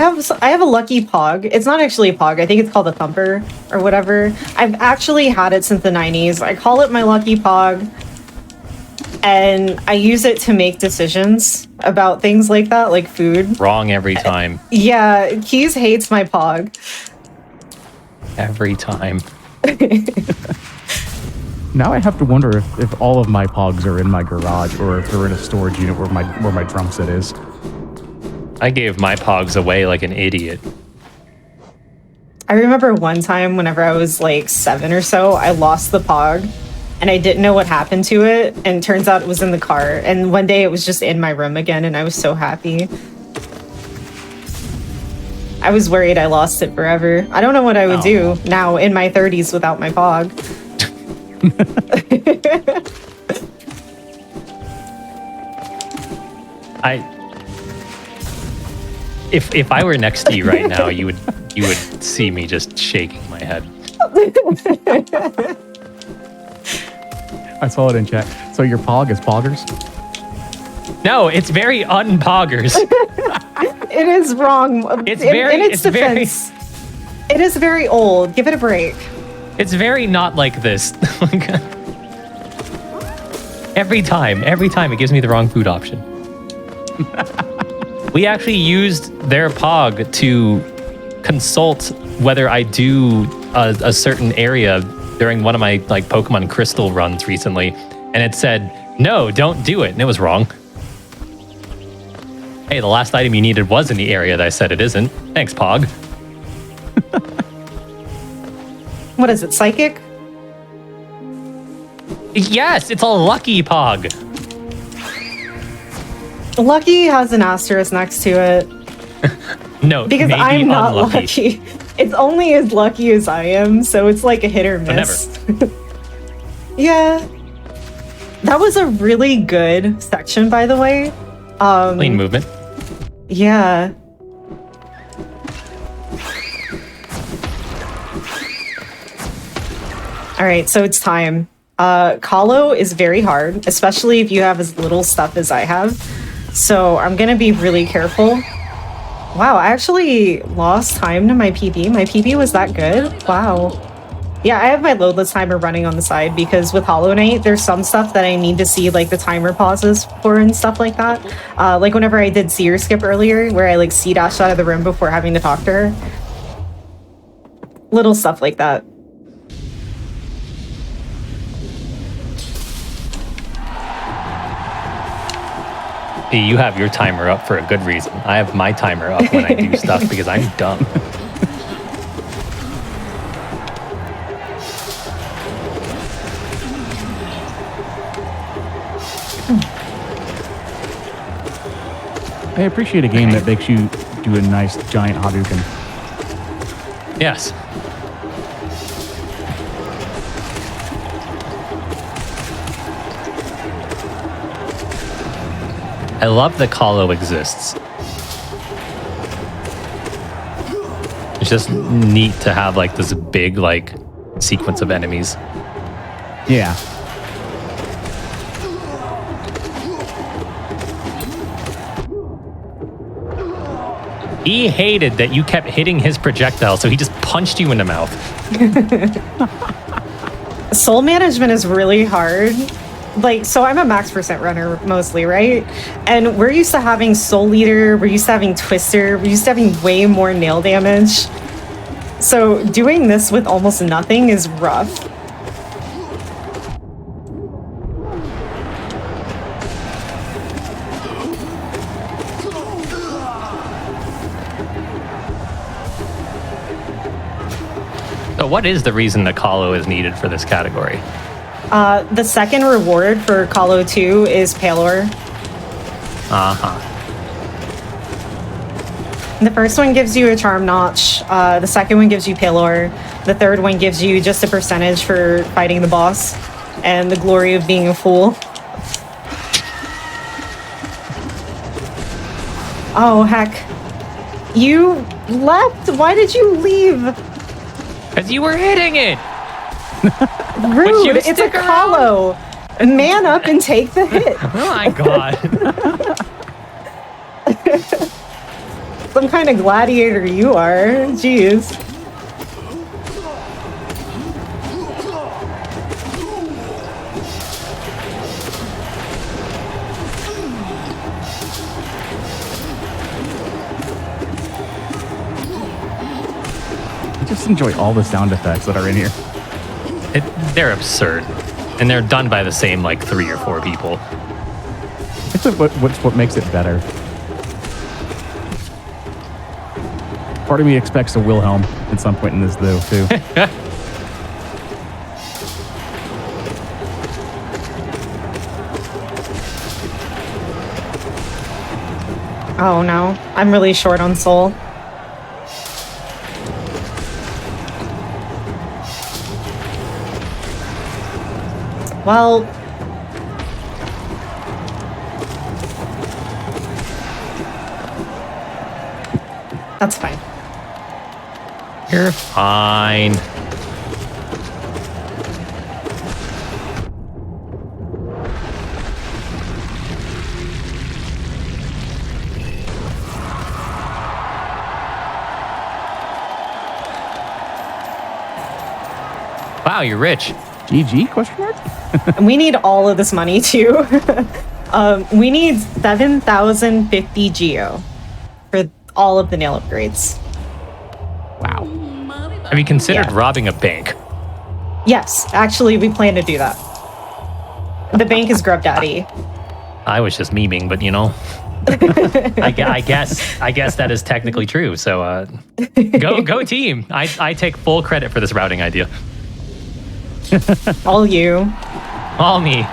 have a lucky pog. It's not actually a pog. I think it's called a thumper or whatever. I've actually had it since the 90s. I call it my lucky pog. And I use it to make decisions about things like that, like food. Wrong every time. Yeah, Keys hates my pog. Every time. Now I have to wonder if all of my pogs are in my garage or if they're in a storage unit where my drum set is. I gave my pogs away like an idiot. I remember one time whenever I was like 7 or so, I lost the pog and I didn't know what happened to it. And turns out it was in the car. And one day it was just in my room again and I was so happy. I was worried I lost it forever. I don't know what I would do now in my 30s without my pog. If I were next to you right now, you would see me just shaking my head. I saw it in chat. So your pog is poggers? No, it's very unpoggers. It is wrong. It's In very- its it's very- defense, it is very old. Give it a break. It's very not like this. Every time it gives me the wrong food option. We actually used their pog to consult whether I do a certain area during one of my like Pokemon Crystal runs recently, and it said, no, don't do it, and it was wrong. Hey, the last item you needed was in the area that I said it isn't. Thanks, Pog. What is it, psychic? Yes, it's a lucky Pog. Lucky has an asterisk next to it. No, Because maybe I'm not unlucky. lucky. It's only as lucky as I am, so it's like a hit or miss. Yeah. That was a really good section, by the way. Clean movement. Yeah. All right, so it's time. Kahlo is very hard, especially if you have as little stuff as I have. So I'm gonna be really careful. Wow, I actually lost time to my PB. My PB was that good? Wow. Yeah, I have my loadless timer running on the side because with Hollow Knight, there's some stuff that I need to see like the timer pauses for and stuff like that. Like whenever I did Seer Skip earlier, where I like C-dashed out of the room before having to talk to her. Little stuff like that. You have your timer up for a good reason. I have my timer up when I do stuff because I'm dumb. I appreciate a game that makes you do a nice giant Hadouken. Yes. I love that Kahlo exists. It's just neat to have like this big like sequence of enemies. Yeah. He hated that you kept hitting his projectile, so he just punched you in the mouth. Soul management is really hard. Like, so I'm a max percent runner mostly, right? And we're used to having Soul Leader, we're used to having Twister, we're used to having way more nail damage. So doing this with almost nothing is rough. So what is the reason that Kahlo is needed for this category? The second reward for Kahlo 2 is Palor. Uh-huh. The first one gives you a charm notch, the second one gives you Palor, the third one gives you just a percentage for fighting the boss, and the glory of being a fool. Oh, heck. You left? Why did you leave? Because you were hitting it! Rude! It's a Kahlo! Man up and take the hit! Oh my god. Some kind of gladiator you are. Jeez. I just enjoy all the sound effects that are in here. They're absurd. And they're done by the same, like, 3 or 4 people. It's what makes it better. Part of me expects a Wilhelm at some point in this, though, too. Oh no, I'm really short on soul. Well, that's fine. You're fine. Wow, you're rich. GG, question mark? And we need all of this money too. We need 7,050 geo for all of the nail upgrades. Wow. Have you considered Yeah. robbing a bank? Yes, actually, we plan to do that. The bank is Grub Daddy. I was just memeing, but you know, I guess that is technically true. So go team. I take full credit for this routing idea. All you. All me.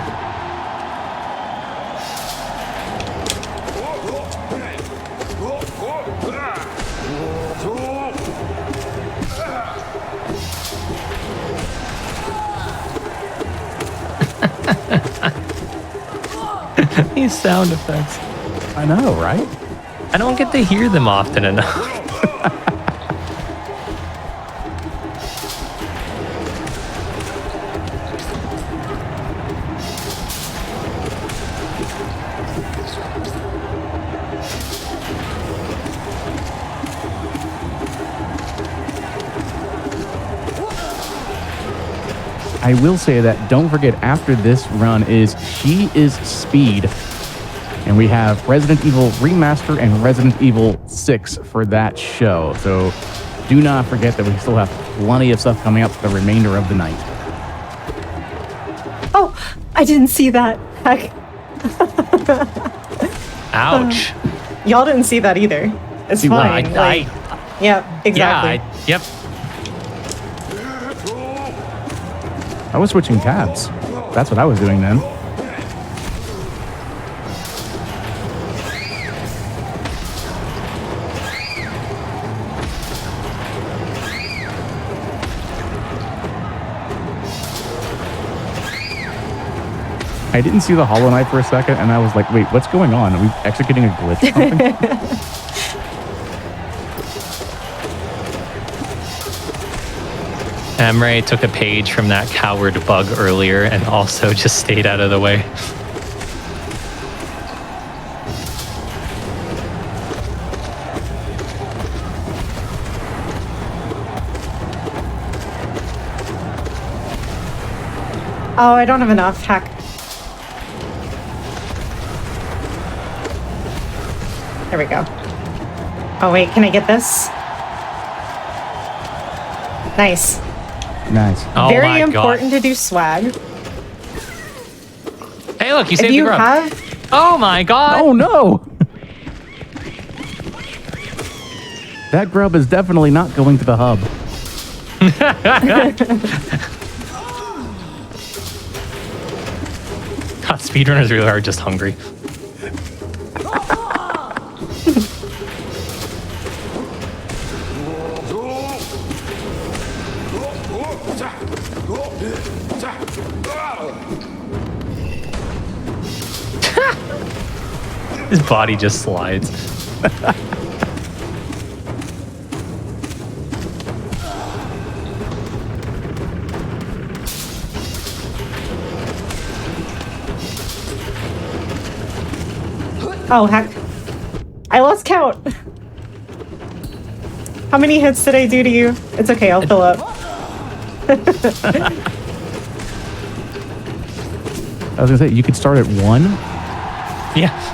These sound effects. I know, right? I don't get to hear them often enough. I will say that don't forget after this run is She is Speed. And we have Resident Evil Remaster and Resident Evil 6 for that show. So do not forget that we still have plenty of stuff coming up for the remainder of the night. Oh, I didn't see that. Heck. Ouch. Y'all didn't see that either. It's See, well, fine. Yeah, exactly. Yep. I was switching tabs. That's what I was doing then. I didn't see the Hollow Knight for a second, and I was like, wait, what's going on? Are we executing a glitch or something? Emre took a page from that coward bug earlier and also just stayed out of the way. Oh, I don't have enough. Heck. There we go. Oh, wait. Can I get this? Nice. Nice. Oh Very my important God. to do swag. Hey, look, you If saved the you grub. have... Oh my God. Oh, no. That grub is definitely not going to the hub. God, speedrunners really are just hungry. His body just slides. Oh, heck. I lost count. How many hits did I do to you? It's okay, I'll fill up. I was going to say, you could start at 1. Yeah.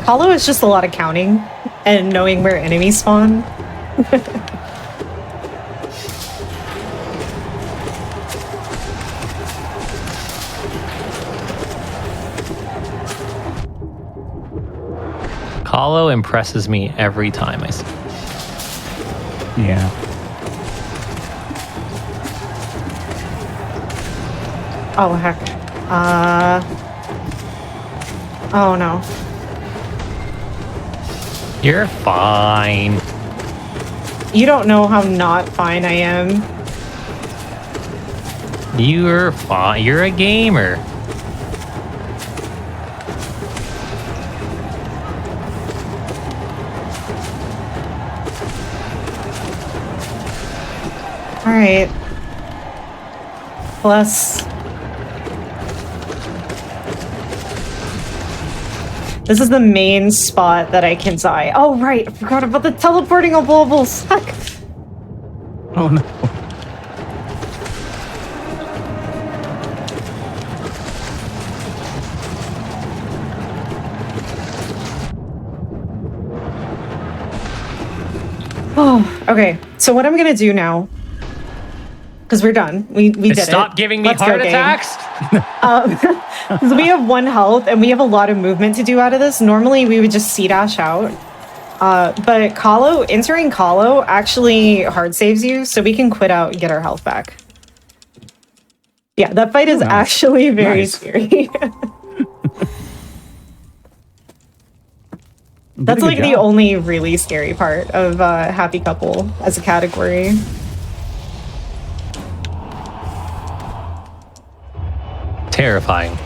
Hollow is just a lot of counting and knowing where enemies spawn. Hollow impresses me every time I see. Yeah. Oh, heck. Oh, no. You're fine. You don't know how not fine I am. You're fine. You're a gamer. All right. Plus... This is the main spot that I can die. Oh, right. I forgot about the teleporting of bubbles. Heck. Oh, no. Oh, okay. So what I'm going to do now... Because we're done. We did it. Stop giving me Let's go, heart game. attacks. So we have 1 health and we have a lot of movement to do out of this. Normally we would just C-dash out. But Kahlo, entering Kahlo actually hard saves you, so we can quit out and get our health back. Yeah, that fight is Nice. actually very Nice. scary. That's Good like the job. only really scary part of Happy Couple as a category. Terrifying.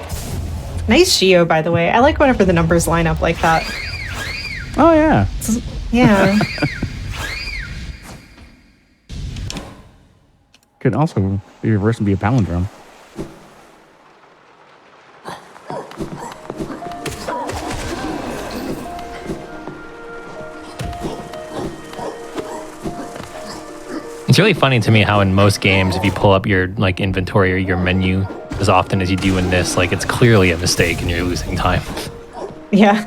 Nice Geo, by the way. I like whenever the numbers line up like that. Oh, yeah. Yeah. Could also be reversed and be a palindrome. It's really funny to me how in most games, if you pull up your like inventory or your menu as often as you do in this, like it's clearly a mistake and you're losing time. Yeah.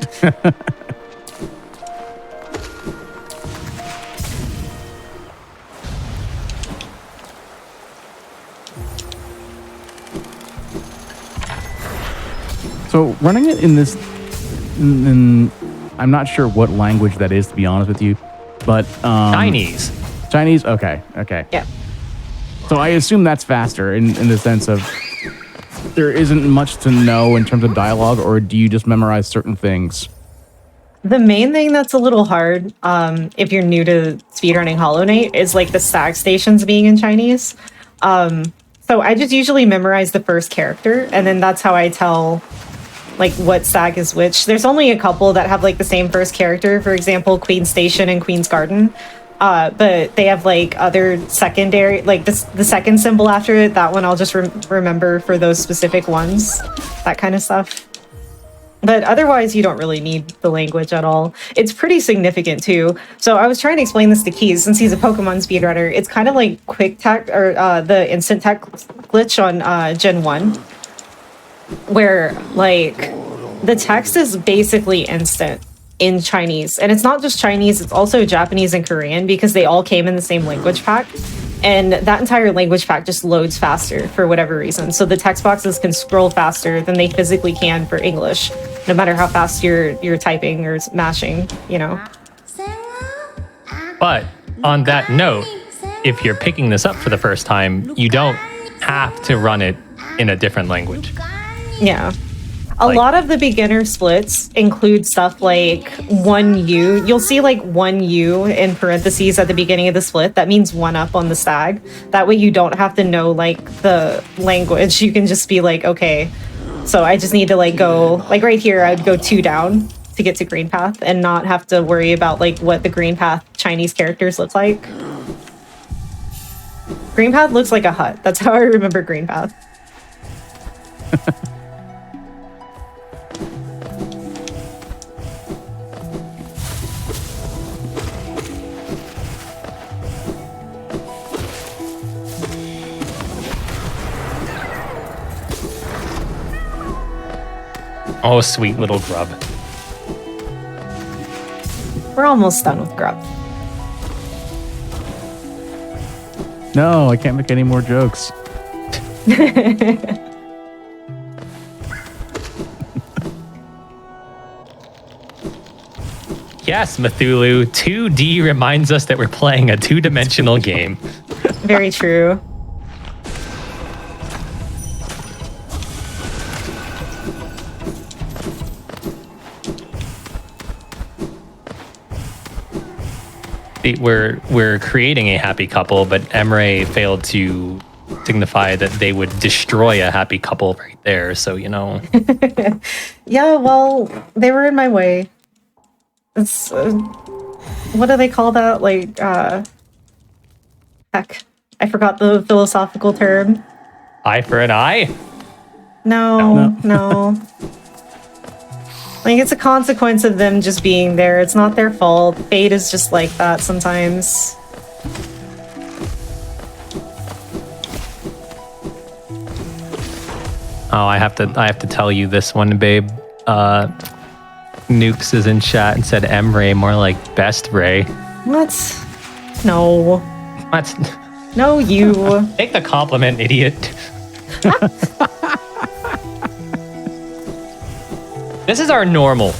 So running it in this, I'm not sure what language that is, to be honest with you, but Chinese. Chinese. Okay. Yeah. So I assume that's faster in the sense of there isn't much to know in terms of dialogue, or do you just memorize certain things? The main thing that's a little hard, if you're new to speedrunning Hollow Knight, is like the stag stations being in Chinese. So I just usually memorize the first character, and then that's how I tell like what stag is which. There's only a couple that have like the same first character, for example, Queen's Station and Queen's Garden. But they have like other secondary, like the second symbol after it. That one I'll just remember for those specific ones, that kind of stuff. But otherwise, you don't really need the language at all. It's pretty significant too. So I was trying to explain this to Keys since he's a Pokemon speedrunner. It's kind of like quick tech or the instant tech glitch on Gen 1, where like the text is basically instant in Chinese. And it's not just Chinese, it's also Japanese and Korean because they all came in the same language pack. And that entire language pack just loads faster for whatever reason. So the text boxes can scroll faster than they physically can for English, no matter how fast you're typing or mashing, you know. But on that note, if you're picking this up for the first time, you don't have to run it in a different language. Yeah. A lot of the beginner splits include stuff like 1U. You'll see like 1U in parentheses at the beginning of the split. That means 1 up on the stag. That way you don't have to know like the language. You can just be like, okay, so I just need to like go, like right here, I'd go 2 down to get to Green Path and not have to worry about like what the Green Path Chinese characters look like. Green Path looks like a hut. That's how I remember Green Path. Oh, sweet little grub. We're almost done with Grub. No, I can't make any more jokes. Yes, Cthulhu, 2D reminds us that we're playing a two-dimensional game. Very true. We're creating a happy couple, but Emre failed to signify that they would destroy a happy couple right there. So, you know. Yeah, well, they were in my way. It's what do they call that? Like, heck, I forgot the philosophical term. Eye for an eye? No. Like, it's a consequence of them just being there. It's not their fault. Fate is just like that sometimes. Oh, I have to tell you this one, babe. Nukes is in chat and said Emre, more like Best Ray. What? No. What? No, you. Take the compliment, idiot. This is our normal.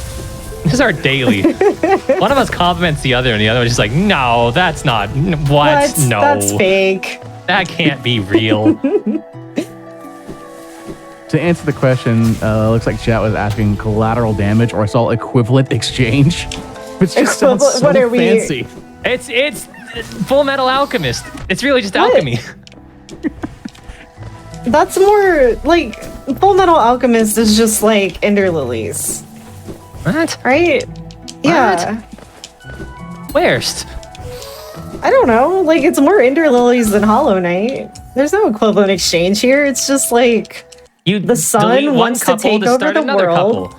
This is our daily. One of us compliments the other, and the other one's just like, no, that's not. What? No. That's fake. That can't be real. To answer the question, looks like chat was asking collateral damage, or I saw equivalent exchange. Which just sounds so what are we? fancy. It's Full Metal Alchemist. It's really just alchemy. That's more like Full Metal Alchemist is just like Ender Lilies. What? Right? Yeah. Where's? I don't know. Like, it's more Ender Lilies than Hollow Knight. There's no equivalent exchange here. It's just like the sun wants to take over the world.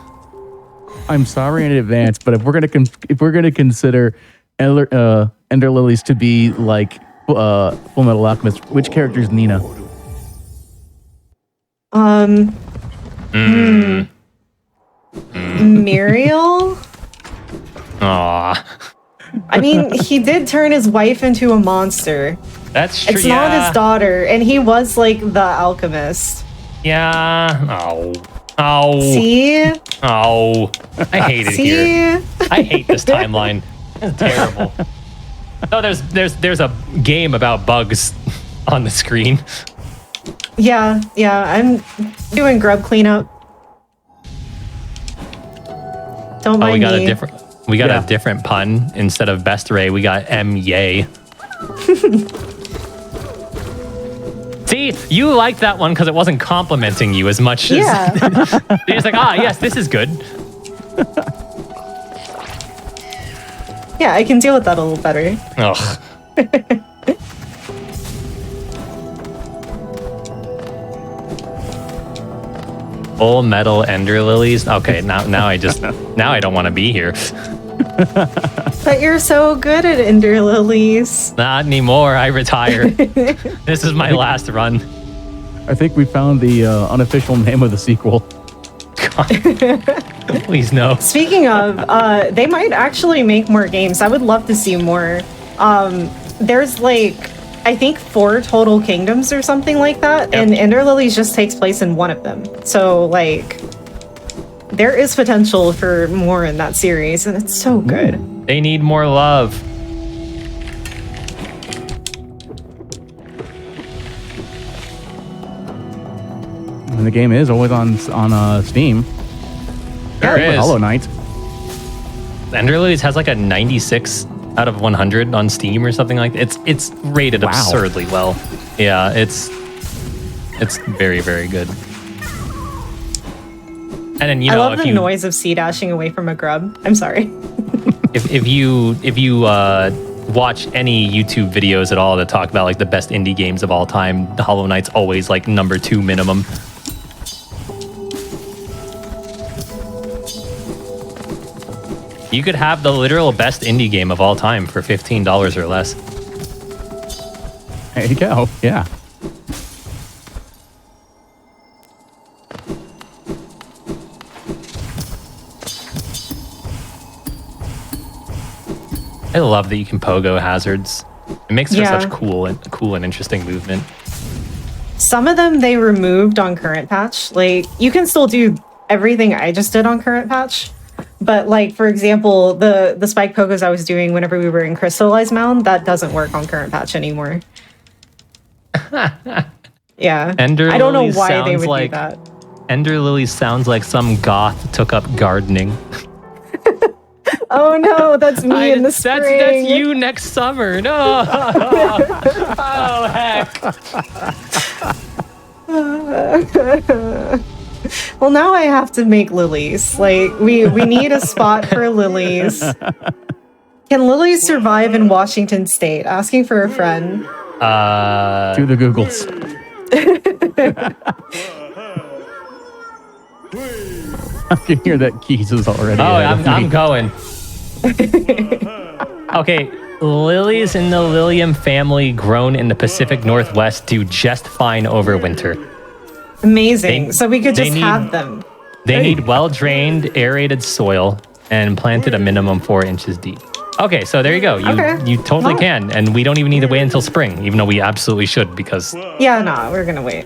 I'm sorry in advance, but if we're gonna consider Ender Lilies to be like Full Metal Alchemist, which character is Nina? Muriel? Aw. I mean, he did turn his wife into a monster. That's true. It's not his daughter, and he was like the alchemist. Yeah. Oh. See? Oh. I hate it here. I hate this timeline. It's terrible. Oh, there's a game about bugs on the screen. Yeah, I'm doing grub cleanup. Don't mind Oh, we got me. a different pun. Instead of best Ray, we got yay. See, you liked that one because it wasn't complimenting you as much as you're just like, yes, this is good. Yeah, I can deal with that a little better. Ugh. Full metal ender lilies. Okay, now I don't want to be here. But you're so good at ender lilies. Not anymore. I retire. This is my last run. I think we found the unofficial name of the sequel. God. Please no. Speaking of, they might actually make more games. I would love to see more. There's like, I think 4 total kingdoms or something like that, and Ender Lilies just takes place in one of them. So like, there is potential for more in that series, and it's so good. They need more love. And the game is always on Steam. There is. Hollow Knight. Ender Lilies has like a 96 out of 100 on Steam or something like that. It's rated absurdly well. Yeah, it's very, very good. And then I love the noise of sea dashing away from a grub. I'm sorry. if you watch any YouTube videos at all that talk about like the best indie games of all time, the Hollow Knight's always like number 2 minimum. You could have the literal best indie game of all time for $15 or less. There you go. Yeah. I love that you can pogo hazards. It makes for such cool and interesting movement. Some of them they removed on current patch. Like, you can still do everything I just did on current patch. But like, for example, the spike pokos I was doing whenever we were in Crystallized Mound, that doesn't work on current patch anymore. Yeah. I don't know why they would do that. Ender Lily sounds like some goth took up gardening. Oh no, that's me in the spring. That's you next summer. No. Oh heck. Well, now I have to make lilies. Like, we need a spot for lilies. Can lilies survive in Washington State? Asking for a friend. To the Googles. I can hear that Keys is already. Oh, I'm going. Okay, lilies in the Lilium family grown in the Pacific Northwest do just fine over winter. Amazing. So we could just have them. They need well-drained, aerated soil and planted a minimum 4 inches deep. Okay, so there you go. You totally can, and we don't even need to wait until spring, even though we absolutely should because... Yeah, no, we're gonna wait.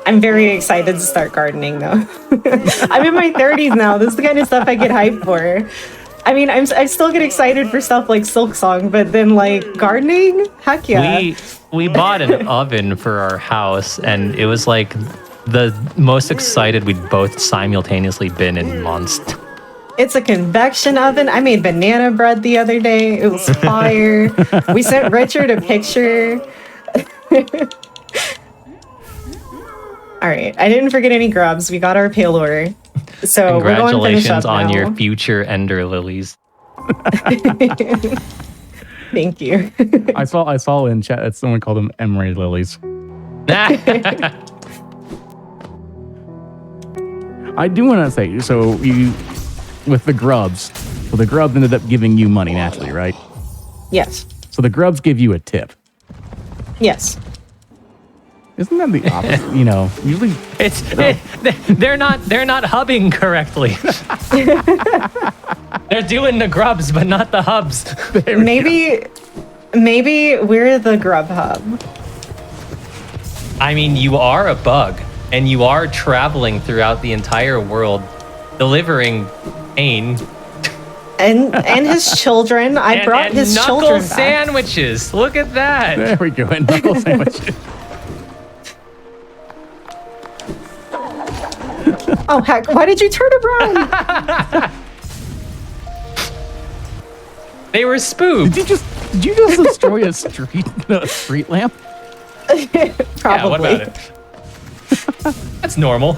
I'm very excited to start gardening, though. I'm in my 30s now. This is the kind of stuff I get hyped for. I mean, I still get excited for stuff like Silk Song, but then like gardening, heck yeah. We bought an oven for our house, and it was like the most excited we'd both simultaneously been in months. It's a convection oven. I made banana bread the other day. It was fire. We sent Richard a picture. All right, I didn't forget any grubs. We got our Palor. So congratulations on your future Ender Lilies. Thank you. I saw in chat that someone called them emery lilies. I do want to say, so you with the grubs, so the grubs ended up giving you money naturally, right? Yes. So the grubs give you a tip. Yes. Isn't that the opposite? You know, usually they're not hubbing correctly. They're doing the grubs, but not the hubs. Maybe we're the grub hub. I mean, you are a bug, and you are traveling throughout the entire world, delivering pain. And his children. I brought his knuckle children back. sandwiches. Look at that. There we go. And knuckle sandwiches. Oh heck! Why did you turn around? They were spooked. Did you just destroy a street lamp? Probably. Yeah, what about it? That's normal.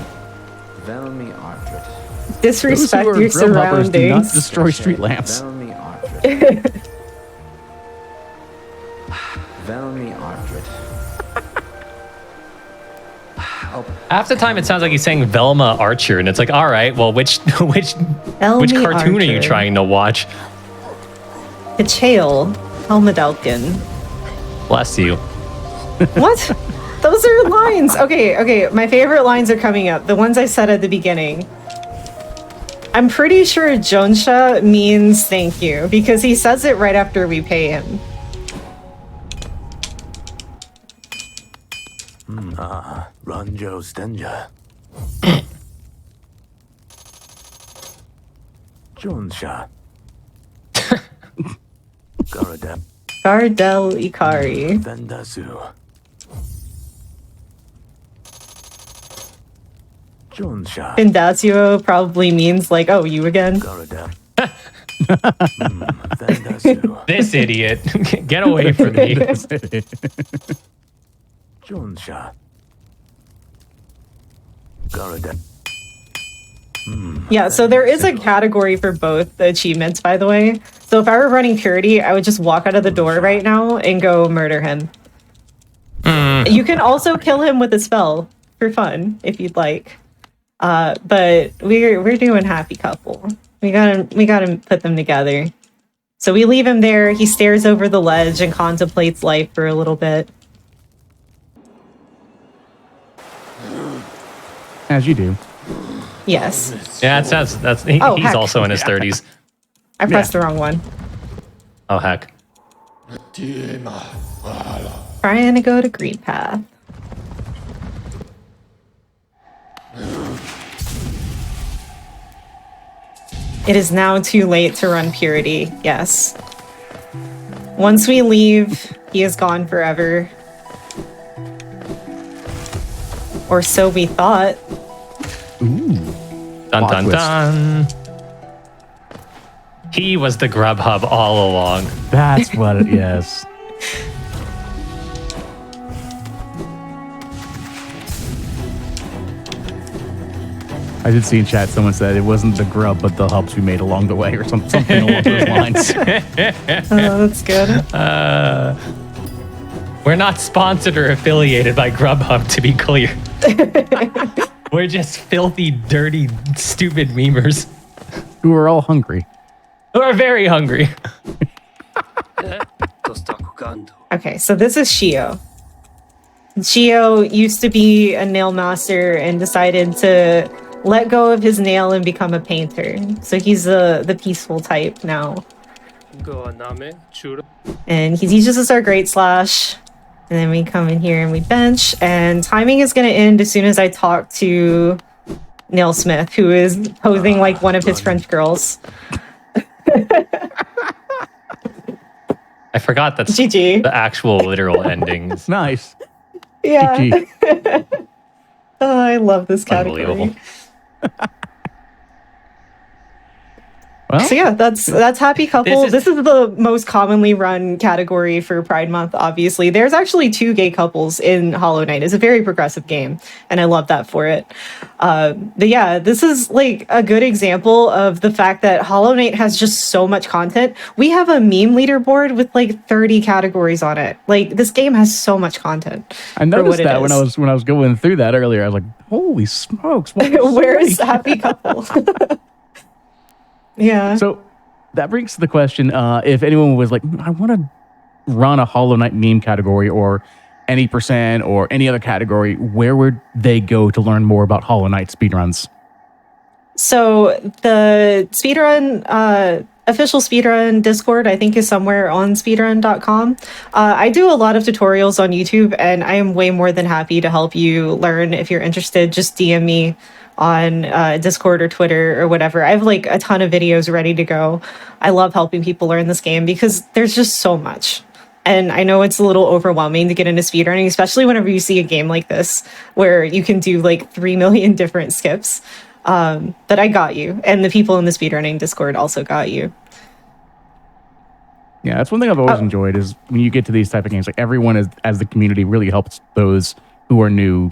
Velmi Artred. Disrespect Those who are your Grubhubbers do not surroundings. destroy street lamps. Velmi Artred. Velmi Artred. Half the time it sounds like he's saying Velma Archer, and it's like, all right, well, which Velmi cartoon are you Archer. trying to watch? Kachael Helmadalkin. Bless you. What? Those are lines. Okay. My favorite lines are coming up. The ones I said at the beginning. I'm pretty sure Jonsha means thank you because he says it right after we pay him. Ranjo Stenja. Jonsha. Garadem. Gardel Ikari. Vendasu. Jonsha. Indazio probably means like, oh, you again? Garadem. Vendasu. This idiot. Get away from me. Jonsha. Garadem. Yeah, so there is a category for both the achievements, by the way. So if I were running Purity, I would just walk out of the door right now and go murder him. You can also kill him with a spell for fun, if you'd like. But we're doing happy couple. We gotta put them together. So we leave him there. He stares over the ledge and contemplates life for a little bit. As you do. Yes. Yeah, he's heck. also in his 30s. I pressed the wrong one. Oh, heck. Trying to go to Green Path. It is now too late to run Purity. Yes. Once we leave, he is gone forever. Or so we thought. Ooh. Dun Plot dun twist. dun. He was the Grubhub all along. That's what it is. I did see in chat someone said it wasn't the grub, but the hubs we made along the way, or something along those lines. Oh, that's good. We're not sponsored or affiliated by Grubhub, to be clear. We're just filthy, dirty, stupid memers Who are all hungry. who are very hungry. Okay, so this is Shio. Shio used to be a nail master and decided to let go of his nail and become a painter. So he's the peaceful type now. And he teaches us our Great Slash. And then we come in here and we bench. And timing is going to end as soon as I talk to Nail Smith, who is posing like one of his French girls. I forgot that's GG. the actual literal endings. Nice. Yeah. GG. Oh, I love this category. Unbelievable. Well, So yeah, that's Happy Couple. This is the most commonly run category for Pride Month, obviously. There's actually 2 gay couples in Hollow Knight. It's a very progressive game, and I love that for it. But yeah, this is like a good example of the fact that Hollow Knight has just so much content. We have a meme leaderboard with like 30 categories on it. Like, this game has so much content. I noticed that when I was going through that earlier. I was like, holy smokes. Where's Happy Couple? Yeah. So that brings to the question, if anyone was like, I want to run a Hollow Knight meme category or any percent or any other category, where would they go to learn more about Hollow Knight speedruns? So the speedrun, official speedrun Discord, I think is somewhere on speedrun.com. I do a lot of tutorials on YouTube, and I am way more than happy to help you learn. If you're interested, just DM me on Discord or Twitter or whatever. I have like a ton of videos ready to go. I love helping people learn this game because there's just so much. And I know it's a little overwhelming to get into speedrunning, especially whenever you see a game like this where you can do like 3 million different skips. But I got you. And the people in the speedrunning Discord also got you. Yeah, that's one thing I've always enjoyed is when you get to these type of games, like everyone as the community really helps those who are new,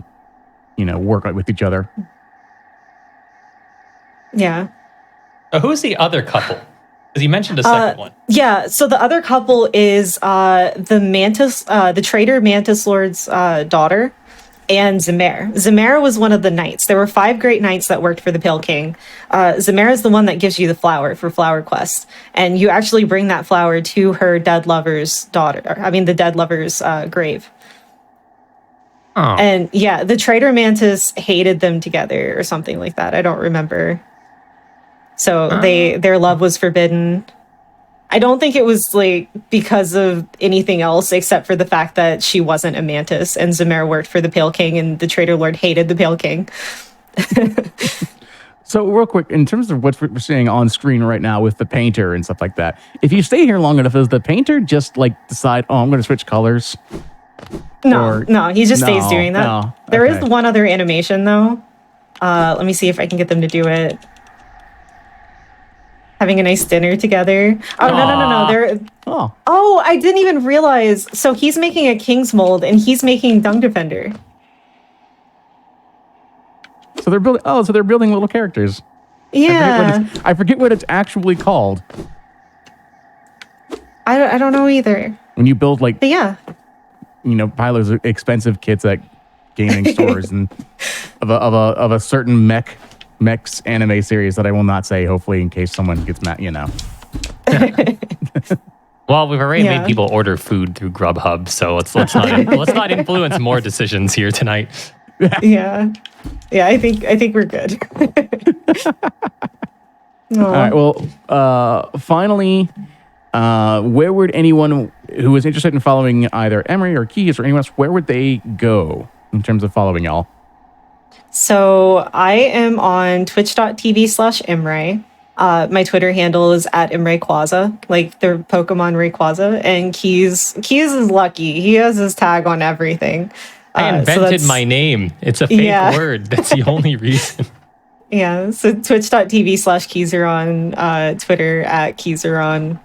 work with each other. Yeah. So who's the other couple? Because you mentioned a second one. Yeah, so the other couple is the traitor Mantis Lord's daughter and Zemare. Zemare was one of the knights. There were 5 great knights that worked for the Pale King. Zemare is the one that gives you the flower for Flower Quest. And you actually bring that flower to her dead lover's the dead lover's grave. Oh. And yeah, the traitor Mantis hated them together or something like that. I don't remember. So their love was forbidden. I don't think it was like because of anything else except for the fact that she wasn't a mantis and Zemare worked for the Pale King and the Traitor Lord hated the Pale King. So real quick, in terms of what we're seeing on screen right now with the painter and stuff like that, if you stay here long enough, does the painter just like decide, I'm going to switch colors? No, he just stays doing that. No. There Okay. is one other animation though. Let me see if I can get them to do it. Having a nice dinner together. Oh, no. They're... Oh, I didn't even realize. So he's making a King's Mold and he's making Dung Defender. So they're building. Oh, so they're building little characters. Yeah. I forget what it's actually called. I don't know either. When you build like, But yeah. Pylo's expensive kits at gaming stores and of a certain mechs anime series that I will not say, hopefully, in case someone gets mad, Well, we've already made people order food through Grubhub, so let's not influence more decisions here tonight. Yeah. I think we're good. All right. Well, finally, where would anyone who is interested in following either Emery or Keys or anyone else, where would they go in terms of following y'all? So I am on twitch.tv/Imre. My Twitter handle is @ImreQuaza, like the Pokemon Rayquaza. And Keys is lucky. He has his tag on everything. I invented my name. It's a fake word. That's the only reason. Yeah, so twitch.tv/Keezer on Twitter @Keezeron.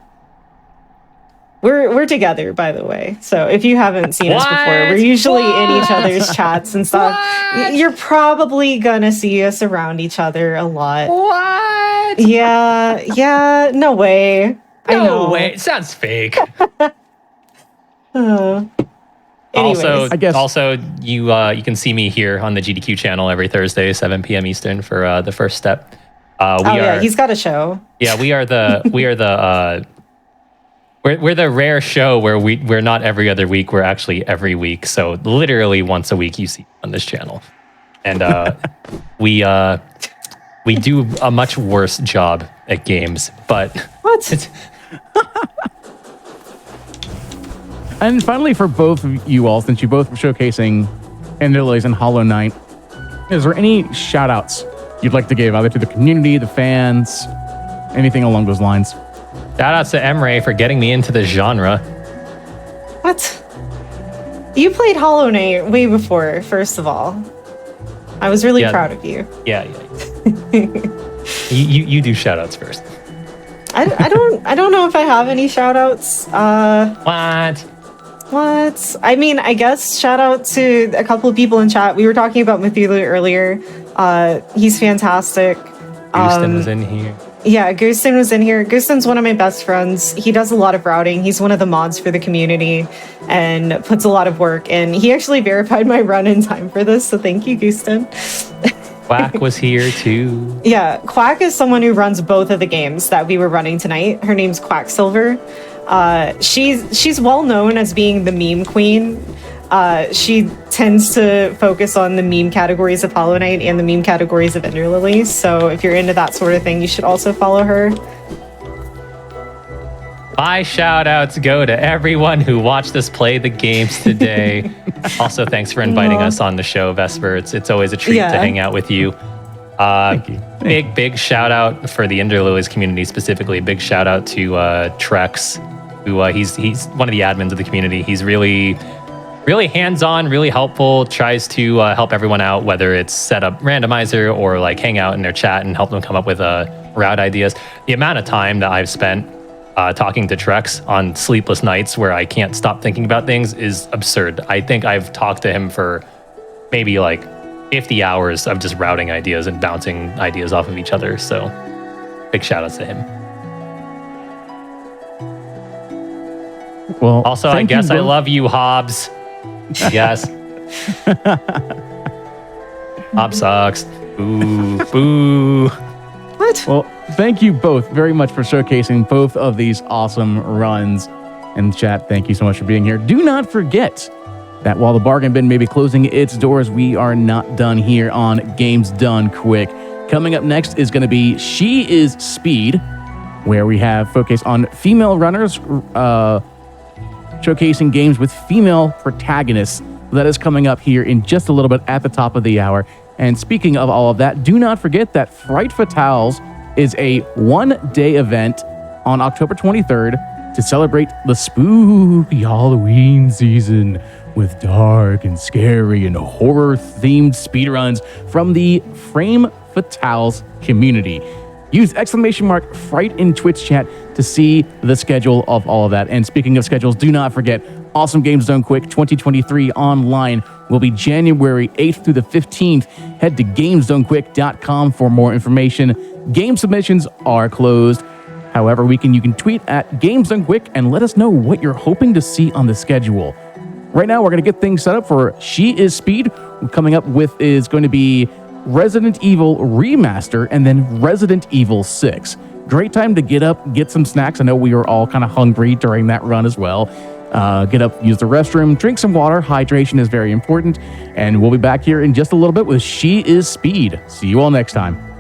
We're together, by the way. So if you haven't seen us before, we're usually in each other's chats and stuff. You're probably gonna see us around each other a lot. What? Yeah. No way. No way. It sounds fake. Anyways. Also, you you can see me here on the GDQ channel every Thursday, 7 p.m. Eastern for the first step. He's got a show. Yeah, we're the rare show where we're not every other week. We're actually every week. So literally once a week you see on this channel, and we do a much worse job at games. But what? And finally, for both of you all, since you both were showcasing Lilies and Hollow Knight, is there any shout outs you'd like to give either to the community, the fans, anything along those lines? Shout outs to Emre for getting me into the genre. What? You played Hollow Knight way before, first of all. I was really proud of you. Yeah. you do shout outs first. I don't know if I have any shout outs. What? I mean, I guess shout out to a couple of people in chat. We were talking about Mithula earlier. He's fantastic. Houston was in here. Yeah, Gustin was in here. Gustin's one of my best friends. He does a lot of routing. He's one of the mods for the community and puts a lot of work in. He actually verified my run in time for this, so thank you, Gustin. Quack was here too. Yeah, Quack is someone who runs both of the games that we were running tonight. Her name's Quacksilver. She's well known as being the meme queen. She tends to focus on the meme categories of Hollow Knight and the meme categories of Ender Lilies. So if you're into that sort of thing, you should also follow her. My shout outs go to everyone who watched us play the games today. Also, thanks for inviting us on the show, Vesper. It's always a treat to hang out with you. Thank you. Big shout out for the Lilies community specifically. Big shout out to Trex, who he's one of the admins of the community. He's really hands-on, really helpful, tries to help everyone out, whether it's set up randomizer or like hang out in their chat and help them come up with route ideas. The amount of time that I've spent talking to Trex on sleepless nights where I can't stop thinking about things is absurd. I think I've talked to him for maybe like 50 hours of just routing ideas and bouncing ideas off of each other. So big shout outs to him. Well, Also, I guess I love you, Hobbs. Yes. Hobbs sucks. Boo. What? Well, thank you both very much for showcasing both of these awesome runs. And chat, thank you so much for being here. Do not forget that while the bargain bin may be closing its doors, we are not done here on Games Done Quick. Coming up next is going to be She Is Speed, where we have focus on female runners, showcasing games with female protagonists. That is coming up here in just a little bit at the top of the hour. And speaking of all of that, do not forget that Fright Fatales is a one-day event on October 23rd to celebrate the spooky Halloween season with dark and scary and horror-themed speedruns from the Frame Fatales community. Use !Fright in Twitch chat to see the schedule of all of that. And speaking of schedules, do not forget, Awesome Games Done Quick 2023 online will be January 8th through the 15th. Head to gamesdonequick.com for more information. Game submissions are closed. However, you can tweet at Games Done Quick and let us know what you're hoping to see on the schedule. Right now, we're going to get things set up for She Is Speed. Coming up with is going to be Resident Evil Remaster and then Resident Evil 6. Great time to get up, get some snacks. I know we were all kind of hungry during that run as well. Get up, use the restroom, drink some water. Hydration is very important. And we'll be back here in just a little bit with She Is Speed. See you all next time.